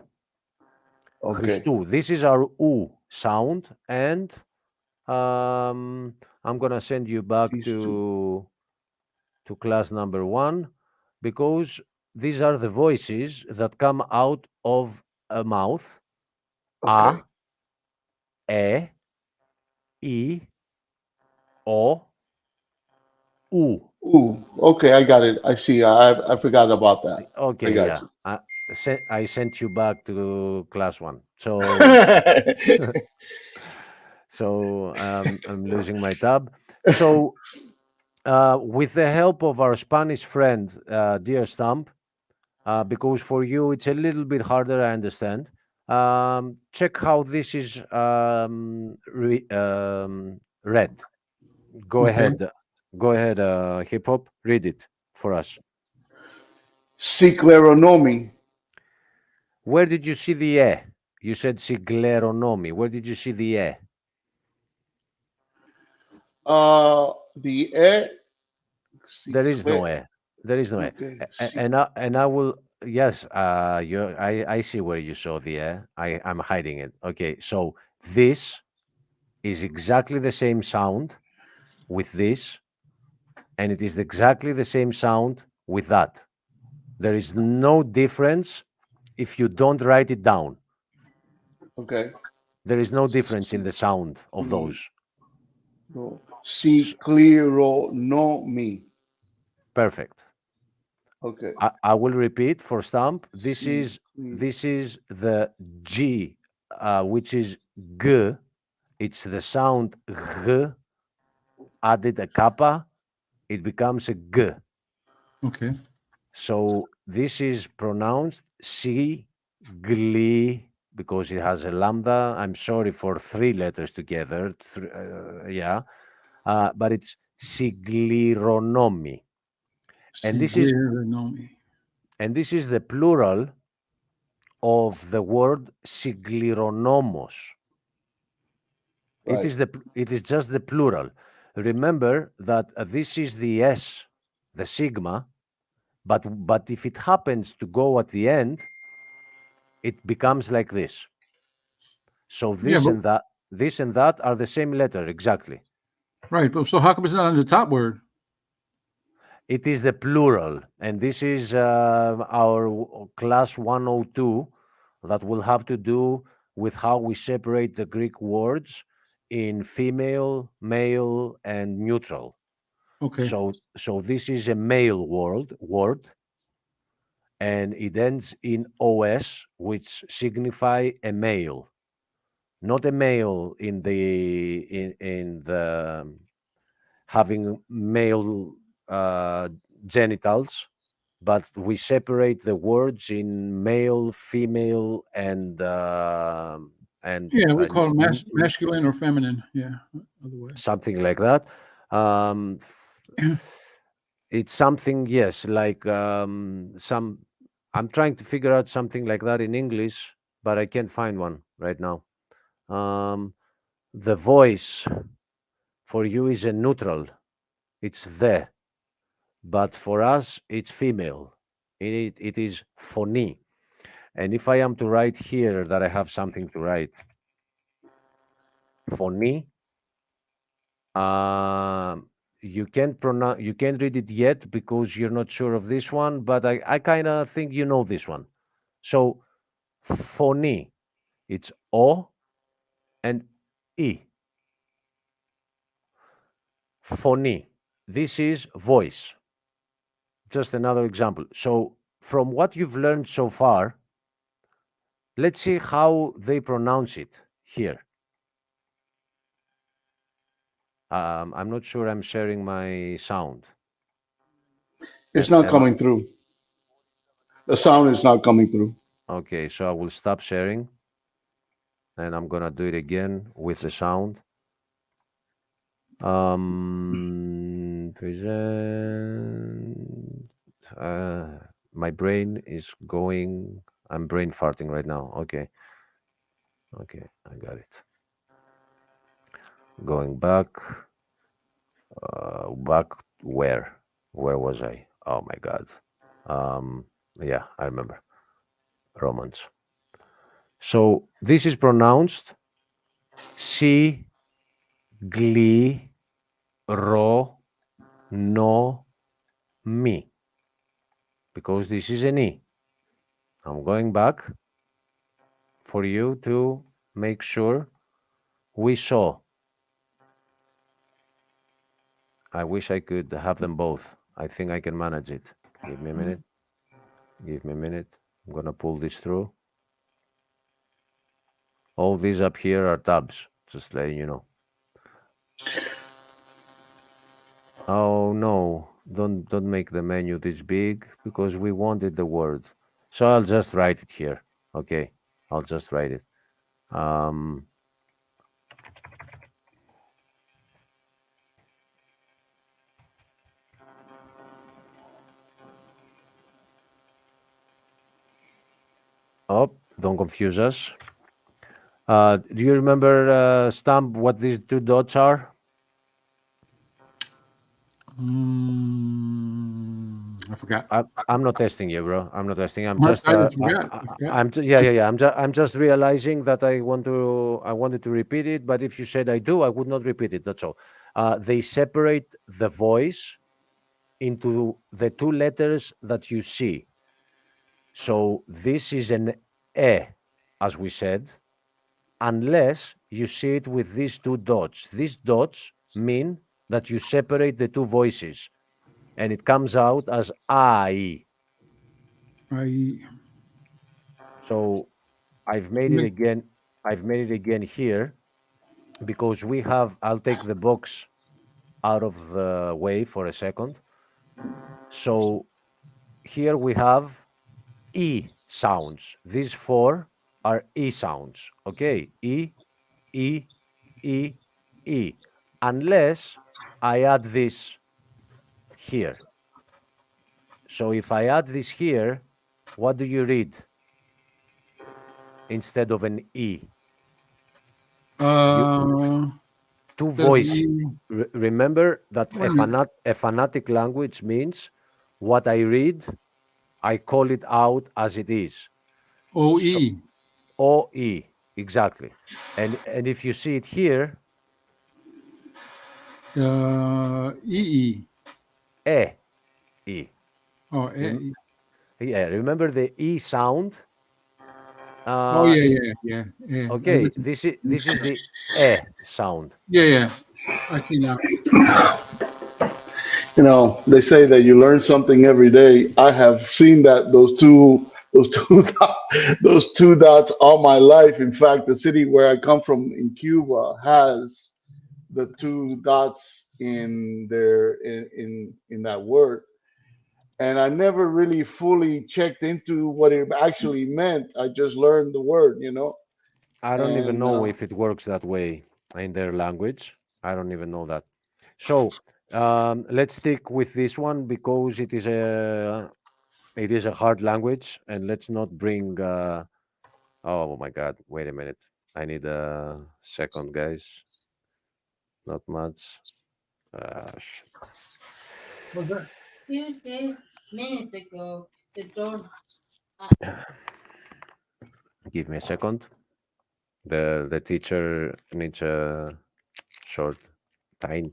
Okay. Christou. This is our U sound, and I'm gonna send you back Christo. to class number 1 because these are the voices that come out of a mouth. Okay. A, E, I, O, U. Ooh, okay, I got it. I see. I forgot about that. I Okay, got yeah. you. I sent you back to class one. So I'm losing my tab. So with the help of our Spanish friend, dear Stump, because for you it's a little bit harder, I understand. Check how this is read. Go Okay. ahead, go ahead, hip hop. Read it for us. Scleronomy. Where did you see the e? You said sigleronomy. Where did you see the e? The e. There is Cle- no e. There is no e. okay. And I will, yes. I see where you saw the e. I'm hiding it. Okay, so this is exactly the same sound with this, and it is exactly the same sound with that. There is no difference if you don't write it down. Okay. There is no difference in C- the sound of those. Scleronomy. Perfect. Okay. I will repeat for stamp. C. This is the G, which is G. It's the sound G added a kappa. It becomes a G. Okay. So this is pronounced C gli because it has a lambda. I'm sorry for three letters together. Yeah, but it's siglironomi, and Siglironomy. this is the plural of the word siglironomos. Right. It is just the plural. Remember that this is the S, the sigma, but if it happens to go at the end, it becomes like this. So Yeah, but this and that are the same letter exactly. right. But so how come it's not on the top word? It is the plural, and this is our class 102 that will have to do with how we separate the Greek words in female, male, and neutral. Okay. So this is a male word, and it ends in os, which signify a male, not a male in the having male genitals, but we separate the words in male, female, and Yeah, we call it masculine or feminine. Yeah. Otherwise. something like that. Um, it's something, yes, like some. I'm trying to figure out something like that in English, but I can't find one right now. Um, the voice for you is a neutral. It's the, but for us it's female. It is phony. And if I am to write here that I have something to write, phony, um, you can't read it yet because you're not sure of this one, but I kind of think you know this one. So phony, it's O and E. Phony. This is voice. Just another example. So from what you've learned so far, let's see how they pronounce it here. I'm not sure I'm sharing my sound. It's not Am I? coming through. The sound is not coming through. Okay, so I will stop sharing and I'm gonna do it again with the sound. Present. My brain is going. I'm brain farting right now. Okay, okay, I got it. Going back. Back where? Where was I? Oh my God. Um, yeah, I remember. Romans. So this is pronounced si, gli, ro, no, mi, because this is an e. I'm going back for you to make sure we saw. I wish I could have them both. I think I can manage it. Give me a minute. Give me a minute. I'm gonna pull this through. All these up here are tabs. Just letting you know. Oh no! Don't make the menu this big because we wanted the word. So I'll just write it here. Okay, I'll just write it. Um, oh, don't confuse us. Do you remember, Stump, what these two dots are? I forgot. I'm not testing you, bro. I'm not testing. I'm I, just I forgot. I forgot. yeah. I'm just realizing that I wanted to repeat it, but if you said I do, I would not repeat it. That's all. They separate the voice into the two letters that you see. So this is an e, as we said, unless you see it with these two dots. These dots mean that you separate the two voices, and it comes out as I. I So I've made it again. I've made it again here because we have. I'll take the box out of the way for a second. So here we have E sounds. These four are E sounds. Okay, E, E, E, E. Unless I add this here. So if I add this here, what do you read instead of an E? You two that'll voices. be Remember that wait a minute. a phonetic language means what I read, I call it out as it is. So OE. OE, exactly. And if you see it here, EE. E, E. Oh, Rem- yeah, remember the E sound? oh yeah, Is yeah. I okay. listen. This is the E sound. Yeah. I see now. You know, they say that you learn something every day. I have seen that those two those two dots all my life. In fact, the city where I come from in Cuba has the two dots in their in that word, and I never really fully checked into what it actually meant. I just learned the word, you know. I don't even And know if it works that way in their language. I don't even know that. So let's stick with this one because it is a hard language, and let's not bring. Oh my God! Wait a minute. I need a second, guys. Not much. Shit. What's that? Few days, minutes ago, the door. Give me a second. The teacher needs a short, tiny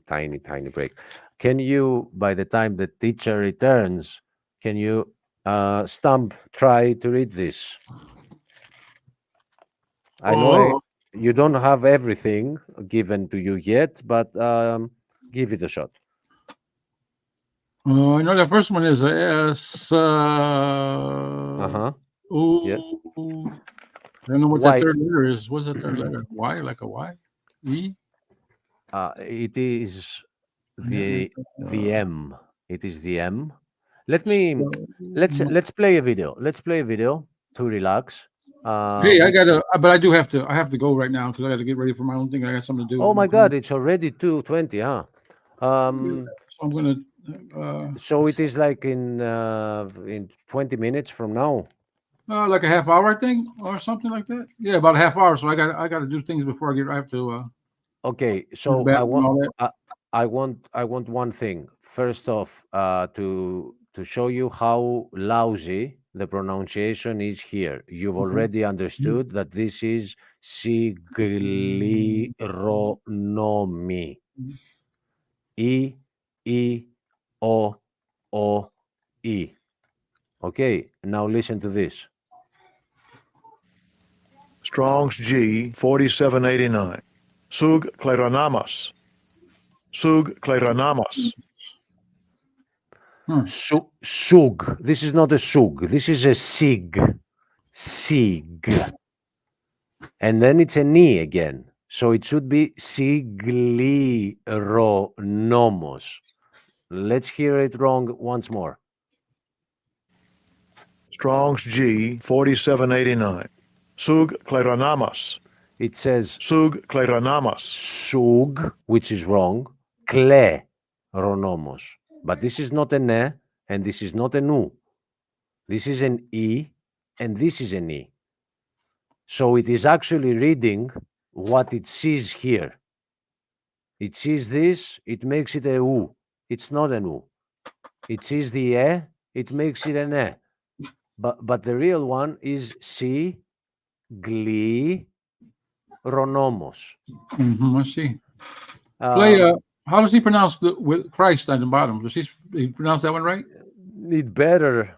break. Can you, by the time the teacher returns, can you Stump try to read this? I know Oh, you don't have everything given to you yet, but give it a shot. I know the first one is a S. Uh-huh. Yeah. Ooh. I don't know what that Why? third letter is. What's that third letter? Y, like a Y? E? It is Yeah, the M. It is the M. Let me so- let's play a video. Let's play a video to relax. Hey, I We gotta, but I do have to. I have to go right now because I got to get ready for my own thing. I got something to do. Oh my God, it's already 2:20, huh? Um, So I'm gonna. so it is like in 20 minutes from now. Like a half hour, I think, or something like that. Yeah, about a half hour. So I got to do things before I get. I have to Okay, go to so bed and all that. I want one thing. First off, to show you how lousy the pronunciation is here. You've Okay. already understood that this is siglironomy. E E O O E. Okay, now listen to this. Strong's G 4789. Sug kleronamas. Sug kleranamos. Sug. This is not a sug. This is a sig. Sig. And then it's an E again. So it should be siglironomos. Let's hear it wrong once more. Strong's G 4789. Sug kleranamos. It says Sug kleranamos. sug, which is wrong, kleronomos. But this is not an E, and this is not an U. This is an E, and this is an E. So it is actually reading what it sees here. It sees this, it makes it a U. It's not an U. It sees the E, it makes it an E. But the real one is si gli ronomos. I see. Play, how does he pronounce the with Christ on the bottom? Does he pronounce that one right? It better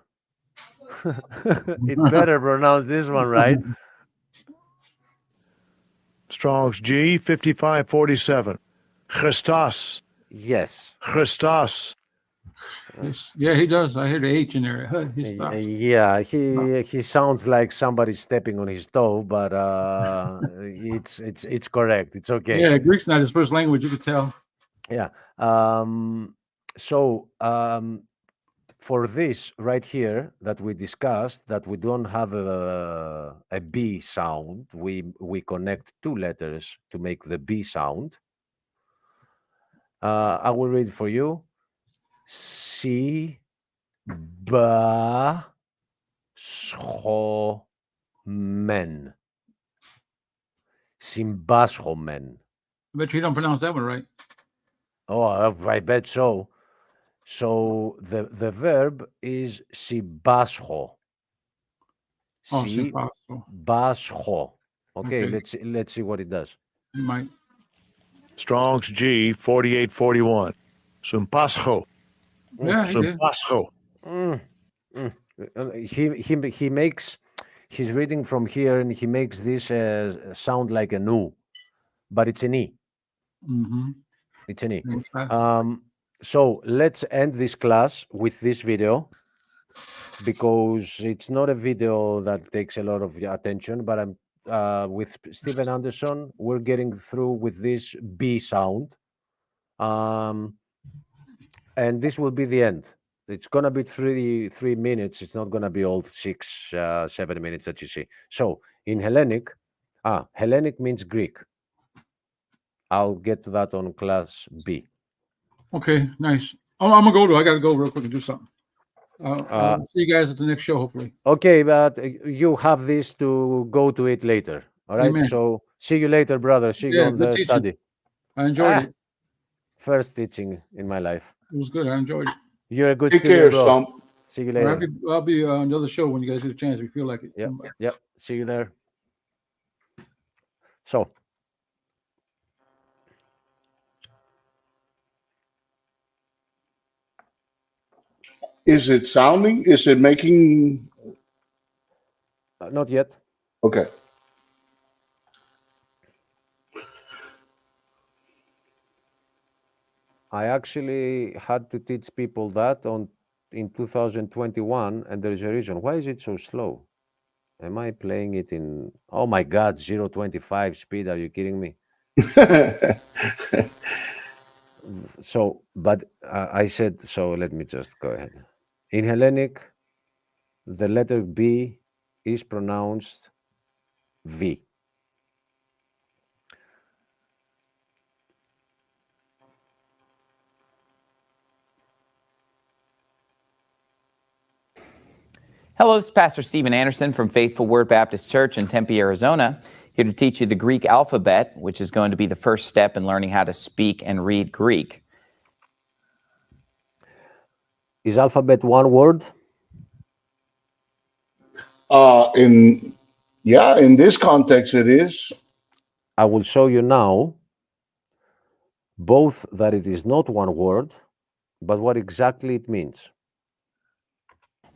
it better pronounce this one right. Strong's G 5547. Christos. Yes. Christos. Yes. Yeah, he does. I hear the H in there. His stuff. Yeah, he sounds like somebody stepping on his toe, but it's correct. It's okay. Yeah, Greek's not his first language. You could tell. Yeah. For this right here that we discussed, that we don't have a B sound, we connect two letters to make the B sound. I will read for you. Si ba schomen. Symbaschomen. I bet you don't pronounce that one right. Oh, I bet so. So the verb is sibascho. Oh, Symbascho. Bascho. Okay, Okay. let's see what it does. You might. Strong's G 4841. Sumpascho. Yeah, he did. Sumpascho. He makes, he's reading from here and he makes this sound like a nu, but it's an E. Mm-hmm. It's an E. Okay. So let's end this class with this video, because it's not a video that takes a lot of your attention, but I'm with Stephen Anderson, we're getting through with this B sound. And this will be the end. It's gonna be 3 minutes. It's not gonna be all 6, 7 minutes that you see. So in Hellenic, Hellenic means Greek. I'll get to that on class B. Okay, nice. I'm gonna go. I gotta go real quick and do something. I'll see you guys at the next show, hopefully. Okay, but you have this to go to it later. All right. Amen. So see you later, brother. See you Yeah, on good the teaching. study. I enjoyed it. First teaching in my life. It was good. I enjoyed it. You're a good Take student, care, bro. Stump. See you I'll later. be on another show when you guys get a chance if you feel like it. Yep. Come by. Yep. See you there. So. Is it sounding? Is it making? Not yet. Okay. I actually had to teach people that in 2021, and there is a reason. Why is it so slow? Am I playing it in? Oh my God, 0.25 speed? Are you kidding me? So, but I said so. Let me just go ahead. In Hellenic, the letter B is pronounced V. Hello, this is Pastor Stephen Anderson from Faithful Word Baptist Church in Tempe, Arizona, here to teach you the Greek alphabet, which is going to be the first step in learning how to speak and read Greek. Is alphabet one word? In this context, it is. I will show you now both that it is not one word, but what exactly it means.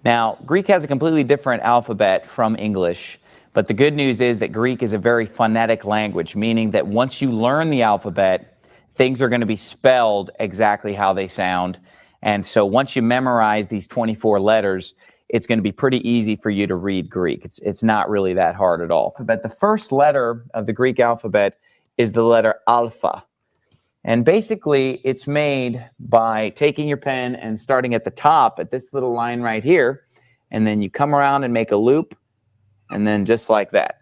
Now, Greek has a completely different alphabet from English, but the good news is that Greek is a very phonetic language, meaning that once you learn the alphabet, things are going to be spelled exactly how they sound. And so once you memorize these 24 letters, it's going to be pretty easy for you to read Greek. It's not really that hard at all. But the first letter of the Greek alphabet is the letter alpha. And basically, it's made by taking your pen and starting at the top at this little line right here, and then you come around and make a loop, and then just like that.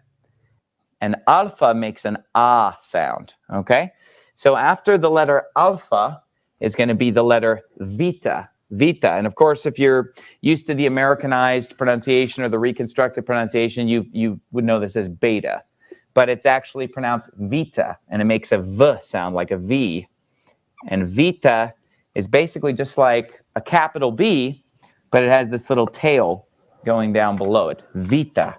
And alpha makes an ah sound, okay? So after the letter alpha is going to be the letter vita, vita. And of course, if you're used to the Americanized pronunciation or the reconstructed pronunciation, you would know this as beta. But it's actually pronounced vita, and it makes a V sound, like a V. And vita is basically just like a capital B, but it has this little tail going down below it, vita.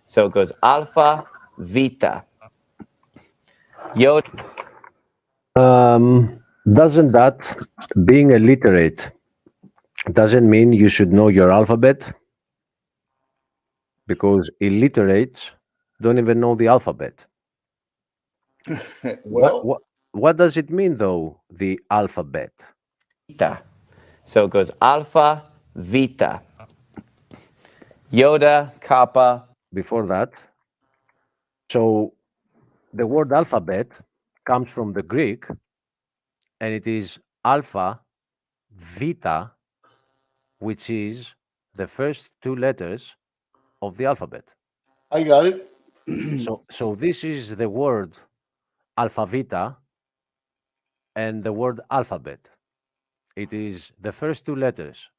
So it goes alpha, vita. Yoda. Doesn't that, being illiterate, doesn't mean you should know your alphabet? Because illiterates don't even know the alphabet. Well, What does it mean, though, the alphabet? Vita. So it goes alpha, vita. Yoda, kappa. Before that, so the word alphabet comes from the Greek, and it is alpha, vita, which is the first two letters of the alphabet. I got it. So this is the word alphavita and the word alphabet. It is the first two letters.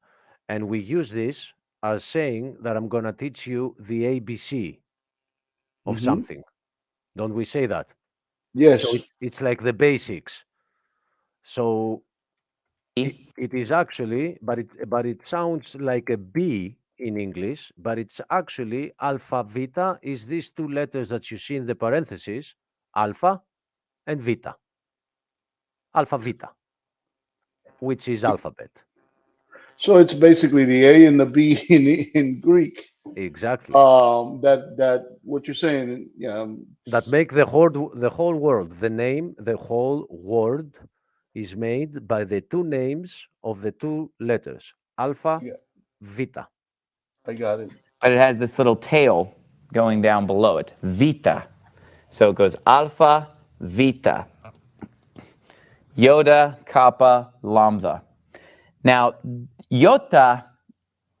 And we use this as saying that I'm going to teach you the ABC of Mhm. something. Don't we say that? Yes. So it's like the basics. So it is actually, but it sounds like a B in English, but it's actually alpha vita is these two letters that you see in the parentheses, alpha and vita. Alpha vita, which is alphabet. So it's basically the A and the B in Greek. Exactly. That what you're saying, That make the whole word, the name, the whole word is made by the two names of the two letters, alpha, Yeah, vita. I got it. But it has this little tail going down below it, vita. So it goes alpha, vita. Yoda, kappa, lambda. Now, iota,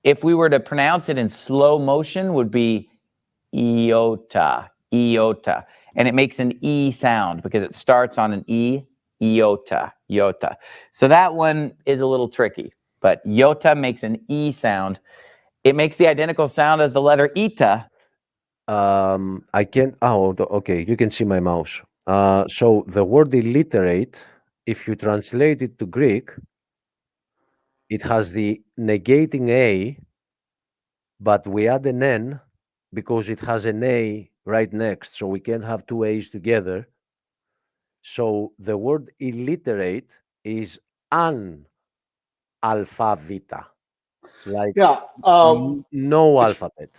if we were to pronounce it in slow motion, would be iota, iota. And it makes an E sound because it starts on an E, iota, iota. So that one is a little tricky, but iota makes an E sound. It makes the identical sound as the letter eta. I can't. Oh, okay. You can see my mouse. So the word illiterate, if you translate it to Greek, it has the negating A, but we add an N because it has an A right next. So we can't have two A's together. So the word illiterate is analphavita, like Yeah. no It's alphabet.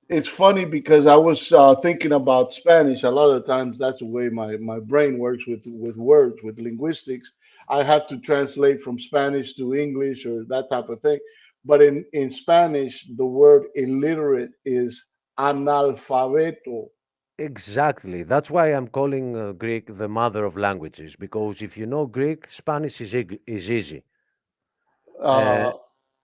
it's funny because I was thinking about Spanish. A lot of times, that's the way my brain works with words, with linguistics. I have to translate from Spanish to English or that type of thing. But in Spanish, the word illiterate is analfabeto. Exactly. That's why I'm calling Greek the mother of languages, because if you know Greek, Spanish is easy. Uh, Uh,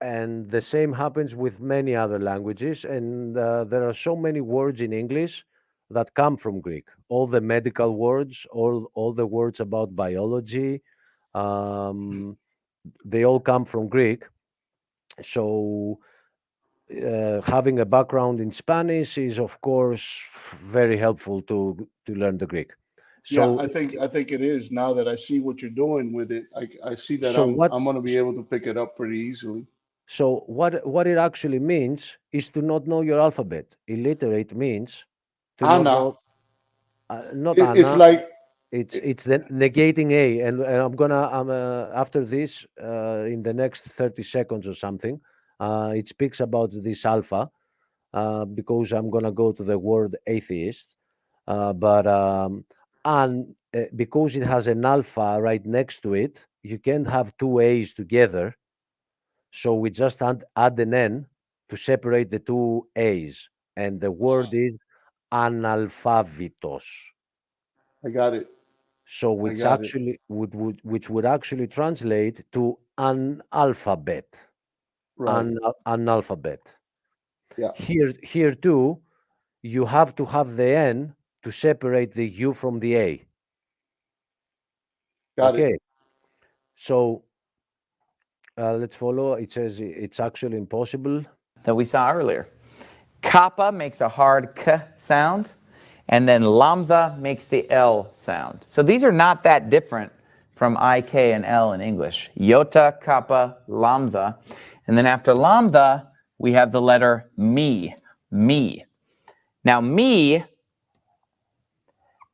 and the same happens with many other languages. And there are so many words in English that come from Greek. All the medical words, all the words about biology, um, they all come from Greek. So having a background in Spanish is, of course, very helpful to learn the Greek. yeah, So, I think it is. Now that I see what you're doing with it, I see that so what? I'm gonna be able to pick it up pretty easily. So what it actually means is to not know your alphabet. Illiterate means to not Anna, know, not it's Anna. like It's the negating A, and I'm after this in the next 30 seconds or something. It speaks about this alpha because I'm gonna go to the word atheist, but an because it has an alpha right next to it, you can't have two A's together. So we just add an N to separate the two A's. And the word is analphabetos. I got it. So I which got it. actually which would actually translate to an alphabet. Right. An alphabet. Yeah. Here too, you have to have the N to separate the U from the A. Got it. Okay. So let's follow. It says it's actually impossible. That we saw earlier. Kappa makes a hard K sound, and then lambda makes the L sound. So these are not that different from I, K, and L in English. Iota, kappa, lambda. And then after lambda, we have the letter me. Now, me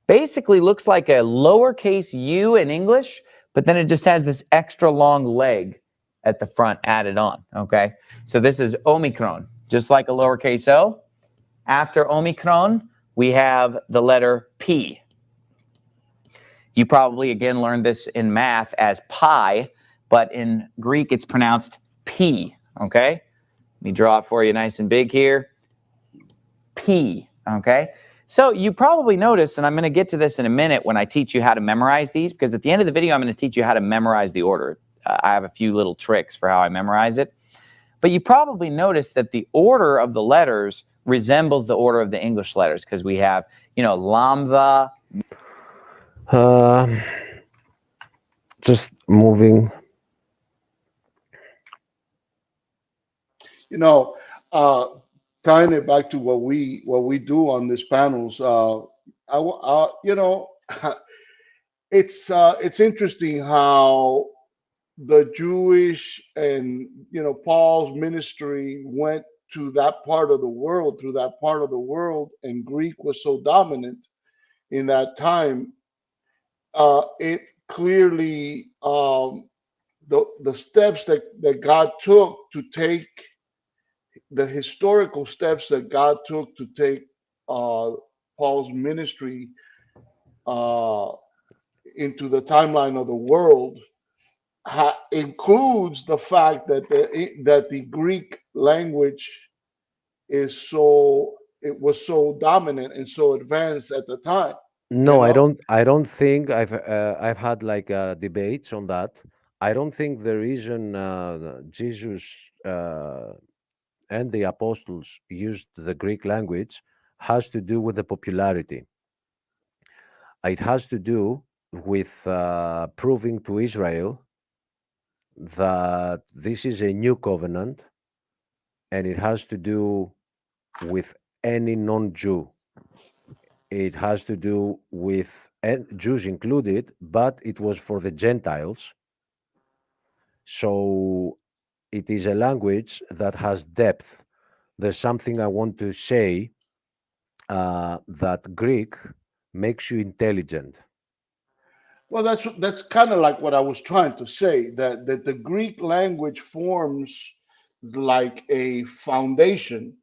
basically looks like a lowercase u in English, but then it just has this extra long leg at the front added on, okay? So this is Omicron, just like a lowercase o. After Omicron, we have the letter P. You probably, again, learned this in math as pi, but in Greek, it's pronounced P, okay? Let me draw it for you nice and big here. P, okay? So you probably noticed, and I'm going to get to this in a minute when I teach you how to memorize these, because at the end of the video, I'm going to teach you how to memorize the order. I have a few little tricks for how I memorize it. But you probably noticed that the order of the letters resembles the order of the English letters, because we have, lambda. Just moving. Tying it back to what we do on these panels, it's interesting how the Jewish and Paul's ministry went to that part of the world, through that part of the world, and Greek was so dominant in that time. It clearly, the steps that God took to take, the historical steps that God took to take Paul's ministry into the timeline of the world includes the fact that the Greek language it was so dominant and so advanced at the time. No, I don't. I don't think I've had like debates on that. I don't think the reason Jesus and the apostles used the Greek language has to do with the popularity. It has to do with proving to Israel that this is a new covenant, and it has to do with any non-Jew. It has to do with Jews included, but it was for the Gentiles. So it is a language that has depth. There's something I want to say that Greek makes you intelligent. Well, that's kind of like what I was trying to say, that the Greek language forms like a foundation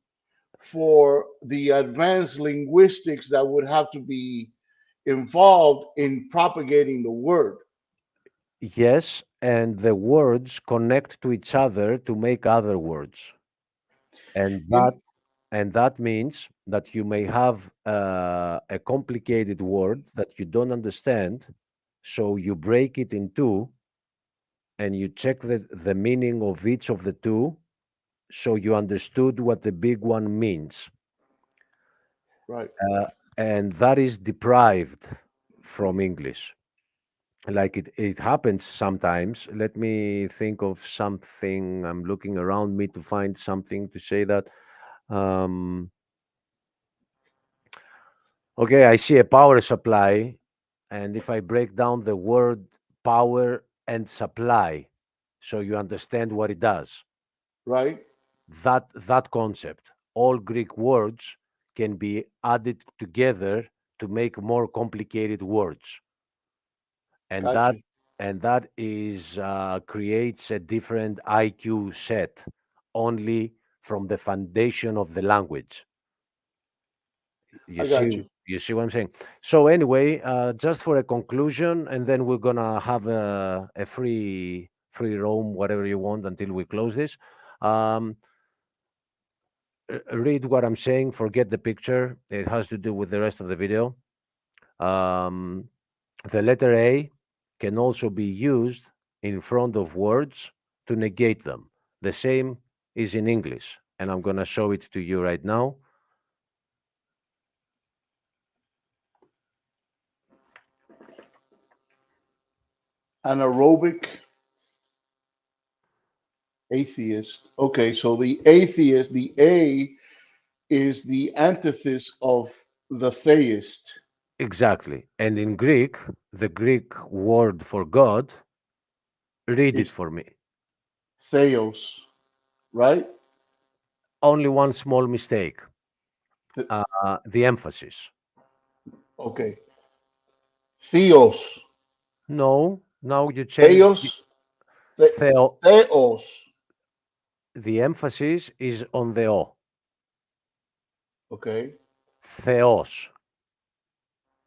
for the advanced linguistics that would have to be involved in propagating the word. Yes, and the words connect to each other to make other words. And You, that means that you may have a complicated word that you don't understand, so you break it in two and you check the meaning of each of the two, so you understood what the big one means. right. And that is deprived from English. Like it happens sometimes. Let me think of something. I'm looking around me to find something to say that. Okay, I see a power supply, and if I break down the word power and supply, so you understand what it does. Right. That concept, all Greek words can be added together to make more complicated words, and Gotcha. that is creates a different IQ set only from the foundation of the language. I got you. You see what I'm saying? So anyway, just for a conclusion, and then we're gonna have a free roam, whatever you want, until we close this. Um, Read what I'm saying. Forget the picture. It has to do with the rest of the video. Um, the letter A can also be used in front of words to negate them. The same is in English, and I'm gonna show it to you right now. Anaerobic atheist. Okay, so the atheist, the A is the antithesis of the theist. Exactly. And in Greek, the Greek word for God, read it Is for me. theos, right? Only one small mistake, Th- the emphasis. Okay. Theos. No, now you change Theos. The, theo. theos. The emphasis is on the O. Okay. Theos.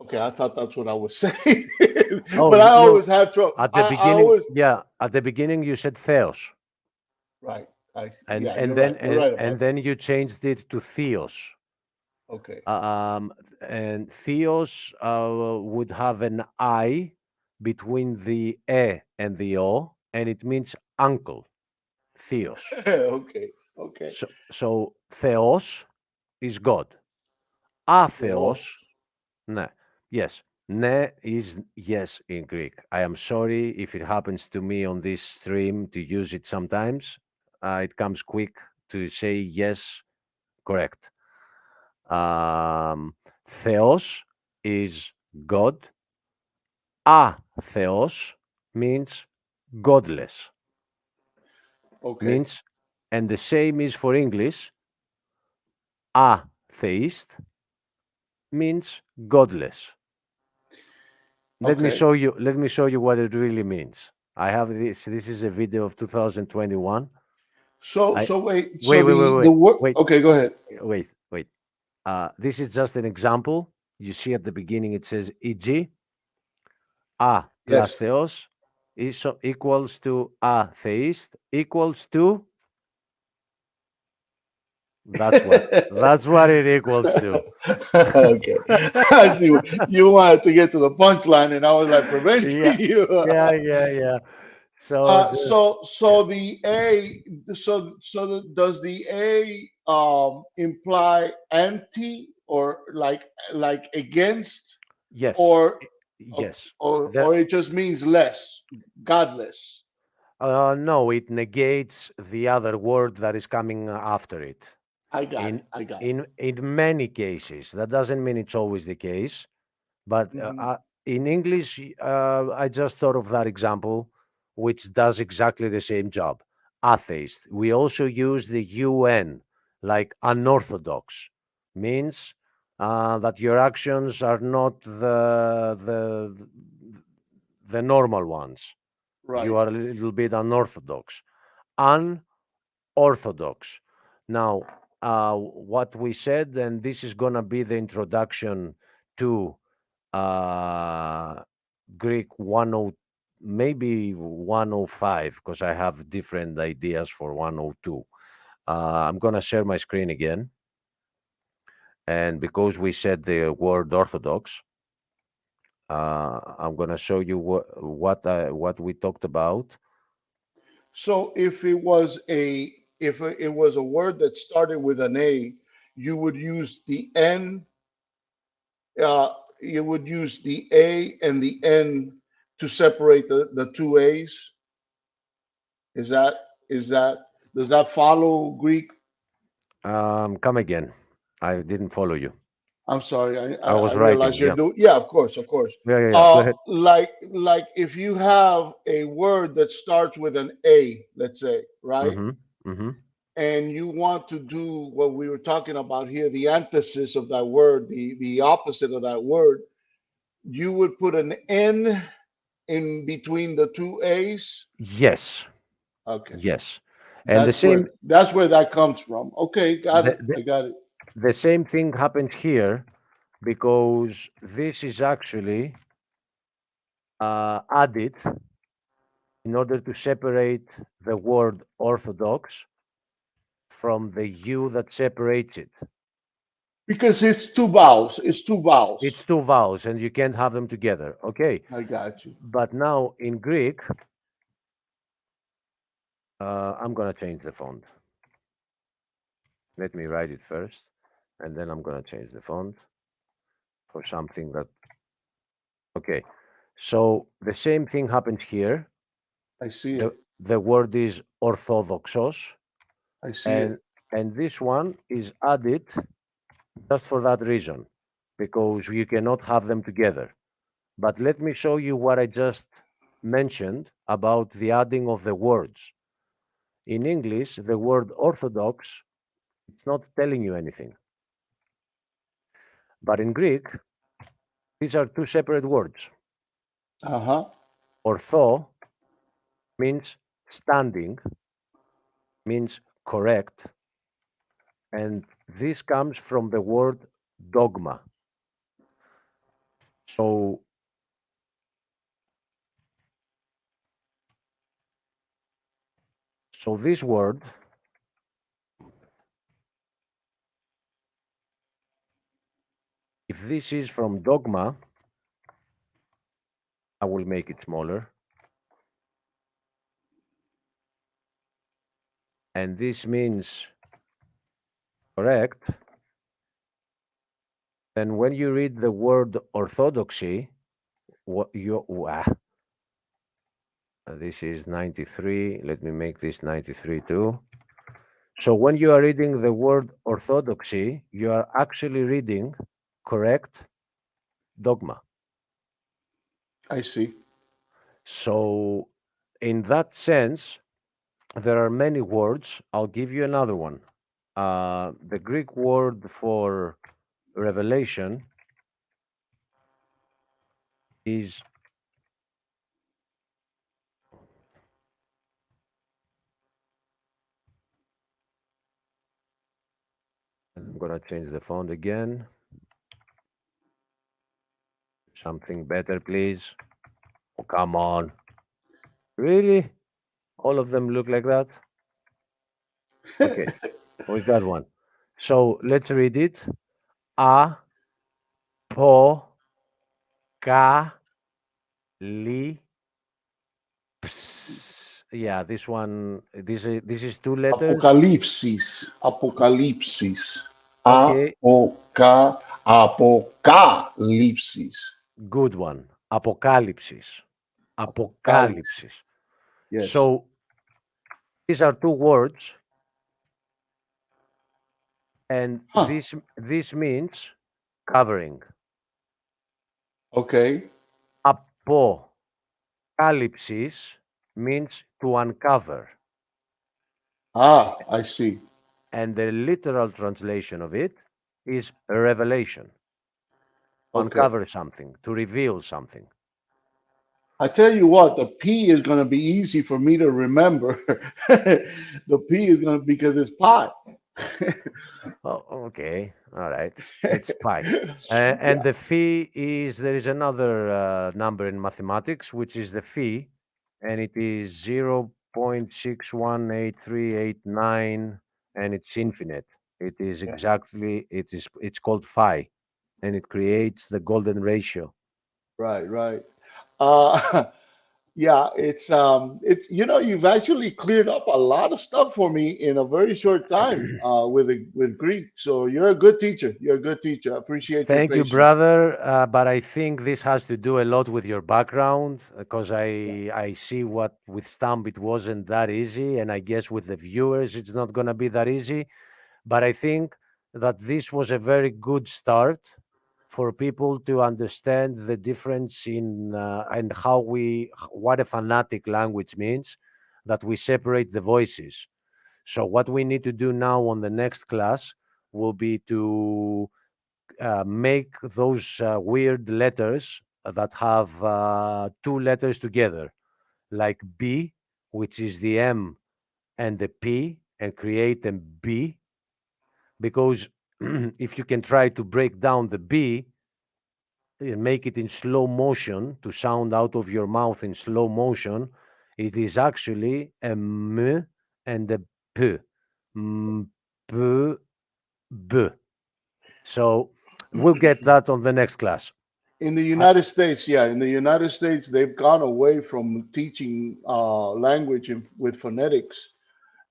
Okay, I thought that's what I was saying. Oh, But I no. always have trouble. At the I beginning, always yeah, at the beginning you said Theos. right. And Yeah, and you're then right. You're right about and then you changed it to Theos. okay. And Theos would have an I between the E and the O, and it means uncle. Theos. Okay. Okay. So Theos is God. Atheos, Theos. ne. Yes. Ne is yes in Greek. I am sorry if it happens to me on this stream to use it sometimes. It comes quick to say yes, correct. Theos is God. Atheos means godless. Okay. Means, and the same is for English. Atheist means godless. Let me Okay. show you. Let me show you what it really means. I have this. This is a video of 2021. So I wait. wait, So wait, wait, the wait, word. wait, Okay, go ahead. wait. This is just an example. You see at the beginning it says e.g. A plus Yes. theos is equals to atheist equals to that's what it equals to. Okay. I see. You wanted to get to the punchline, and I was like Yeah, preventing you. yeah. So So the A. Does the A imply anti or like against yes, or yes. or it just means less, godless? No, it negates the other word that is coming after it. I got In it. I got it. in many cases, that doesn't mean it's always the case. But Mhm. in English, I just thought of that example, which does exactly the same job. Atheist. We also use the UN, like unorthodox, means that your actions are not the normal ones. You Right. are a little bit unorthodox. Unorthodox. Now, what we said, and this is gonna be the introduction to Greek 10, maybe 105, because I have different ideas for 102. I'm going to share my screen again. And because we said the word orthodox, I'm going to show you what we talked about. So if it was a word that started with an A, you would use the N. You would use the A and the N to separate the two A's. Is that does that follow Greek? Come again. I didn't follow you. I'm sorry, I I was writing. realize you're Yeah. doing. Yeah, of course, of course. Yeah. Go ahead. Like if you have a word that starts with an A, let's say, right? Mm-hmm. Mm-hmm. And you want to do what we were talking about here, the antithesis of that word, the opposite of that word, you would put an N in between the two A's. Yes. Okay, Yes. And the same that's where that comes from. Okay, got the, it. the, I got it. the same thing happened here because this is actually added in order to separate the word orthodox from the U that separates it. Because it's two vowels. It's two vowels. It's two vowels and you can't have them together. Okay. I got you. But now in Greek, I'm going to change the font. Let me write it first, and then I'm going to change the font for something that. Okay. So the same thing happens here. I see The, it. the word is orthodoxos, I see and it. and this one is added just for that reason, because you cannot have them together. But let me show you what I just mentioned about the adding of the words. In English, the word orthodox, it's not telling you anything. But in Greek, these are two separate words. Uh-huh. Ortho means standing, means correct, and this comes from the word dogma. So this word, if this is from dogma, I will make it smaller. And this means correct. Then when you read the word orthodoxy, what you this is 93. Let me make this 93 too. So when you are reading the word orthodoxy, you are actually reading correct dogma. I see. So in that sense, there are many words. I'll give you another one. The Greek word for revelation is I'm gonna change the font again. Something better, please. Oh, come on. Really? All of them look like that? Okay, we got one. So let's read it. A, po, ka, li, ps. Yeah, this one. This is two letters. Apocalipsis. Apocalipsis. Okay, Apocalypsis. good one. Apocalypsis. Apocalypse. Apocalypsis. Yes. So these are two words, and Huh. this means covering. Okay. Apocalypsis means to uncover, Ah, I see. and the literal translation of it is a revelation. To Okay. uncover something, to reveal something. I tell you what, the P is going to be easy for me to remember. The P is going to because it's pot. Oh, okay, all right. It's pi. And Yeah. the phi is there is another number in mathematics, which is the phi, and it is 0.618389, and it's infinite. It is Yeah. exactly it's called phi, and it creates the golden ratio. Right. Right. Uh, yeah. It's you've actually cleared up a lot of stuff for me in a very short time. With Greek. So you're a good teacher. You're a good teacher. I appreciate your Thank you, patience. brother. But I think this has to do a lot with your background because Yeah. I see what with Stump it wasn't that easy, and I guess with the viewers it's not gonna be that easy. But I think that this was a very good start for people to understand the difference in and how what a phonetic language means, that we separate the voices. So what we need to do now on the next class will be to make those weird letters that have two letters together, like B, which is the M and the P, and create a B. Because if you can try to break down the B, make it in slow motion to sound out of your mouth in slow motion, it is actually a m and a p. M, p, b. So we'll get that on the next class. In the I, United States, yeah, in the United States, they've gone away from teaching language with phonetics,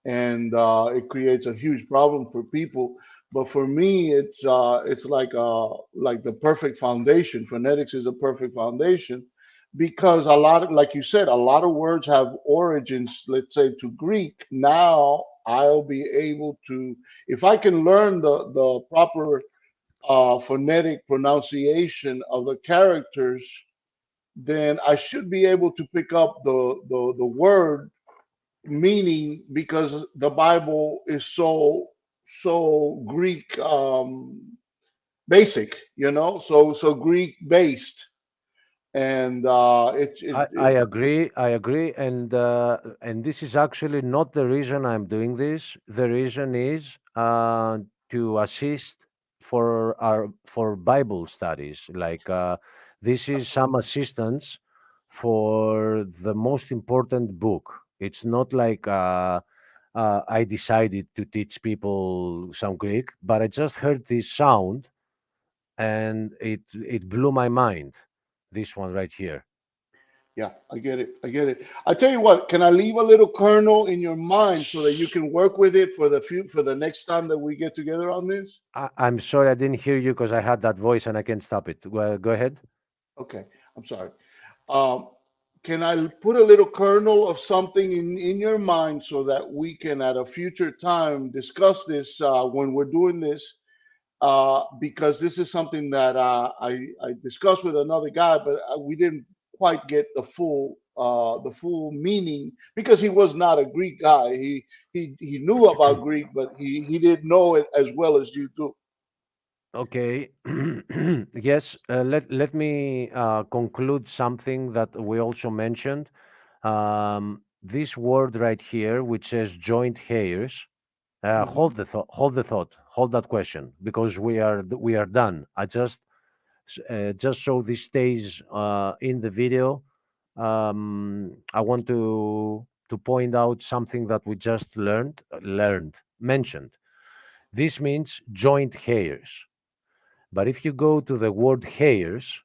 and it creates a huge problem for people. But for me, it's like the perfect foundation. Phonetics is a perfect foundation because a lot of, like you said, a lot of words have origins, let's say, to Greek. Now I'll be able to, if I can learn the proper phonetic pronunciation of the characters, then I should be able to pick up the word meaning, because the Bible is so Greek basic, so Greek based, and I agree. I agree, and this is actually not the reason I'm doing this. The reason is to assist for Bible studies. Like this is some assistance for the most important book. It's not like I decided to teach people some Greek, but I just heard this sound and it blew my mind. This one right here. yeah, I get it. I get it. I tell you what, can I leave a little kernel in your mind so that you can work with it for the next time that we get together on this? I'm sorry I didn't hear you because I had that voice and I can't stop it. Well, go ahead. Okay, I'm sorry. Um, can I put a little kernel of something in your mind so that we can at a future time discuss this when we're doing this? Because this is something that I discussed with another guy, but we didn't quite get the full meaning because he was not a Greek guy. He knew about Greek, but he didn't know it as well as you do. Okay. Yes, let me conclude something that we also mentioned. This word right here, which says joint hairs. Mhm. Hold the thought, hold that question, because we are done. I just so this stays in the video. I want to point out something that we just mentioned. This means joint hairs. But if you go to the word hairs,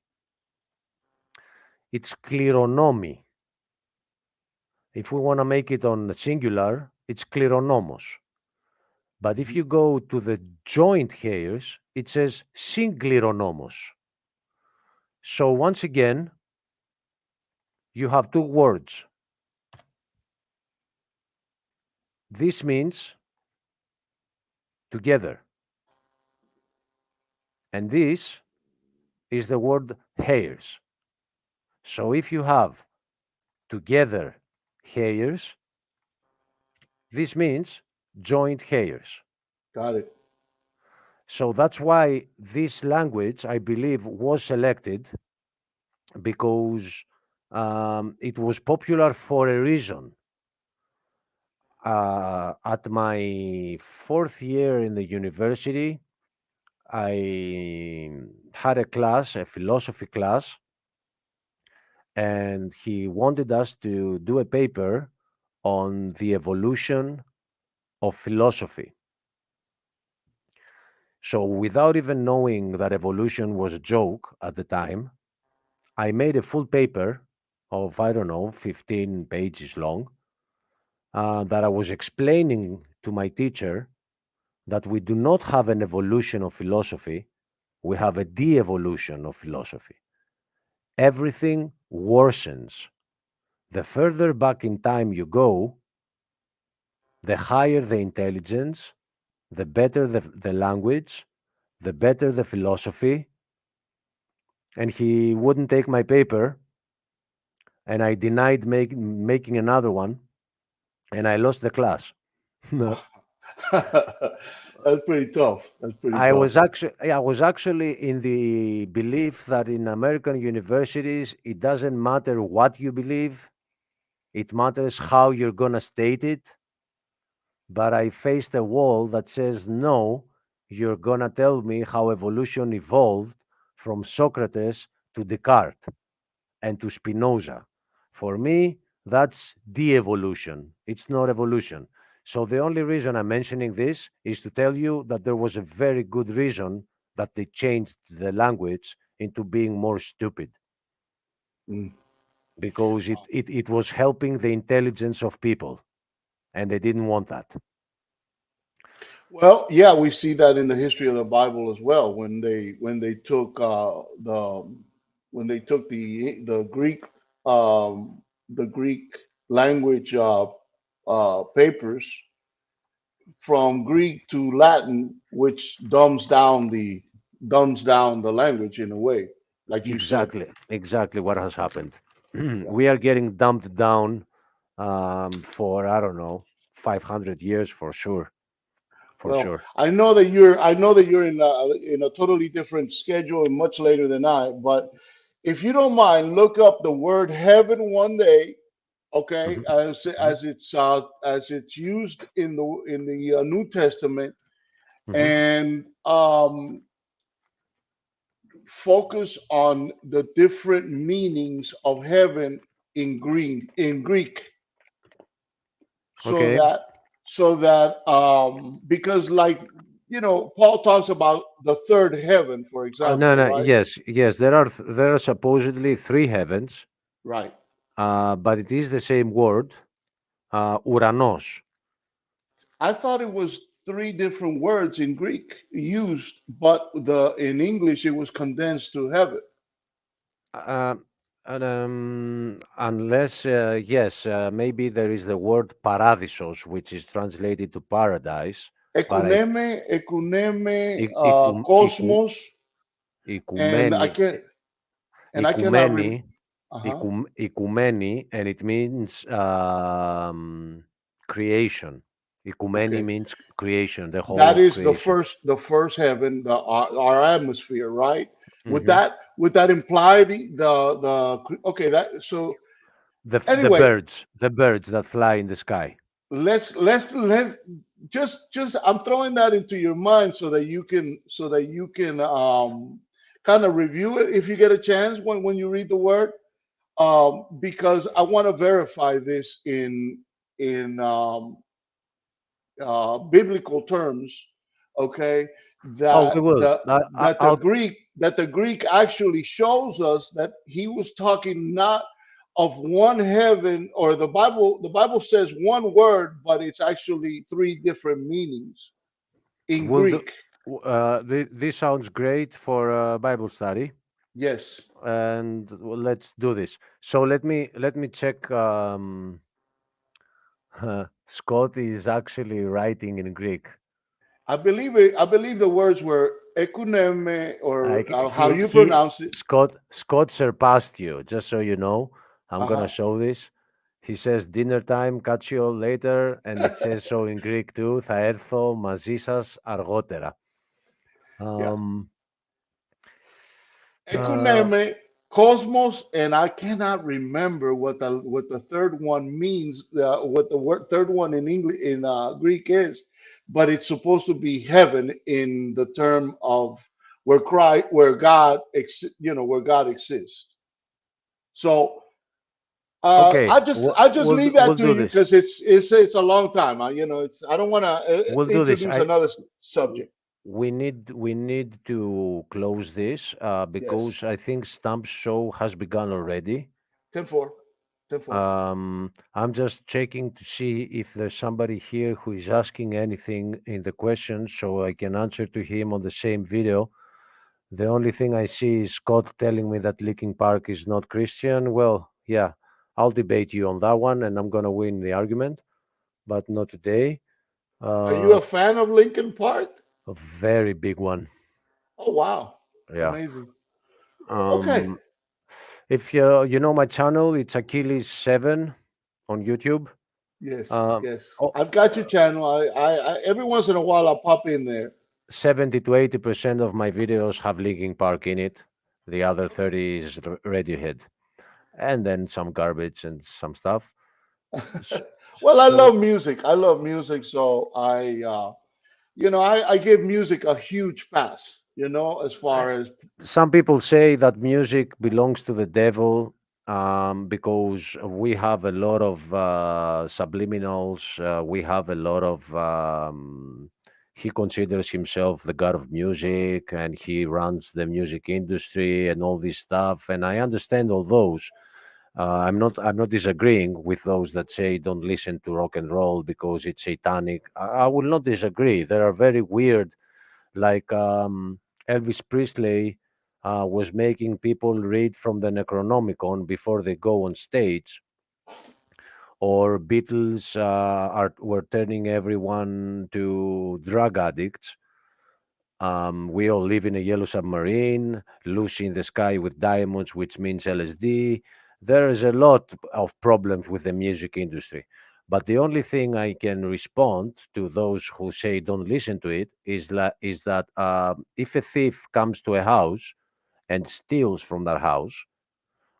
it's kleronomy. If we want to make it on singular, it's kleronomos. But if Mhm. you go to the joint hairs, it says synkleronomos. So once again, you have two words. This means together. And this is the word hairs. So if you have together hairs, this means joint hairs. Got it. So that's why this language, I believe, was selected because it was popular for a reason. At my fourth year in the university, I had a class, a philosophy class, and he wanted us to do a paper on the evolution of philosophy. So, without even knowing that evolution was a joke at the time, I made a full paper of, I don't know, 15 pages long, that I was explaining to my teacher that we do not have an evolution of philosophy, we have a de evolution of philosophy. Everything worsens. The further back in time you go, the higher the intelligence, the better the language, the better the philosophy. And he wouldn't take my paper, and I denied making another one, and I lost the class. That's pretty tough. That's pretty I tough. was actually I was actually in the belief that in American universities it doesn't matter what you believe, it matters how you're gonna state it. But I faced a wall that says no, you're gonna tell me how evolution evolved from Socrates to Descartes and to Spinoza. For me, that's de-evolution. It's not evolution. So the only reason I'm mentioning this is to tell you that there was a very good reason that they changed the language into being more stupid, Mm. because it was helping the intelligence of people, and they didn't want that. Well, yeah, we see that in the history of the Bible as well. When they took the Greek the Greek language papers from Greek to Latin, which dumbs down the language in a way, like you said. Exactly what has happened. Yeah. We are getting dumped down for, I don't know, 500 years for sure. For Well, sure. I know that you're in a totally different schedule and much later than I, but if you don't mind, look up the word heaven one day, okay, Mhm, as mhm, as it's used in the New Testament, mhm. and focus on the different meanings of heaven in Greek, so Okay. that because, like, Paul talks about the third heaven, for No, example, no. right? Yes. There are supposedly three heavens, Right. but it is the same word, uranos. I thought it was three different words in Greek used, but the in English it was condensed to heaven. Uh, and, unless, yes, maybe there is the word paradisos, which is translated to paradise, but Ekuneme, iku, cosmos, and I ikumeni, can and I cannot ikumeni, rem. Uh-huh. ikumeni, and it means creation. Ikumeni Okay. means creation, the whole That of is the creation. first heaven, our atmosphere, right? Would Hmm. that imply okay, that so The anyway, birds that fly in the sky. let's just I'm throwing that into your mind so that you can kind of review it if you get a chance when you read the word, because I want to verify this in biblical terms, okay, Oh, that we will. the that the I'll. Greek actually shows us that he was talking not of one heaven, or the Bible says one word, but it's actually three different meanings in We'll do. Greek. This sounds great for Bible study, Yes. and let's do this. So let me check. Scott is actually writing in Greek. I believe the words were ekuneme, or Like how he you he pronounce it. Scott surpassed you. Just so you know, I'm gonna Uh-huh. show this. He says dinner time, catch you all later, and it says so in Greek too. Θα έρθω μαζί σας αργότερα. Yeah. Um, uh, Ekuneme, cosmos, and I cannot remember what the third one means. What the word third one in English in Greek is, but it's supposed to be heaven in the term of where God exists. So okay, I just leave that we'll to do you this. because it's a long time. It's I don't want to We'll do this. introduce another W- subject. we need to close this Yes, because I think Stump's show has begun already. 10-4, 10-4. I'm just checking to see if there's somebody here who is asking anything in the questions so I can answer to him on the same video. The only thing I see is Scott telling me that Linkin Park is not Christian. Well, yeah, I'll debate you on that one and I'm gonna win the argument, but not today. Are you Uh, a fan of Lincoln Park? a very big one. Oh, wow. Yeah. Amazing. Okay. Um, if you know my channel, it's Achilles7 on YouTube. Yes, Um, yes. oh, I've got your channel. Every once in a while I'll pop in there. 70 to 80% of my videos have Linkin Park in it. The other 30 is Radiohead, and then some garbage and some stuff. S- Well, I So love music. So I give music a huge pass. as far as Some people say that music belongs to the devil, because we have a lot of subliminals. We have a lot of. He considers himself the god of music, and he runs the music industry and all this stuff. And I understand all those. I'm not disagreeing with those that say don't listen to rock and roll because it's satanic. I will not disagree. There are very weird, like Elvis Presley was making people read from the Necronomicon before they go on stage, or Beatles were turning everyone to drug addicts. We all live in a yellow submarine, Lucy in the sky with diamonds, which means LSD. There is a lot of problems with the music industry. But the only thing I can respond to those who say don't listen to it is that if a thief comes to a house and steals from that house,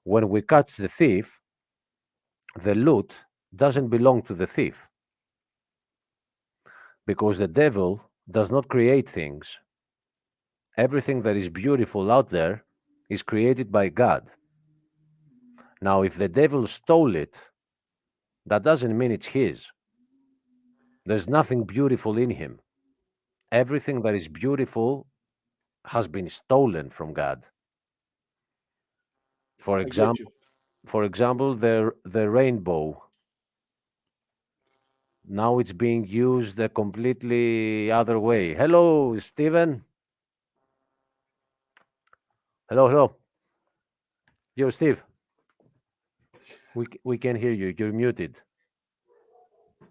when we catch the thief, the loot doesn't belong to the thief, because the devil does not create things. Everything that is beautiful out there is created by God. Now, if the devil stole it, that doesn't mean it's his. There's nothing beautiful in him. Everything that is beautiful has been stolen from God. For I get example, you. the rainbow. Now it's being used a completely other way. Hello, Stephen. Hello, hello. Yo, Steve. We can hear you. You're muted.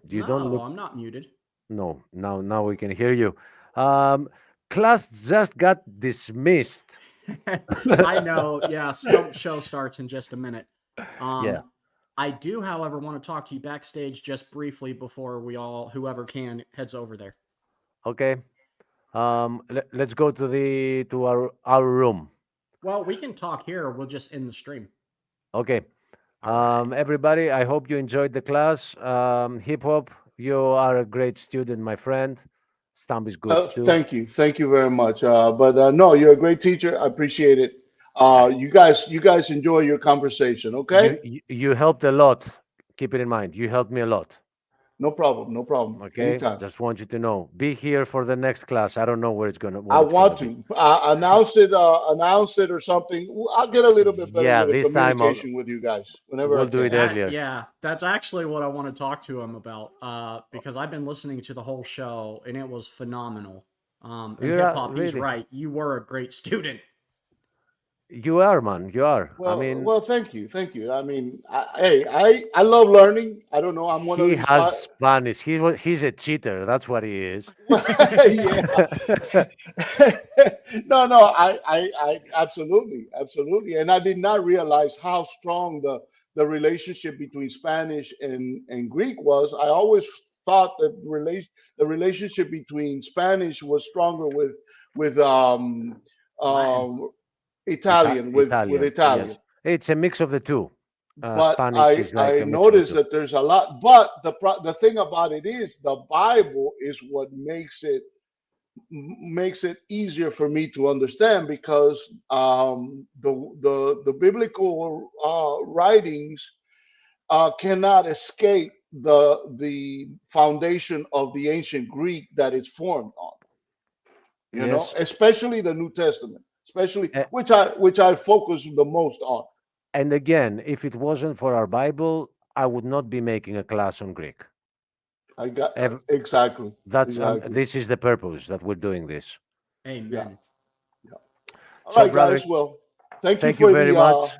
You don't No, look. I'm not muted. No, now we can hear you. Class just got dismissed. I know. Yeah, Stump Show starts in just a minute. Yeah. I do, however, want to talk to you backstage just briefly before whoever can, heads over there. Okay. Let's go to our room. Well, we can talk here. We'll just end the stream. Okay. All right. Everybody, I hope you enjoyed the class. Hip hop, you are a great student, my friend. Stump is good too. Thank you very much. But no, you're a great teacher. I appreciate it. You guys enjoy your conversation. Okay, You helped a lot. Keep it in mind. You helped me a lot. no problem, no problem. Okay. Anytime. Just want you to know. Be here for the next class. I don't know where it's gonna I what it's gonna want be. to announce it or something. I'll get a little bit better Yeah, with the this time communication with you guys whenever we'll I do can. it earlier. Yeah, that's actually what I want to talk to him about. Because I've been listening to the whole show and it was phenomenal. And You're hip hop, he's really. right. You were a great student. You are, man. You are. I mean, Well, thank you, thank you. I mean, I love learning. I don't know. I'm one of he these. has Spanish. He's a cheater. That's what he is. Yeah. No, I absolutely. And I did not realize how strong the relationship between Spanish and Greek was. I always thought that the relationship between Spanish was stronger with Latin. Italian, with Italian. Italian. Yes, it's a mix of the two. But Spanish is like I a mix of the noticed two. that there's a lot. But the thing about it is the Bible is what makes it easier for me to understand, because the biblical writings cannot escape the foundation of the ancient Greek that it's formed on. Yes. Especially the New Testament, especially A- which I focus the most on. And again, if it wasn't for our Bible, I would not be making a class on Greek. I got Ev- exactly. This is the purpose that we're doing this. Amen. Yeah. All So, right, brother, guys. Well, thank you thank you for very the much.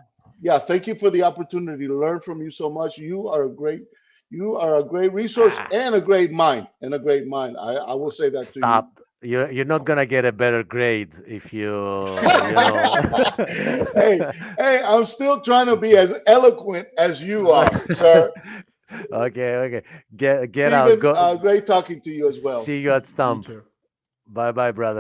thank you for the opportunity to learn from you so much. You are a great resource Ah, and a great mind. I will say that to you. Stop. You're not gonna get a better grade if you know. Hey, I'm still trying to be as eloquent as you are, sir. Okay. Get out. Stephen, Go. great talking to you as well. See you at You Stump. too. Bye, brother.